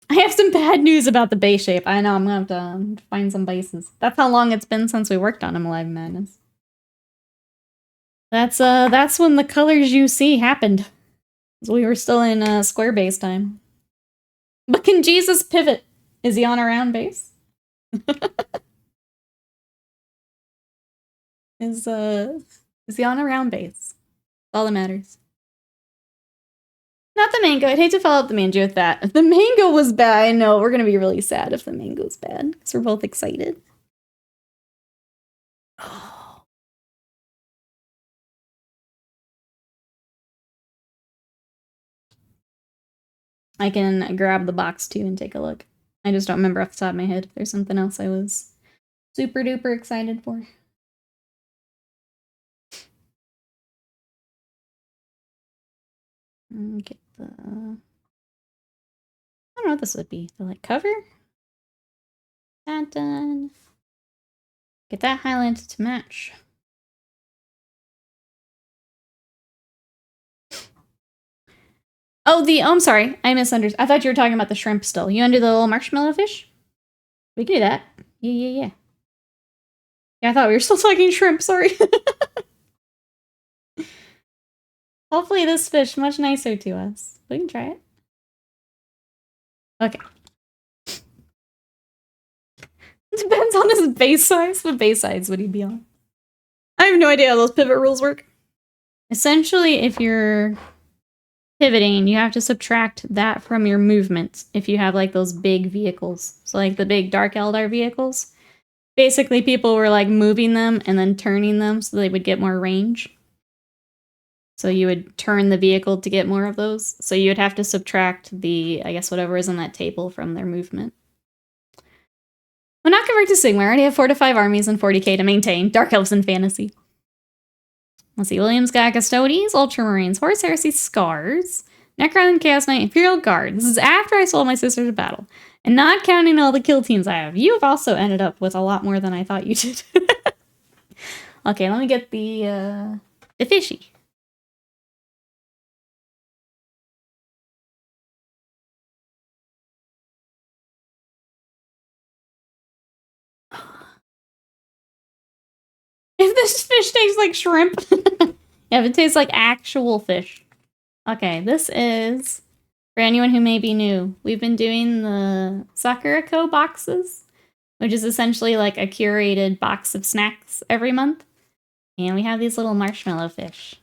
I have some bad news about the base shape. I know, I'm gonna have to find some bases. That's how long it's been since we worked on him, Alive Madness. That's when the colors you see happened. We were still in square base time. But can Jesus pivot? Is he on a round base? Is he on a round base? All that matters. Not the mango. I'd hate to follow up the mango with that. If the mango was bad, I know we're gonna be really sad if the mango's bad because we're both excited. Oh. I can grab the box too and take a look. I just don't remember off the top of my head if there's something else I was super duper excited for. Get the... I don't know what this would be. The like cover? That done. Get that highlighted to match. Oh, I'm sorry. I misunderstood. I thought you were talking about the shrimp still. You undo the little marshmallow fish? We can do that. Yeah. Yeah, I thought we were still talking shrimp, sorry. Hopefully this fish much nicer to us. We can try it. Okay. Depends on his base size. What base size would he be on? I have no idea how those pivot rules work. Essentially, if you're pivoting, you have to subtract that from your movement if you have like those big vehicles. So like the big Dark Eldar vehicles. Basically, people were like moving them and then turning them so they would get more range. So you would turn the vehicle to get more of those. So you would have to subtract the, I guess, whatever is on that table from their movement. When not convert to Sigmar, I already have 4 to 5 armies and 40k to maintain. Dark Elves and Fantasy. Let's see. Williams got Custodes, Ultramarines, Horse Heresy, Scars, Necron, Chaos Knight, Imperial Guard. This is after I sold my sister to battle. And not counting all the kill teams I have. You've also ended up with a lot more than I thought you did. Okay, let me get the fishy. If this fish tastes like shrimp. Yeah, if it tastes like actual fish. Okay, this is, for anyone who may be new, we've been doing the Sakurako boxes, which is essentially like a curated box of snacks every month. And we have these little marshmallow fish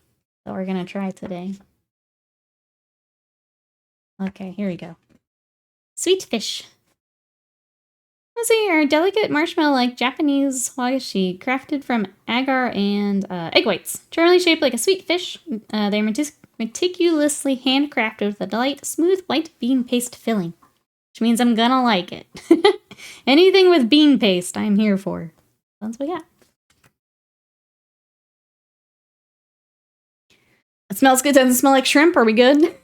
that we're gonna try today. Okay, here we go. Sweet fish. Let's see, our delicate marshmallow-like Japanese wagashi, crafted from agar and egg whites. Charmingly shaped like a sweet fish, they're meticulously handcrafted with a light, smooth white bean paste filling. Which means I'm gonna like it. Anything with bean paste, I'm here for. That's what we got. It smells good. Doesn't smell like shrimp. Are we good?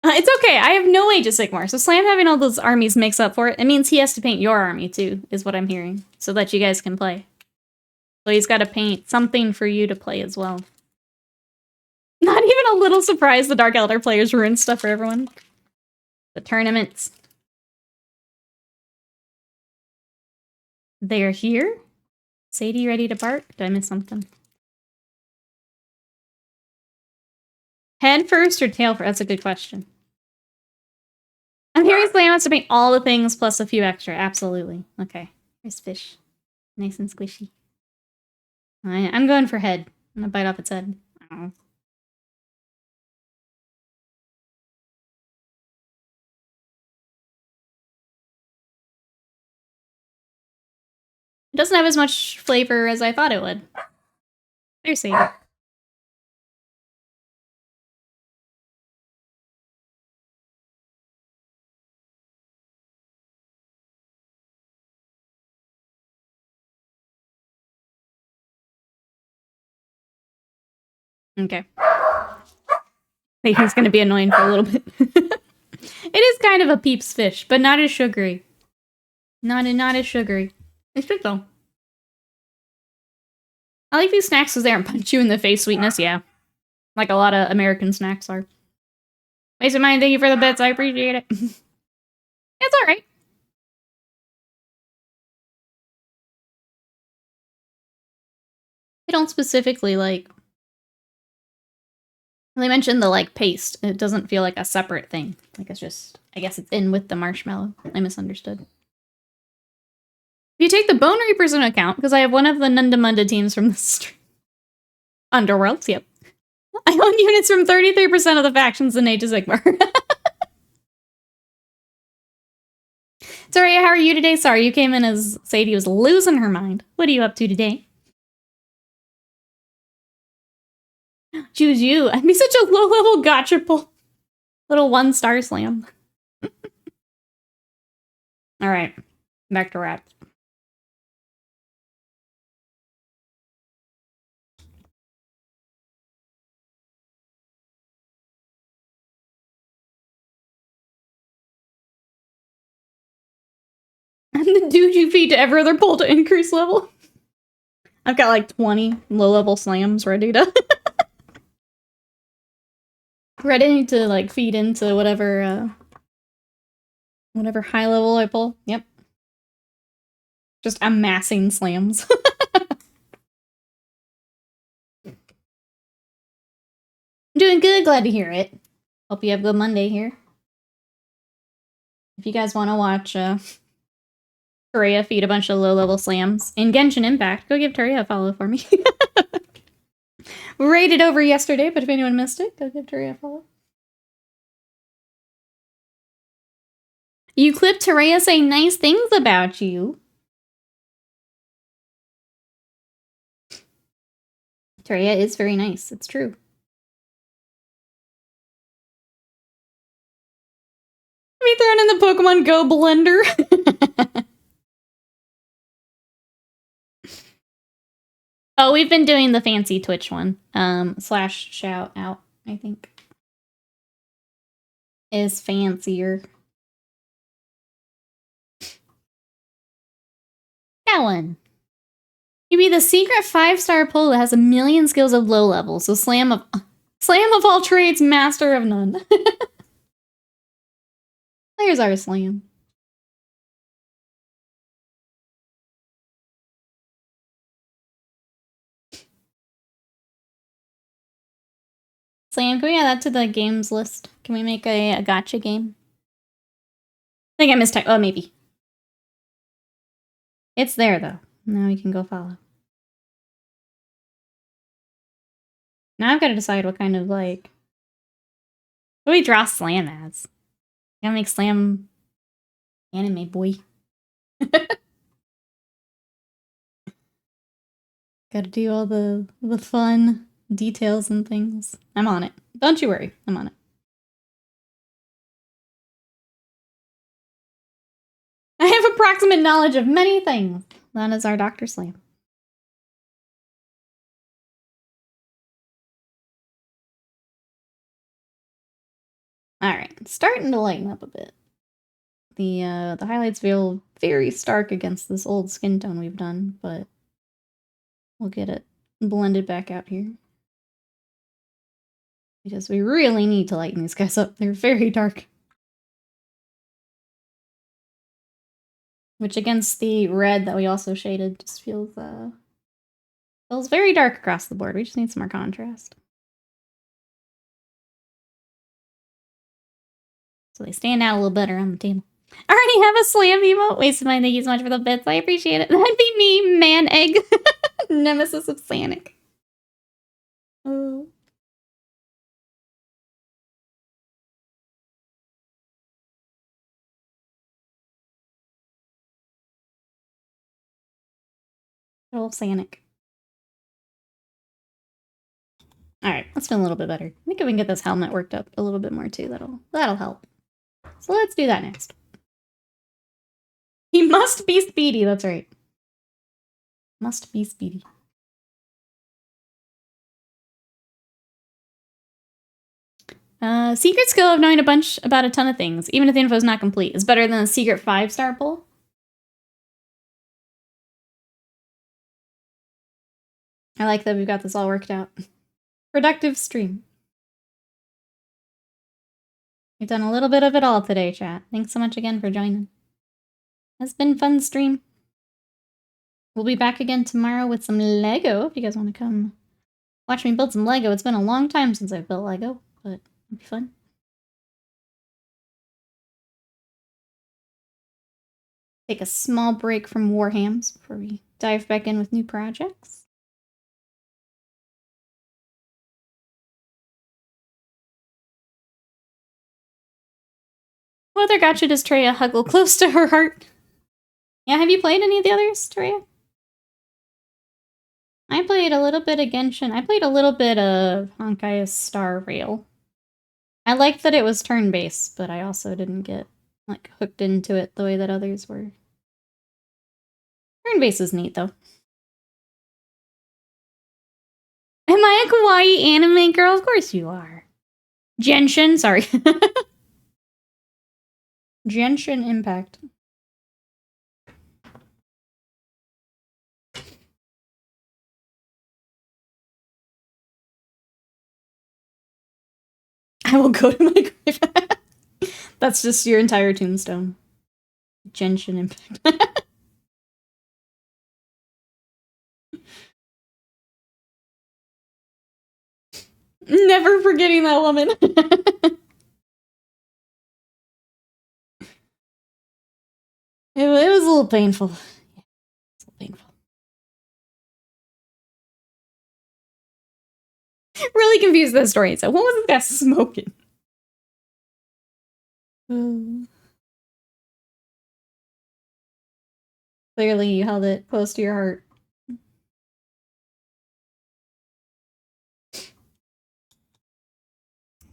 It's okay. I have no Age of Sigmar, so Slam having all those armies makes up for it. It means he has to paint your army too, is what I'm hearing, so that you guys can play. So he's got to paint something for you to play as well. Not even a little surprised the Dark Eldar players ruined stuff for everyone. The tournaments. They're here? Sadie ready to bark? Did I miss something? Head first or tail first? That's a good question. I'm hearing Slam has to paint all the things plus a few extra. Absolutely. Okay. Here's fish. Nice and squishy. I'm going for head. I'm gonna bite off its head. Oh. It doesn't have as much flavor as I thought it would. There's Sadie. Okay. I think he's gonna be annoying for a little bit. It is kind of a Peeps fish, but not as sugary. Not as sugary. It's good though. I like these snacks because they aren't punch you in the face sweetness, yeah. Like a lot of American snacks are. Wasted mine, thank you for the bits, I appreciate it. It's alright. They don't specifically like... They mentioned the like paste. It doesn't feel like a separate thing. Like it's just... I guess it's in with the marshmallow. I misunderstood. If you take the Bone Reapers into account, because I have one of the Nundamunda teams from the stream. Underworlds, yep. I own units from 33% of the factions in Age of Sigmar. Sorry, how are you today? Sorry, you came in as Sadie was losing her mind. What are you up to today? Choose you. I'd be such a low-level gotcha pull. Little one-star slam. Alright, back to rats. I'm the dude you feed to every other pull to increase level. I've got like 20 low-level slams ready to... ready to like feed into whatever, whatever high level I pull. Yep. Just amassing slams. I'm doing good, glad to hear it. Hope you have a good Monday here. If you guys want to watch Taria feed a bunch of low-level slams in Genshin Impact, go give Taria a follow for me. Rated over yesterday, but if anyone missed it, go give Taria a follow. You clipped Taria saying nice things about you. Taria is very nice, it's true. Me throwing in the Pokemon Go blender. Oh, we've been doing the fancy Twitch one. Slash shout out, I think. Is fancier. That one. You be the secret 5-star pull that has a million skills of low level, so slam of all trades, master of none. There's our slam. Slam, can we add that to the games list? Can we make a gacha game? I think I mistyped. Oh, maybe. It's there, though. Now we can go follow. Now I've got to decide what kind of, like... What do we draw Slam as? Gotta make Slam... anime, boy. Gotta do all the fun details and things. I'm on it. Don't you worry. I'm on it. I have approximate knowledge of many things. That is our Dr. Slam. Alright, starting to lighten up a bit. The highlights feel very stark against this old skin tone we've done, but we'll get it blended back out here. Because we really need to lighten these guys up. They're very dark. Which against the red that we also shaded just feels very dark across the board. We just need some more contrast. So they stand out a little better on the table. I already have a slam emote. Wasted mine. Thank you so much for the bits. I appreciate it. That'd be me, man egg. Nemesis of Sanic. Oh. Old Sanic. Alright, let's feel a little bit better. I think if we can get this helmet worked up a little bit more too, that'll help. So let's do that next. He must be speedy, that's right. Must be speedy. Secret skill of knowing about a ton of things, even if the info is not complete, is better than a secret 5-star pull. I like that we've got this all worked out. Productive stream. We've done a little bit of it all today, chat. Thanks so much again for joining. It's been fun stream. We'll be back again tomorrow with some Lego, if you guys want to come watch me build some Lego. It's been a long time since I've built Lego, but it'll be fun. Take a small break from Warhams before we dive back in with new projects. What other gacha does Treya huggle close to her heart? Yeah, have you played any of the others, Treya? I played a little bit of Genshin. I played a little bit of Honkai's Star Rail. I liked that it was turn-based, but I also didn't get, like, hooked into it the way that others were. Turn-based is neat, though. Am I a kawaii anime girl? Of course you are. Genshin, sorry. Genshin Impact. I will go to my grave. That's just your entire tombstone. Genshin Impact. Never forgetting that woman. It was a little painful. Yeah, it's a little painful. Really confused with the story. So, what was this guy smoking? Clearly, you held it close to your heart.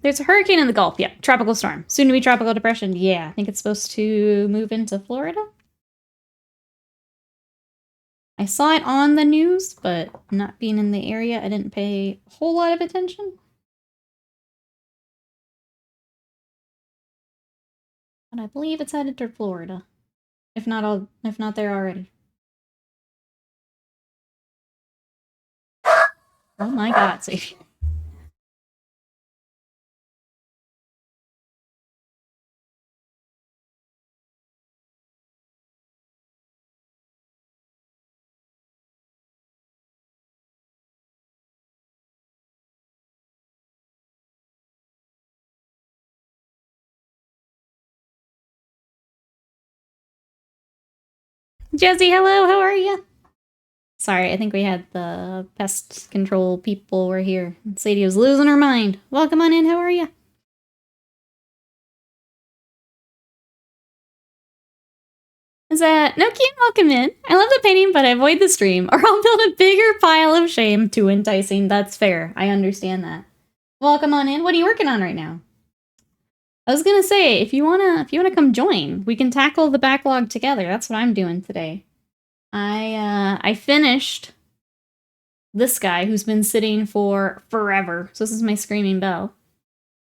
There's a hurricane in the Gulf. Yeah, tropical storm. Soon to be tropical depression. Yeah, I think it's supposed to move into Florida. I saw it on the news, but not being in the area, I didn't pay a whole lot of attention. But I believe it's headed to Florida. If not there already. Oh my god, see. Jesse, hello, how are you? Sorry, I think we had the pest control people were here. Sadie was losing her mind. Welcome on in, how are you? Is that Noki? Welcome in. I love the painting, but I avoid the stream, or I'll build a bigger pile of shame. Too enticing. That's fair. I understand that. Welcome on in. What are you working on right now? I was gonna say, if you wanna come join, we can tackle the backlog together. That's what I'm doing today. I finished this guy who's been sitting for forever. So this is my Screaming Bell.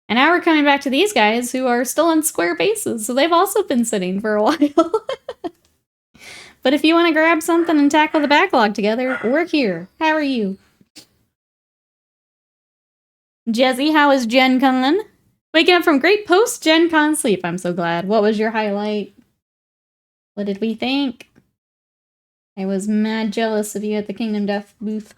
And now we're coming back to these guys who are still on square bases, so they've also been sitting for a while. But if you want to grab something and tackle the backlog together, we're here. How are you? Jesse, how is Gen Con? Waking up from great post-Gen Con sleep. I'm so glad. What was your highlight? What did we think? I was mad jealous of you at the Kingdom Death booth.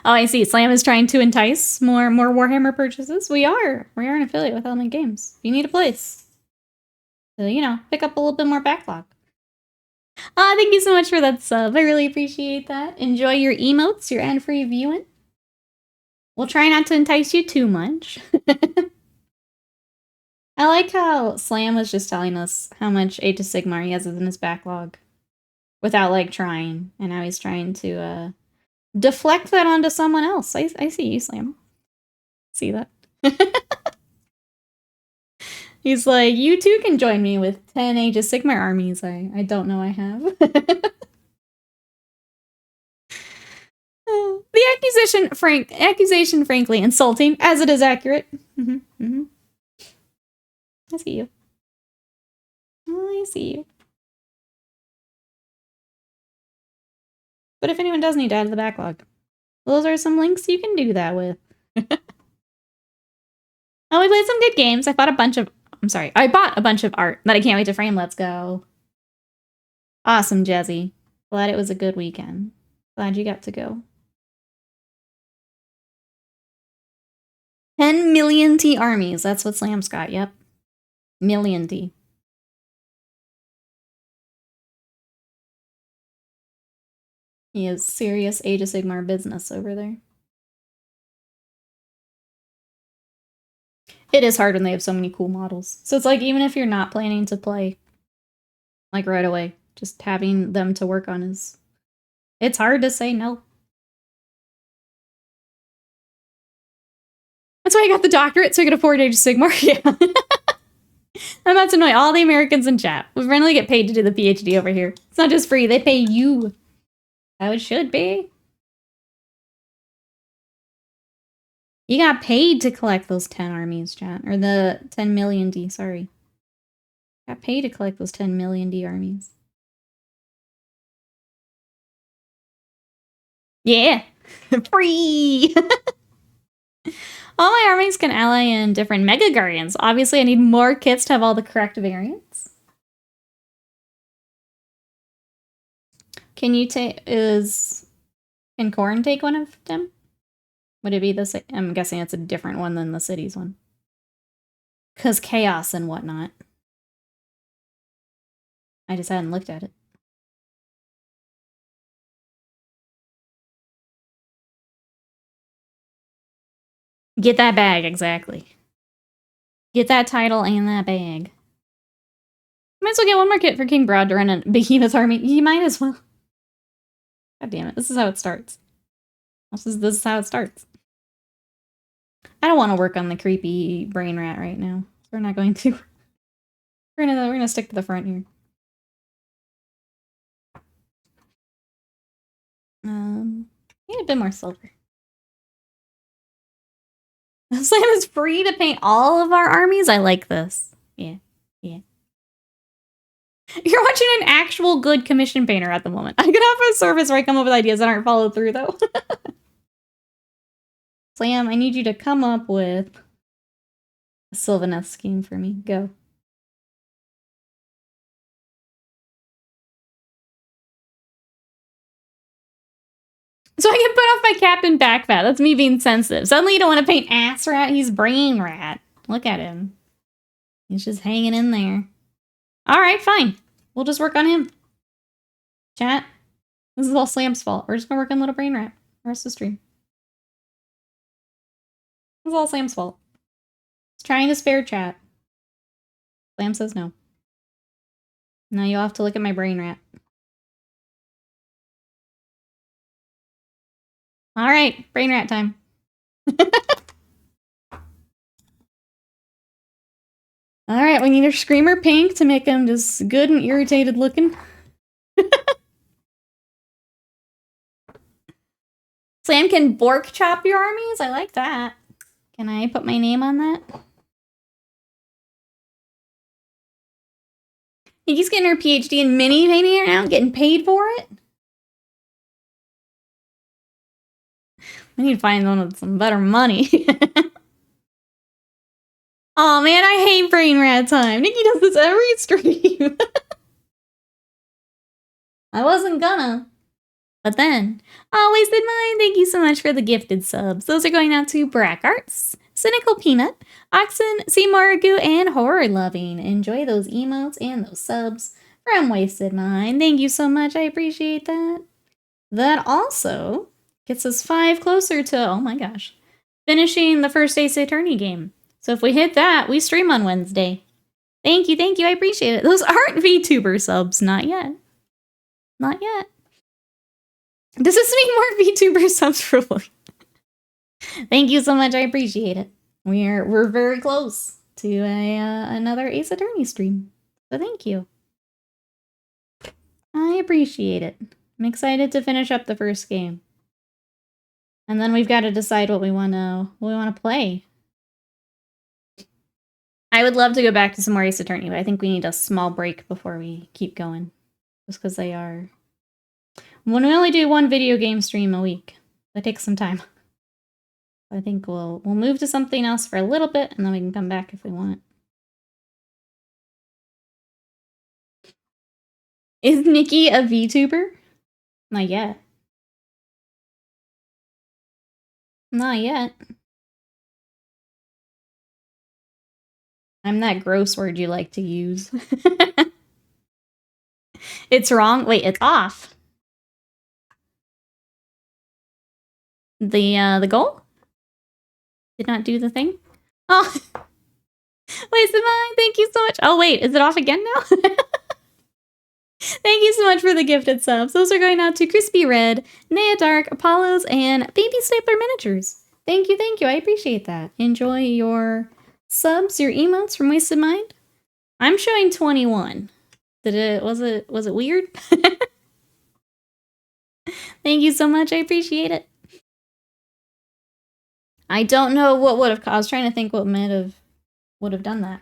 Oh, I see. Slam is trying to entice more Warhammer purchases. We are an affiliate with Element Games. You need a place. So, you know, pick up a little bit more backlog. Thank you so much for that sub. I really appreciate that. Enjoy your emotes, your ad-free viewing. We'll try not to entice you too much. I like how Slam was just telling us how much Age of Sigmar he has in his backlog. Without, like, trying. And now he's trying to, deflect that onto someone else. I see you, Slam. See that? He's like, you too can join me with 10 Age of Sigmar armies I don't know I have. The accusation, frankly, insulting, as it is accurate. I see you. I see you. But if anyone does need to add to the backlog, those are some links you can do that with. Oh, we played some good games. I bought a bunch of art that I can't wait to frame. Let's go. Awesome, Jazzy. Glad it was a good weekend. Glad you got to go. 10 million T armies. That's what Slam's got, yep. Million T. He has serious Age of Sigmar business over there. It is hard when they have so many cool models. So it's like, even if you're not planning to play, like, right away, just having them to work on is... It's hard to say no. That's why I got the doctorate, so I could afford Age of Sigmar. Yeah. I'm about to annoy all the Americans in chat. We finally get paid to do the PhD over here. It's not just free, they pay you. How it should be. You got paid to collect those 10 armies, chat. Or the 10 million D, sorry. Got paid to collect those 10 million D armies. Yeah! Free! All my armies can ally in different Mega Guardians. Obviously, I need more kits to have all the correct variants. Can you take... Can Corn take one of them? Would it be the... I'm guessing it's a different one than the cities one. Because chaos and whatnot. I just hadn't looked at it. Get that bag, exactly. Get that title and that bag. Might as well get one more kit for King Broad to run a Behemoth army. You might as well. God damn it. This is how it starts. This is how it starts. I don't want to work on the creepy brain rat right now. So we're not going to. We're gonna stick to the front here. Need a bit more silver. Slam is free to paint all of our armies? I like this. Yeah. Yeah. You're watching an actual good commission painter at the moment. I could offer a service where I come up with ideas that aren't followed through, though. Slam, I need you to come up with a Sylvaneth scheme for me. Go. So I can put off my Captain Backfat. That's me being sensitive. Suddenly you don't want to paint Ass Rat. He's Brain Rat. Look at him. He's just hanging in there. Alright, fine. We'll just work on him. Chat. This is all Slam's fault. We're just gonna work on Little Brain Rat the rest of the stream. This is all Slam's fault. He's trying to spare chat. Slam says no. Now you'll have to look at my Brain Rat. Alright, Brain Rat time. Alright, we need a Screamer Pink to make him just good and irritated looking. Slam can Bork chop your armies? I like that. Can I put my name on that? He's getting her PhD in mini painting right now, getting paid for it. I need to find one with some better money. Oh man, I hate Brain Rat time. Nikki does this every stream. I wasn't gonna. But then, always did mine. Thank you so much for the gifted subs. Those are going out to Brack Arts, Cynical Peanut, Oxen, Seymour and Horror Loving. Enjoy those emotes and those subs from Wasted Mind. Thank you so much. I appreciate that. That also gets us 5 closer to, oh my gosh, finishing the first Ace Attorney game. So if we hit that, we stream on Wednesday. Thank you, I appreciate it. Those aren't VTuber subs, not yet. Not yet. Does this mean more VTuber subs for William? Thank you so much, I appreciate it. We're very close to another Ace Attorney stream. So thank you. I appreciate it. I'm excited to finish up the first game. And then we've got to decide what we want to play. I would love to go back to some more Ace Attorney, but I think we need a small break before we keep going. Just because they are... When we only do one video game stream a week, that takes some time. I think we'll move to something else for a little bit, and then we can come back if we want. Is Nikki a VTuber? Not yet. Not yet. I'm that gross word you like to use. It's wrong. Wait, it's off. The goal? Did not do the thing? Oh, wait, Simone, thank you so much. Oh, wait, is it off again now? Thank you so much for the gifted subs. Those are going out to Crispy Red, Nea Dark, Apollos, and Baby Stapler Miniatures. Thank you, thank you. I appreciate that. Enjoy your subs, your emotes from Wasted Mind. I'm showing 21. Was it weird? Thank you so much. I appreciate it. I don't know what would have. I was trying to think what would have done that.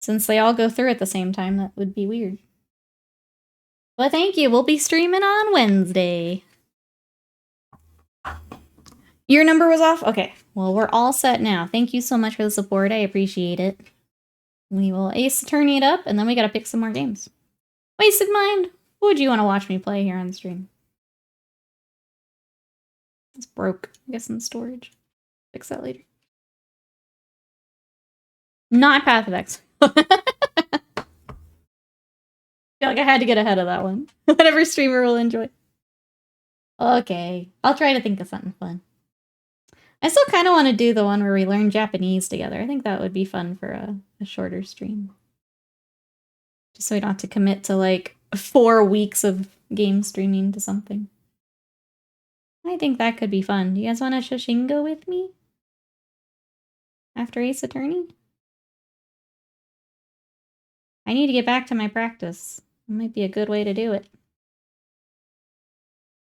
Since they all go through at the same time, that would be weird. But thank you. We'll be streaming on Wednesday. Your number was off? Okay. Well, we're all set now. Thank you so much for the support. I appreciate it. We will Ace Attorney it up, and then we gotta pick some more games. Wasted Mind, what would you want to watch me play here on the stream? It's broke. I guess in storage. Fix that later. Not Path of X. I feel like I had to get ahead of that one. Whatever streamer will enjoy. Okay. I'll try to think of something fun. I still kind of want to do the one where we learn Japanese together. I think that would be fun for a shorter stream. Just so we don't have to commit to like 4 weeks of game streaming to something. I think that could be fun. Do you guys want to Shoshingo with me? After Ace Attorney? I need to get back to my practice. It might be a good way to do it.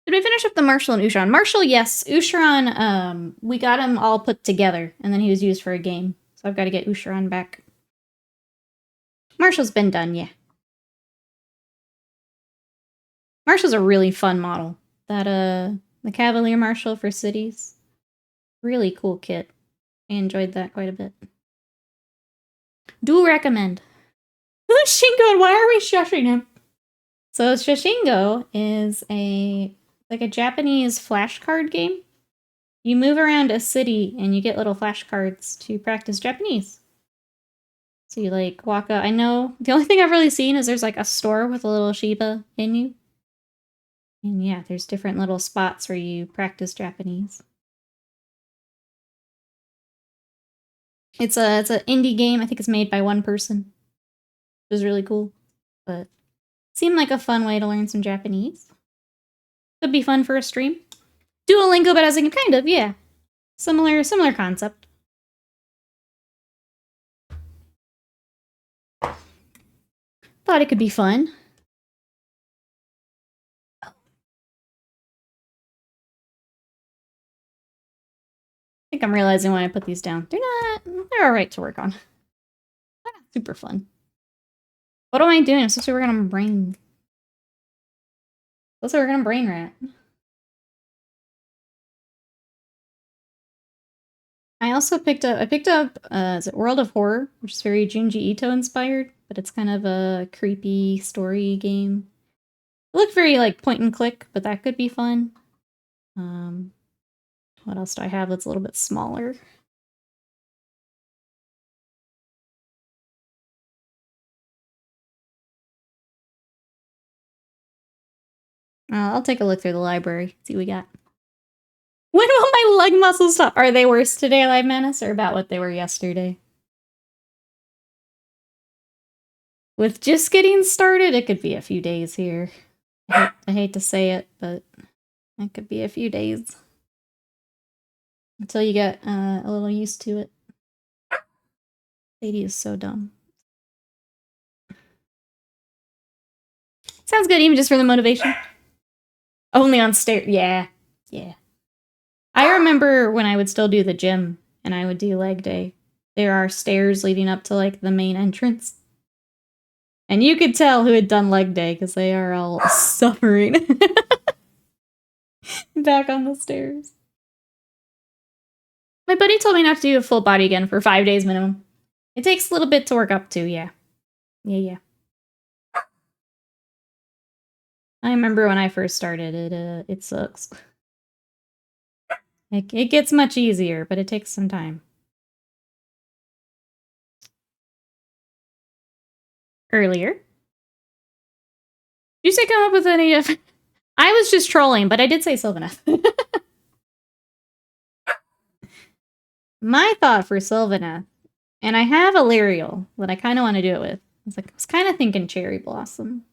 Did we finish up the Marshall and Usharon? Marshall, yes. Usharon, we got him all put together, and then he was used for a game. So I've got to get Usharon back. Marshall's been done, yeah. Marshall's a really fun model. That, the Cavalier Marshall for cities. Really cool kit. I enjoyed that quite a bit. Do recommend. Who's Shingo and why are we shushing him? So Shoshingo is a Japanese flashcard game. You move around a city and you get little flashcards to practice Japanese. So you like walk up. I know the only thing I've really seen is there's like a store with a little Shiba in you. And yeah, there's different little spots where you practice Japanese. It's an indie game. I think it's made by one person. It was really cool. But seemed like a fun way to learn some Japanese. Could be fun for a stream. Duolingo, but as in kind of, yeah. Similar concept. Thought it could be fun. I think I'm realizing why I put these down. They're alright to work on. They're not super fun. What am I doing? I'm supposed to be working on my brain. Supposed to be working on brain rat. I also picked up, is it World of Horror, which is very Junji Ito inspired, but it's kind of a creepy story game. It looked very like point and click, but that could be fun. What else do I have that's a little bit smaller? I'll take a look through the library, see what we got. When will my leg muscles stop? Are they worse today, Live Menace, or about what they were yesterday? With just getting started, it could be a few days here. I hate to say it, but it could be a few days. Until you get a little used to it. Lady is so dumb. Sounds good, even just for the motivation. Only on stairs. Yeah. I remember when I would still do the gym and I would do leg day. There are stairs leading up to like the main entrance. And you could tell who had done leg day because they are all suffering. Back on the stairs. My buddy told me not to do a full body again for 5 days minimum. It takes a little bit to work up to, yeah. Yeah. I remember when I first started, it sucks. It gets much easier, but it takes some time. earlier. Did you say come up with any of... I was just trolling, but I did say Sylvaneth. My thought for Sylvaneth, and I have Illyrial that I kind of want to do it with. I was kind of thinking Cherry Blossom.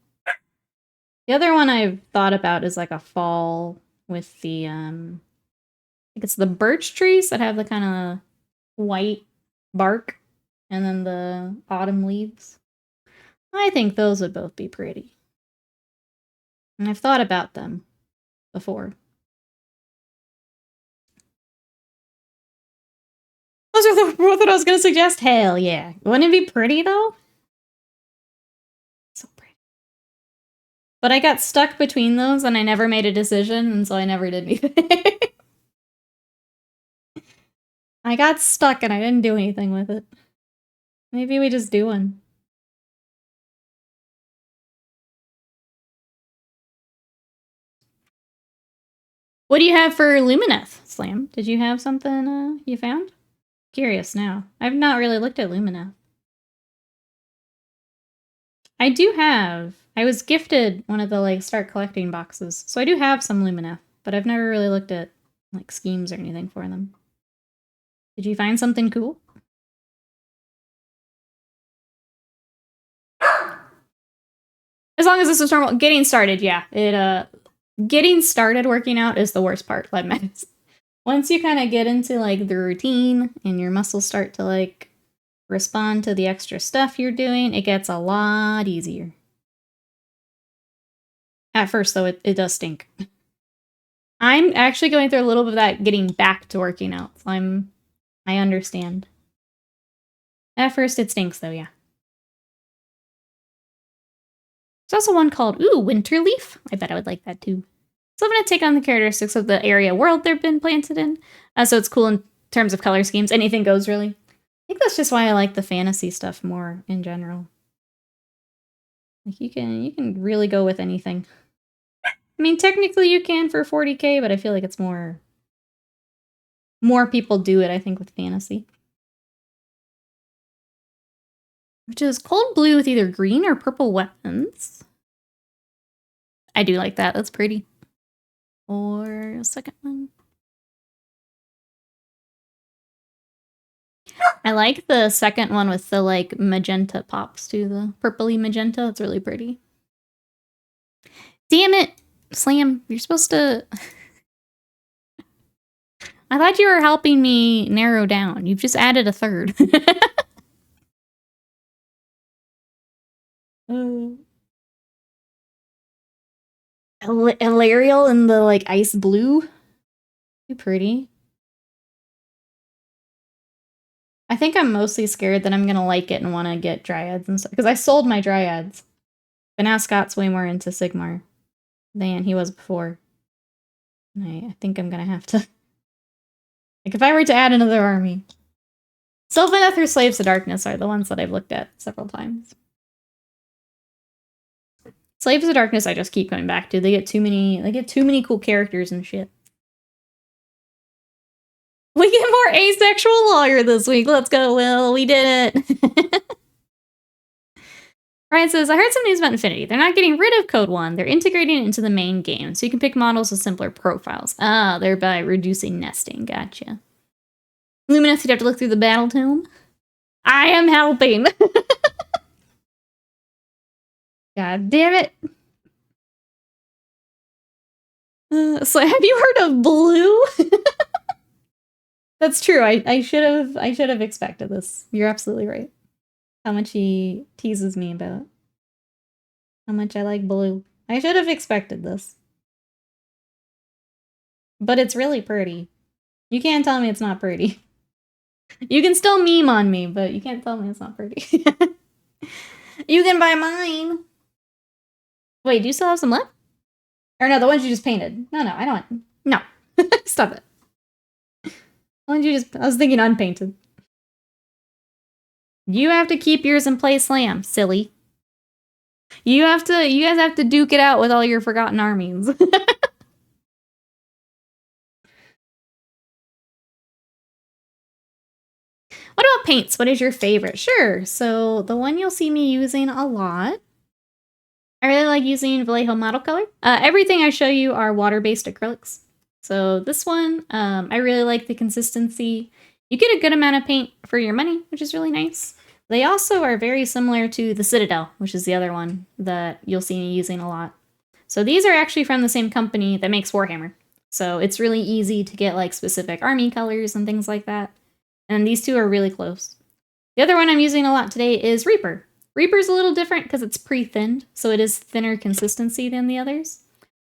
The other one I've thought about is like a fall with the, I think it's the birch trees that have the kind of white bark and then the autumn leaves. I think those would both be pretty. And I've thought about them before. Those are both what I was going to suggest. Hell yeah. Wouldn't it be pretty though? So pretty. But I got stuck between those and I never made a decision, and so I never did anything. I got stuck and I didn't do anything with it. Maybe we just do one. What do you have for Lumineth, Slam? Did you have something you found? Curious now. I've not really looked at Lumineth. I do have... I was gifted one of the, like, start collecting boxes, so I do have some Lumineth, but I've never really looked at, like, schemes or anything for them. Did you find something cool? As long as this is normal. Getting started, yeah. Getting started working out is the worst part, let me admit. Once you kind of get into, like, the routine and your muscles start to, like, respond to the extra stuff you're doing, it gets a lot easier. At first, though, it does stink. I'm actually going through a little bit of that getting back to working out, so I understand. At first, it stinks, though, yeah. There's also one called, Winterleaf. I bet I would like that, too. So I'm going to take on the characteristics of the area world they've been planted in. So it's cool in terms of color schemes. Anything goes, really. I think that's just why I like the fantasy stuff more in general. Like, you can really go with anything. I mean, technically you can for 40k, but I feel like it's more people do it, I think, with fantasy. Which is cold blue with either green or purple weapons. I do like that. That's pretty. Or a second one. I like the second one with the, like, magenta pops, too. The purpley magenta. It's really pretty. Damn it! Slam, you're supposed to... I thought you were helping me narrow down. You've just added a third. Illyrial in the, like, ice blue. Too pretty. I think I'm mostly scared that I'm gonna like it and want to get dryads and stuff. Because I sold my dryads. But now Scott's way more into Sigmar than he was before. I think I'm gonna have to... Like, if I were to add another army... Sylvaneth or Slaves of Darkness are the ones that I've looked at several times. Slaves of Darkness I just keep coming back to. They get too many cool characters and shit. We get more asexual lawyer this week. Let's go, Will. We did it. Ryan says, I heard some news about Infinity. They're not getting rid of Code 1. They're integrating it into the main game, so you can pick models with simpler profiles. Ah, thereby reducing nesting. Gotcha. Luminous, you'd have to look through the battle tome. I am helping. God damn it. So have you heard of blue? That's true. I should have expected this. You're absolutely right. How much he teases me about how much I like blue. I should have expected this. But it's really pretty. You can't tell me it's not pretty. You can still meme on me, but you can't tell me it's not pretty. You can buy mine. Wait, do you still have some left? Or no, the ones you just painted. No, I don't. No. Stop it. The ones you just... I was thinking unpainted. You have to keep yours in place, Slam, silly. You guys have to duke it out with all your forgotten armies. What about paints, what is your favorite? Sure. So the one you'll see me using a lot, I really like using Vallejo Model Color. Everything I show you are water-based acrylics. So this one, I really like the consistency. You get a good amount of paint for your money, which is really nice. They also are very similar to the Citadel, which is the other one that you'll see me using a lot. So these are actually from the same company that makes Warhammer. So it's really easy to get like specific army colors and things like that. And these two are really close. The other one I'm using a lot today is Reaper. Reaper's a little different because it's pre-thinned, so it is thinner consistency than the others.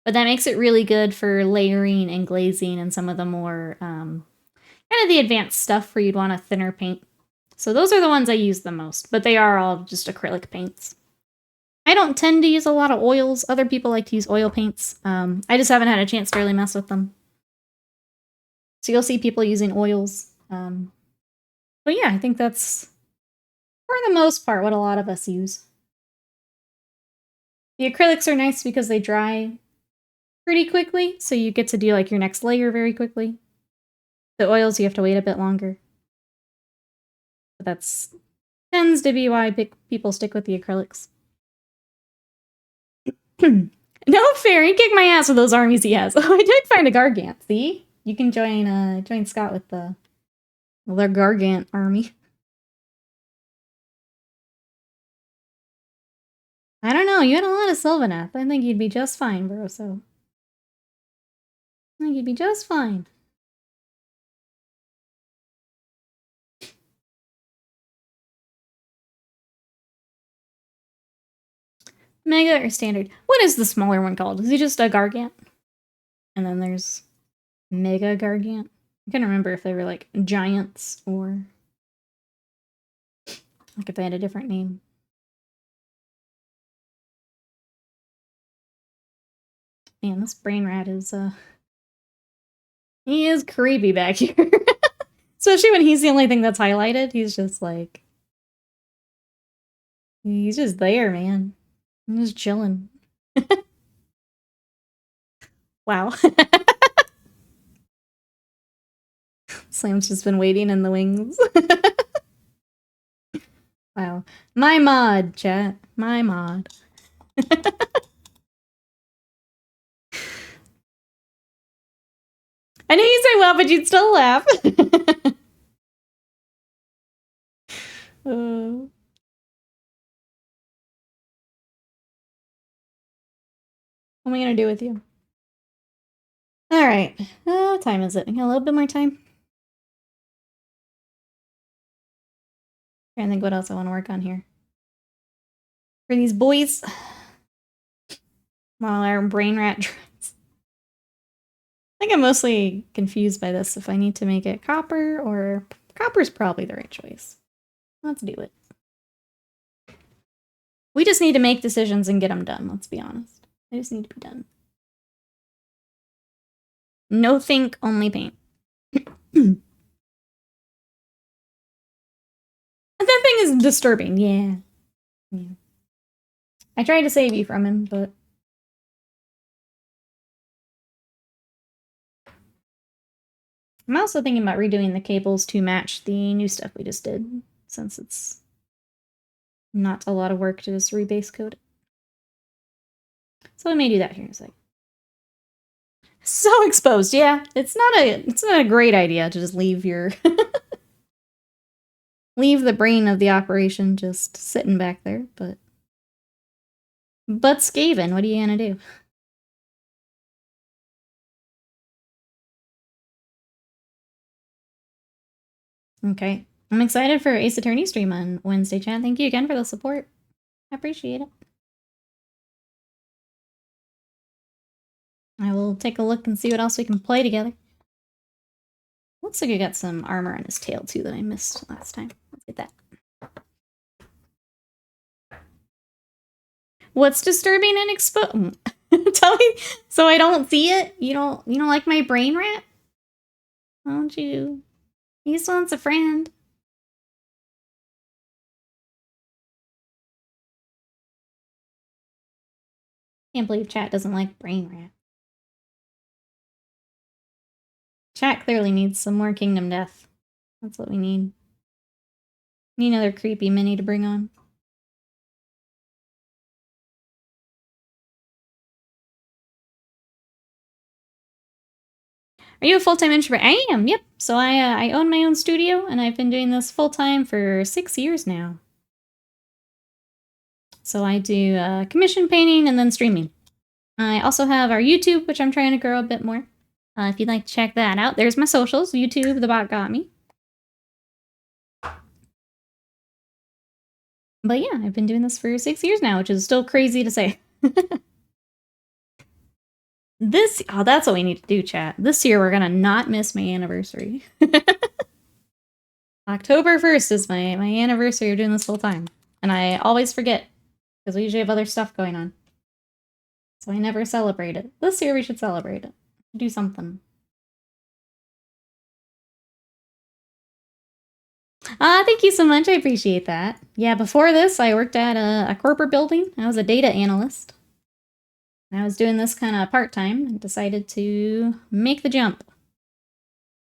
But that makes it really good for layering and glazing and some of the more kind of the advanced stuff where you'd want a thinner paint. So those are the ones I use the most, but they are all just acrylic paints. I don't tend to use a lot of oils. Other people like to use oil paints. I just haven't had a chance to really mess with them. So you'll see people using oils. But yeah, I think that's, for the most part, what a lot of us use. The acrylics are nice because they dry pretty quickly, so you get to do like your next layer very quickly. The oils, you have to wait a bit longer. But that's tends to be why people stick with the acrylics. No fair, he kicked my ass with those armies he has. Oh, I did find a Gargant, see? You can join Scott with their Gargant army. I don't know, you had a lot of Sylvaneth. I think you'd be just fine, bro, so. I think you'd be just fine. Mega or standard? What is the smaller one called? Is it just a Gargant? And then there's Mega Gargant. I can't remember if they were like giants or like if they had a different name. Man, this brain rat is he is creepy back here. Especially when he's the only thing that's highlighted. He's just like, he's just there, man. I'm just chilling. Wow. Slam's just been waiting in the wings. Wow. My mod, chat. My mod. I know you say well, but you'd still laugh. What am I gonna do with you? Alright. What time is it? I got a little bit more time. Trying to think what else I want to work on here. For these boys. While our brain rat tries. I think I'm mostly confused by this if I need to make it copper or copper's probably the right choice. Let's do it. We just need to make decisions and get them done, let's be honest. They just need to be done. No think, only paint. That thing is disturbing, yeah. I tried to save you from him, but... I'm also thinking about redoing the cables to match the new stuff we just did, since it's not a lot of work to just rebase code it. So I may do that here in a sec. So exposed, yeah. It's not a great idea to just leave your leave the brain of the operation just sitting back there, but Skaven, what are you gonna do? Okay. I'm excited for Ace Attorney stream on Wednesday, chat. Thank you again for the support. I appreciate it. I will take a look and see what else we can play together. Looks like I got some armor on his tail, too, that I missed last time. Let's get that. What's disturbing and exposed? Tell me, so I don't see it? You don't like my brain rat? Why don't you? He just wants a friend. Can't believe chat doesn't like brain rat. Chat clearly needs some more Kingdom Death. That's what we need. Need another creepy mini to bring on. Are you a full-time introvert? I am, yep. So I own my own studio, and I've been doing this full-time for 6 years now. So I do commission painting and then streaming. I also have our YouTube, which I'm trying to grow a bit more. If you'd like to check that out, there's my socials. YouTube, the bot got me. But yeah, I've been doing this for 6 years now, which is still crazy to say. That's what we need to do, chat. This year we're gonna not miss my anniversary. October 1st is my anniversary of doing this full time. And I always forget, because we usually have other stuff going on. So I never celebrate it. This year we should celebrate it. Do something. Thank you so much. I appreciate that. Yeah, before this, I worked at a corporate building. I was a data analyst. I was doing this kind of part-time and decided to make the jump.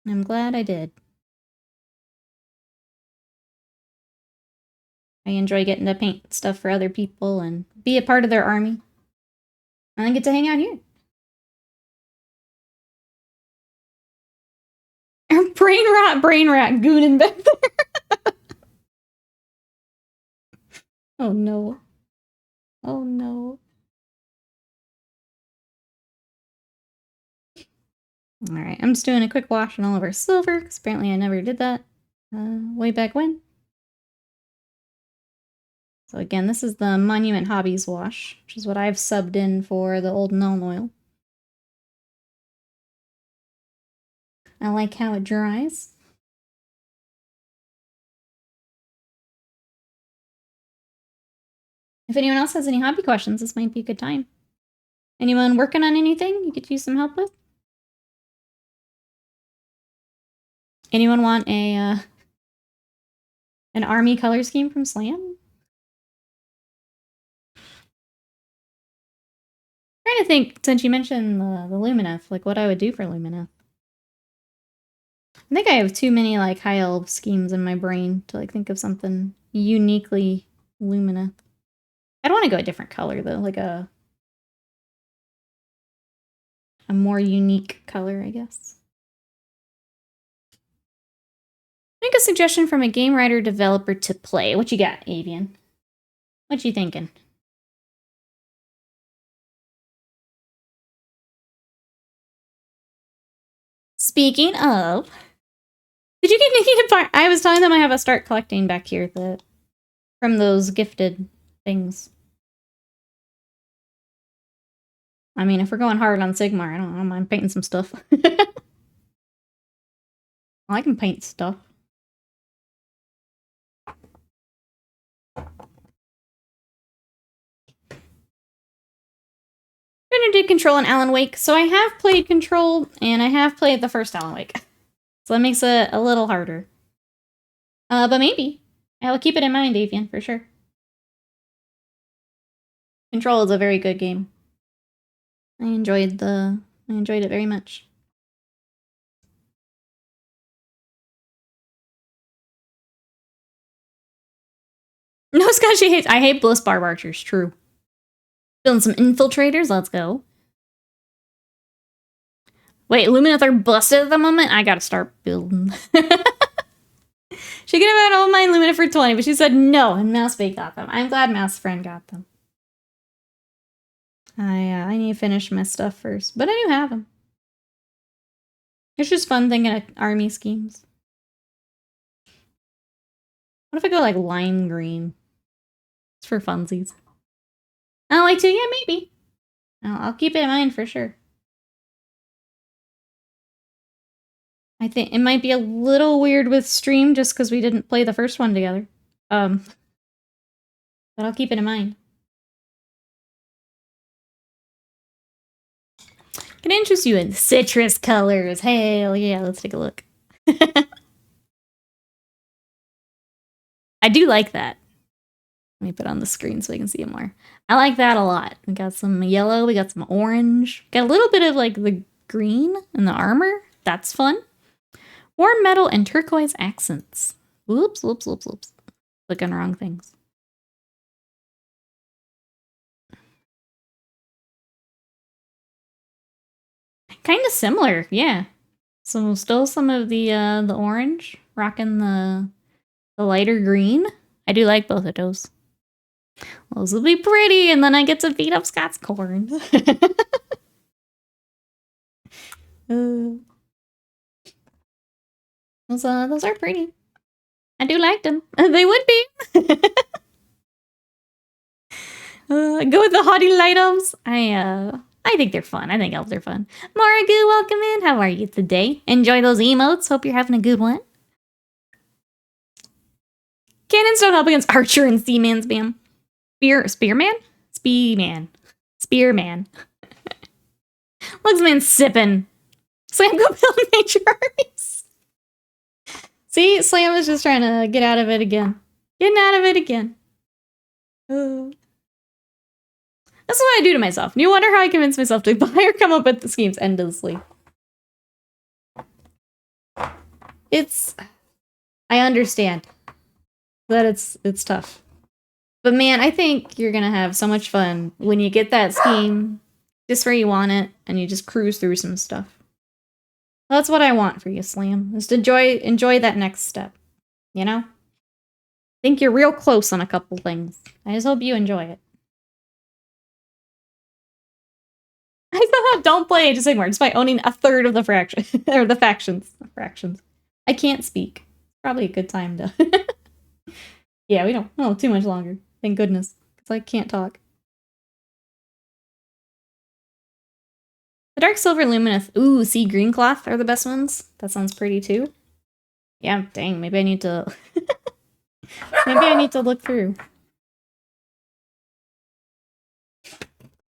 I'm glad I did. I enjoy getting to paint stuff for other people and be a part of their army. And I get to hang out here. brain rat gooning back there. Oh no. Oh no. Alright, I'm just doing a quick wash on all of our silver, because apparently I never did that way back when. So again, this is the Monument Hobbies wash, which is what I've subbed in for the old Null oil. I like how it dries. If anyone else has any hobby questions, this might be a good time. Anyone working on anything you could use some help with? Anyone want a an army color scheme from Slam? I'm trying to think, since you mentioned the Lumineth, like what I would do for Lumineth. I think I have too many like high elf schemes in my brain to like think of something uniquely Lumineth. I don't want to go a different color though, like a more unique color, I guess. Make a suggestion from a game writer developer to play. What you got, Avian? What you thinking? Speaking of, did you get Nikki to part? I was telling them I have a start collecting back here from those gifted things. I mean, if we're going hard on Sigmar, I don't mind painting some stuff. I can paint stuff. I'm gonna do Control and Alan Wake. So I have played Control, and I have played the first Alan Wake. So that makes it a little harder. But maybe. I'll keep it in mind, Avian, for sure. Control is a very good game. I enjoyed it very much. No, Scott, she hates. I hate Bliss Barb Archers, true. Building some infiltrators, let's go. Wait, Lumineth are busted at the moment? I gotta start building. She could have had all my Lumineth for 20, but she said no, and Mousebait got them. I'm glad Mouse Friend got them. I need to finish my stuff first, but I do have them. It's just fun thinking of army schemes. What if I go like lime green? It's for funsies. Oh, like to? Yeah, maybe. I'll keep it in mind for sure. I think it might be a little weird with stream just because we didn't play the first one together. But I'll keep it in mind. Can I interest you in citrus colors? Hell yeah, let's take a look. I do like that. Let me put it on the screen so I can see it more. I like that a lot. We got some yellow, we got some orange. Got a little bit of like the green in the armor. That's fun. Warm metal and turquoise accents. Whoops, whoops, whoops, whoops. Click on wrong things. Kind of similar, yeah. So still some of the orange, rocking the lighter green. I do like both of those. Those will be pretty, and then I get to beat up Scott's corn. Those are pretty. I do like them. They would be. Go with the haughty lightums. I think they're fun. I think elves are fun. Maragu, welcome in. How are you today? Enjoy those emotes. Hope you're having a good one. Cannons don't help against Archer and Seaman spam. Spearman? Spearman. Lugsman sipping. Slam go build nature armies. See, Slam is just trying to get out of it again. Getting out of it again. That's what I do to myself. You wonder how I convince myself to buy or come up with the schemes endlessly. I understand that it's tough. But man, I think you're gonna have so much fun when you get that scheme just where you want it and you just cruise through some stuff. That's what I want for you, Slam. Just enjoy that next step. You know? I think you're real close on a couple things. I just hope you enjoy it. I somehow don't play Age of Sigmar despite owning a third of the fraction or the factions. I can't speak. Probably a good time to. Yeah, we don't. Oh, too much longer. Thank goodness, because I can't talk. The Dark Silver Lumineth. Ooh, sea green cloth are the best ones. That sounds pretty too. Yeah, dang. Maybe I need to. Maybe I need to look through.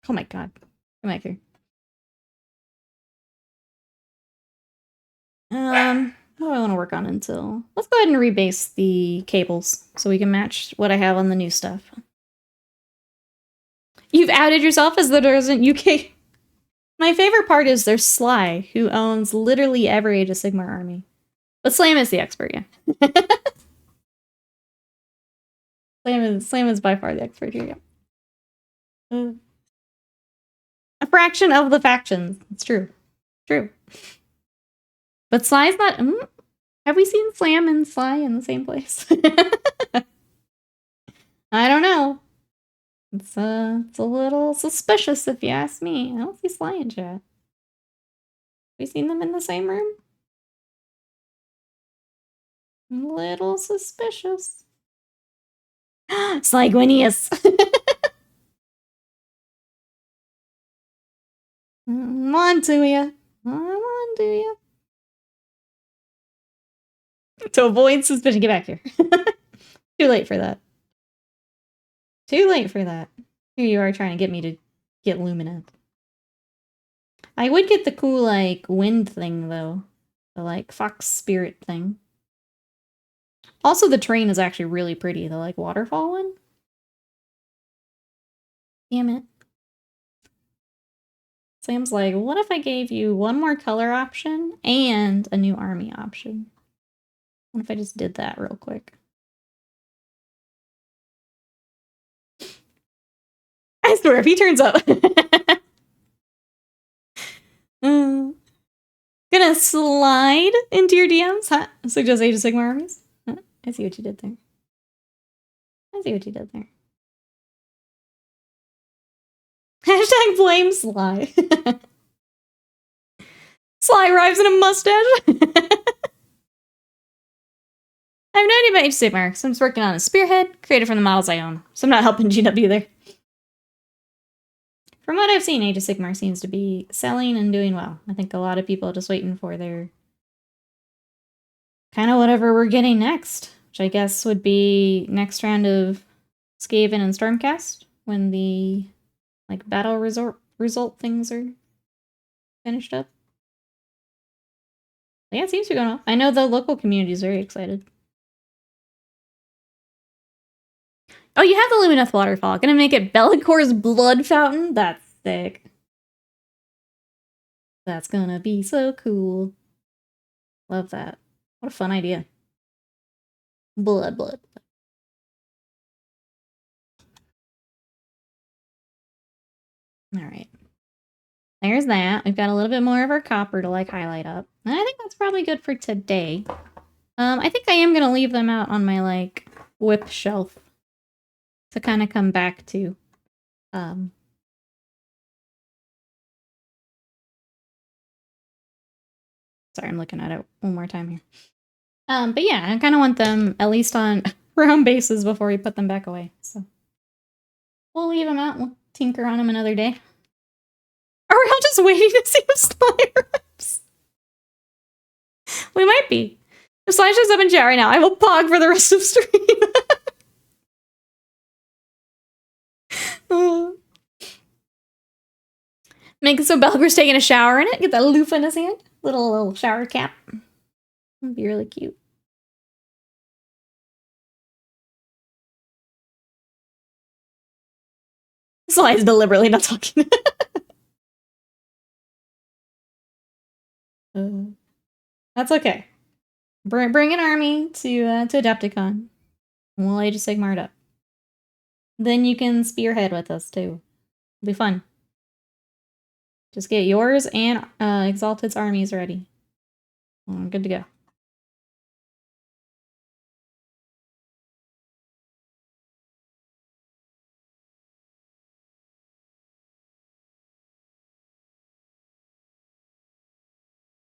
Oh my god. Come back here. What do I want to work on until... Let's go ahead and rebase the cables so we can match what I have on the new stuff. You've outed yourself as the resident UK. My favorite part is there's Sly, who owns literally every Age of Sigmar army. But Slam is the expert, yeah. Slam is by far the expert here, yeah. A fraction of the factions. It's true. True. But Sly's not... Have we seen Slam and Sly in the same place? I don't know. It's a little suspicious if you ask me. I don't see Sly in chat. Have we seen them in the same room? A little suspicious. Sly Gwenius. I'm on to ya. To avoid suspicion, get back here. Too late for that. Too late for that. Here you are trying to get me to get Lumineth. I would get the cool, like, wind thing, though. The, like, fox spirit thing. Also, the terrain is actually really pretty. The, like, waterfall one. Damn it. Sam's like, what if I gave you one more color option and a new army option? What if I just did that real quick? I swear, if he turns up. Gonna slide into your DMs, huh? Suggest Age of Sigmar armies? Huh? I see what you did there. Hashtag blame Sly. Sly arrives in a mustache. I have no idea about Age of Sigmar, so I'm just working on a spearhead created from the models I own. So I'm not helping GW there. From what I've seen, Age of Sigmar seems to be selling and doing well. I think a lot of people are just waiting for their... kind of whatever we're getting next. Which I guess would be next round of Skaven and Stormcast. When the, like, battle result things are finished up. But yeah, it seems to be going well. I know the local community is very excited. Oh, you have the Lumineth waterfall. Gonna make it Bellacor's blood fountain? That's sick. That's gonna be so cool. Love that. What a fun idea. Blood. Alright. There's that. We've got a little bit more of our copper to, like, highlight up. And I think that's probably good for today. I think I am gonna leave them out on my, like, whip shelf to kind of come back to. Sorry, I'm looking at it one more time here. But yeah, I kind of want them at least on round bases before we put them back away. So we'll leave them out. We'll tinker on them another day. Are we all just waiting to see if Sly arrives? We might be. If Sly shows up in chat right now, I will pog for the rest of stream. Make it so Belgr's taking a shower in it. Get that loofah in his hand. Little shower cap. That'd be really cute. Sly's deliberately not talking. That's okay. Bring an army to Adepticon. We'll Age of Sigmar it up. Then you can spearhead with us too. It'll be fun. Just get yours and Exalted's armies ready. I'm good to go.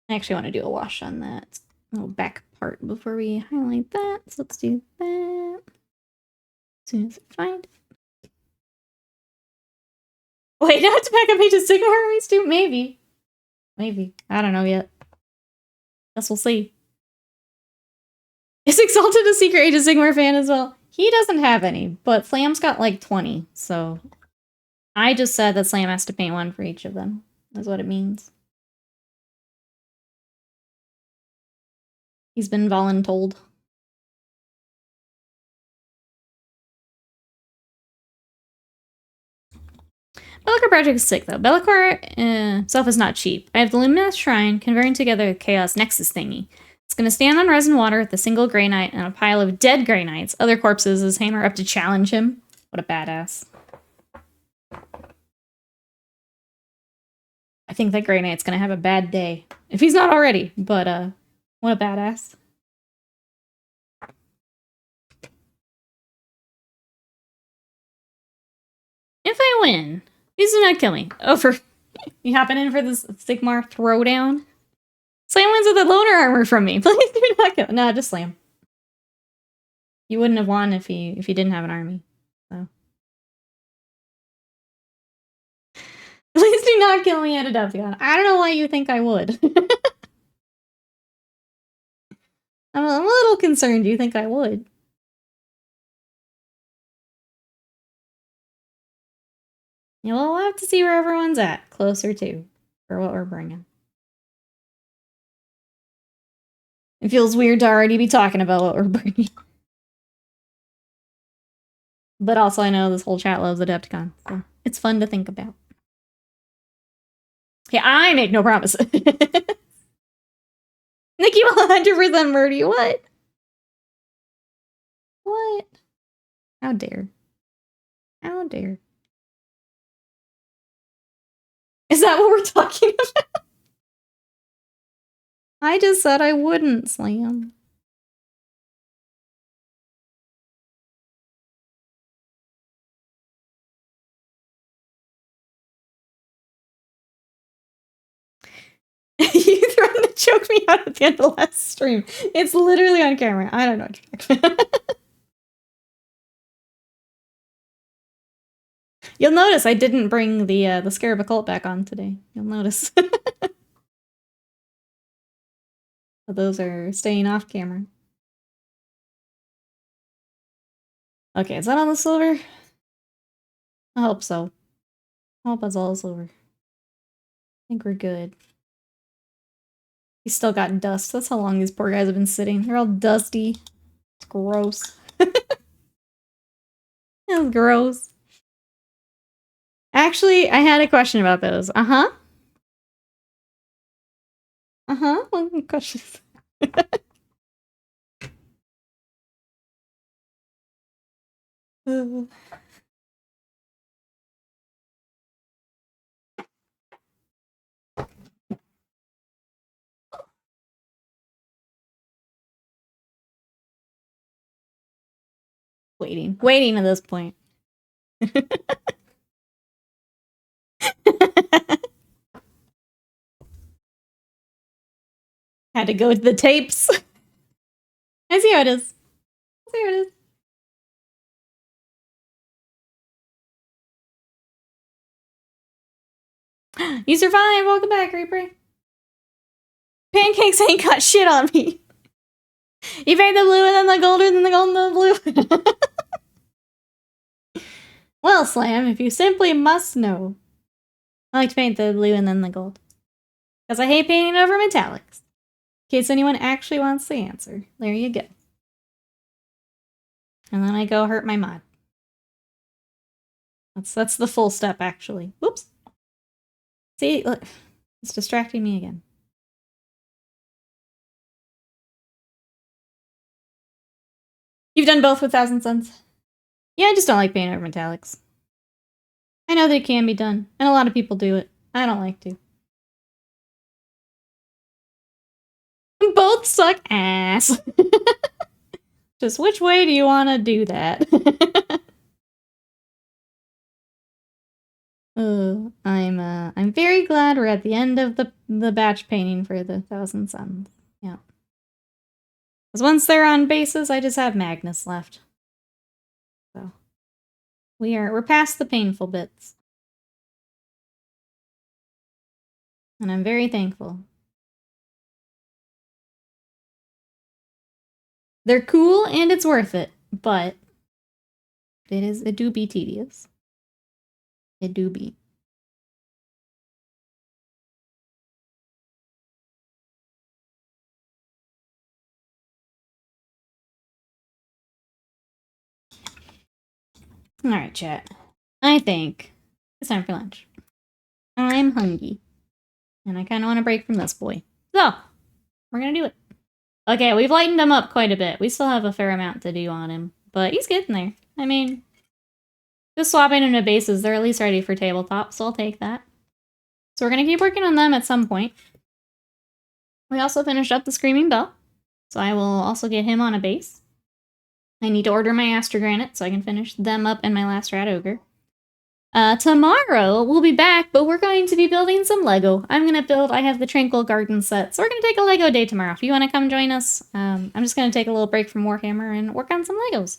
I actually want to do a wash on that little back part before we highlight that. So let's do that. As soon as I find it. Wait, now to back up Age of Sigmar armies too? Maybe. Maybe. I don't know yet. Guess we'll see. Is Exalted a secret Age of Sigmar fan as well? He doesn't have any, but Slam's got like 20, so I just said that Slam has to paint one for each of them. That's what it means. He's been voluntold. Bellicor project is sick though. Bellicor itself is not cheap. I have the Luminous Shrine converting together the Chaos Nexus thingy. It's gonna stand on resin water with a single Grey Knight and a pile of dead Grey Knights. Other corpses as Hammer up to challenge him. What a badass. I think that Grey Knight's gonna have a bad day. If he's not already, but what a badass. If I win, please do not kill me. Oh, for you hopping in for this Sigmar throwdown? Slam wins with a loner armor from me. Please do not kill. No, just Slam. You wouldn't have won if he didn't have an army. So please do not kill me at Adepticon. I don't know why you think I would. I'm a little concerned you think I would. Yeah, well, we'll have to see where everyone's at, closer to, for what we're bringing. It feels weird to already be talking about what we're bringing. But also, I know this whole chat loves Adepticon, so it's fun to think about. Okay, I make no promises. Nikki will 100% murder you. What? What? How dare? How dare? Is that what we're talking about? I just said I wouldn't, Slam. You threatened to choke me out at the end of the last stream. It's literally on camera. I don't know what you're talking about. You'll notice I didn't bring the Scarab Occult back on today. You'll notice. Those are staying off camera. Okay, is that all the silver? I hope so. I hope that's all the silver. I think we're good. He's still got dust. That's how long these poor guys have been sitting. They're all dusty. It's gross. It's gross. Actually, I had a question about those. Uh-huh. Uh-huh. What questions? Waiting at this point. Had to go to the tapes. I see how it is. I see how it is. You survived! Welcome back, Reaper. Pancakes ain't got shit on me. You paint the blue and then the gold and then the gold and the blue. Well, Slam, if you simply must know. I like to paint the blue and then the gold. Because I hate painting over metallics. In case anyone actually wants the answer. There you go. And then I go hurt my mod. That's the full step, actually. Whoops. See, look. It's distracting me again. You've done both with Thousand Suns? Yeah, I just don't like painting over metallics. I know that it can be done, and a lot of people do it. I don't like to. Both suck ass. Just which way do you want to do that? I'm very glad we're at the end of the batch painting for the Thousand Suns. Yeah. Because once they're on bases, I just have Magnus left. So we're past the painful bits. And I'm very thankful. They're cool and it's worth it, but it do be tedious. It do be. Alright, chat. I think it's time for lunch. I'm hungry. And I kind of want to break from this boy. So, we're gonna do it. Okay, we've lightened him up quite a bit. We still have a fair amount to do on him, but he's getting there. I mean, just swapping him to bases, they're at least ready for tabletop, so I'll take that. So we're gonna keep working on them at some point. We also finished up the Screaming Bell, so I will also get him on a base. I need to order my Astrogranite so I can finish them up and my last Rat Ogre. Tomorrow we'll be back, but we're going to be building some Lego. I have the Tranquil Garden set, so we're going to take a Lego day tomorrow. If you want to come join us, I'm just going to take a little break from Warhammer and work on some Legos.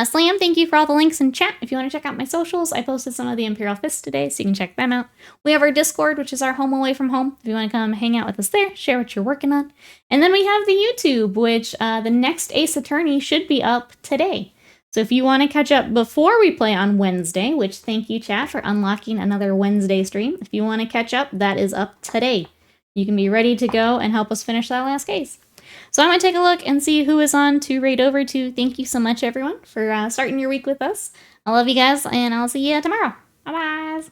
Slam, thank you for all the links in chat. If you want to check out my socials, I posted some of the Imperial Fists today, so you can check them out. We have our Discord, which is our home away from home. If you want to come hang out with us there, share what you're working on. And then we have the YouTube, which the next Ace Attorney should be up today. So if you want to catch up before we play on Wednesday, which thank you, chat, for unlocking another Wednesday stream. If you want to catch up, that is up today. You can be ready to go and help us finish that last case. So I'm going to take a look and see who is on to raid over to. Thank you so much, everyone, for starting your week with us. I love you guys, and I'll see you tomorrow. Bye-bye.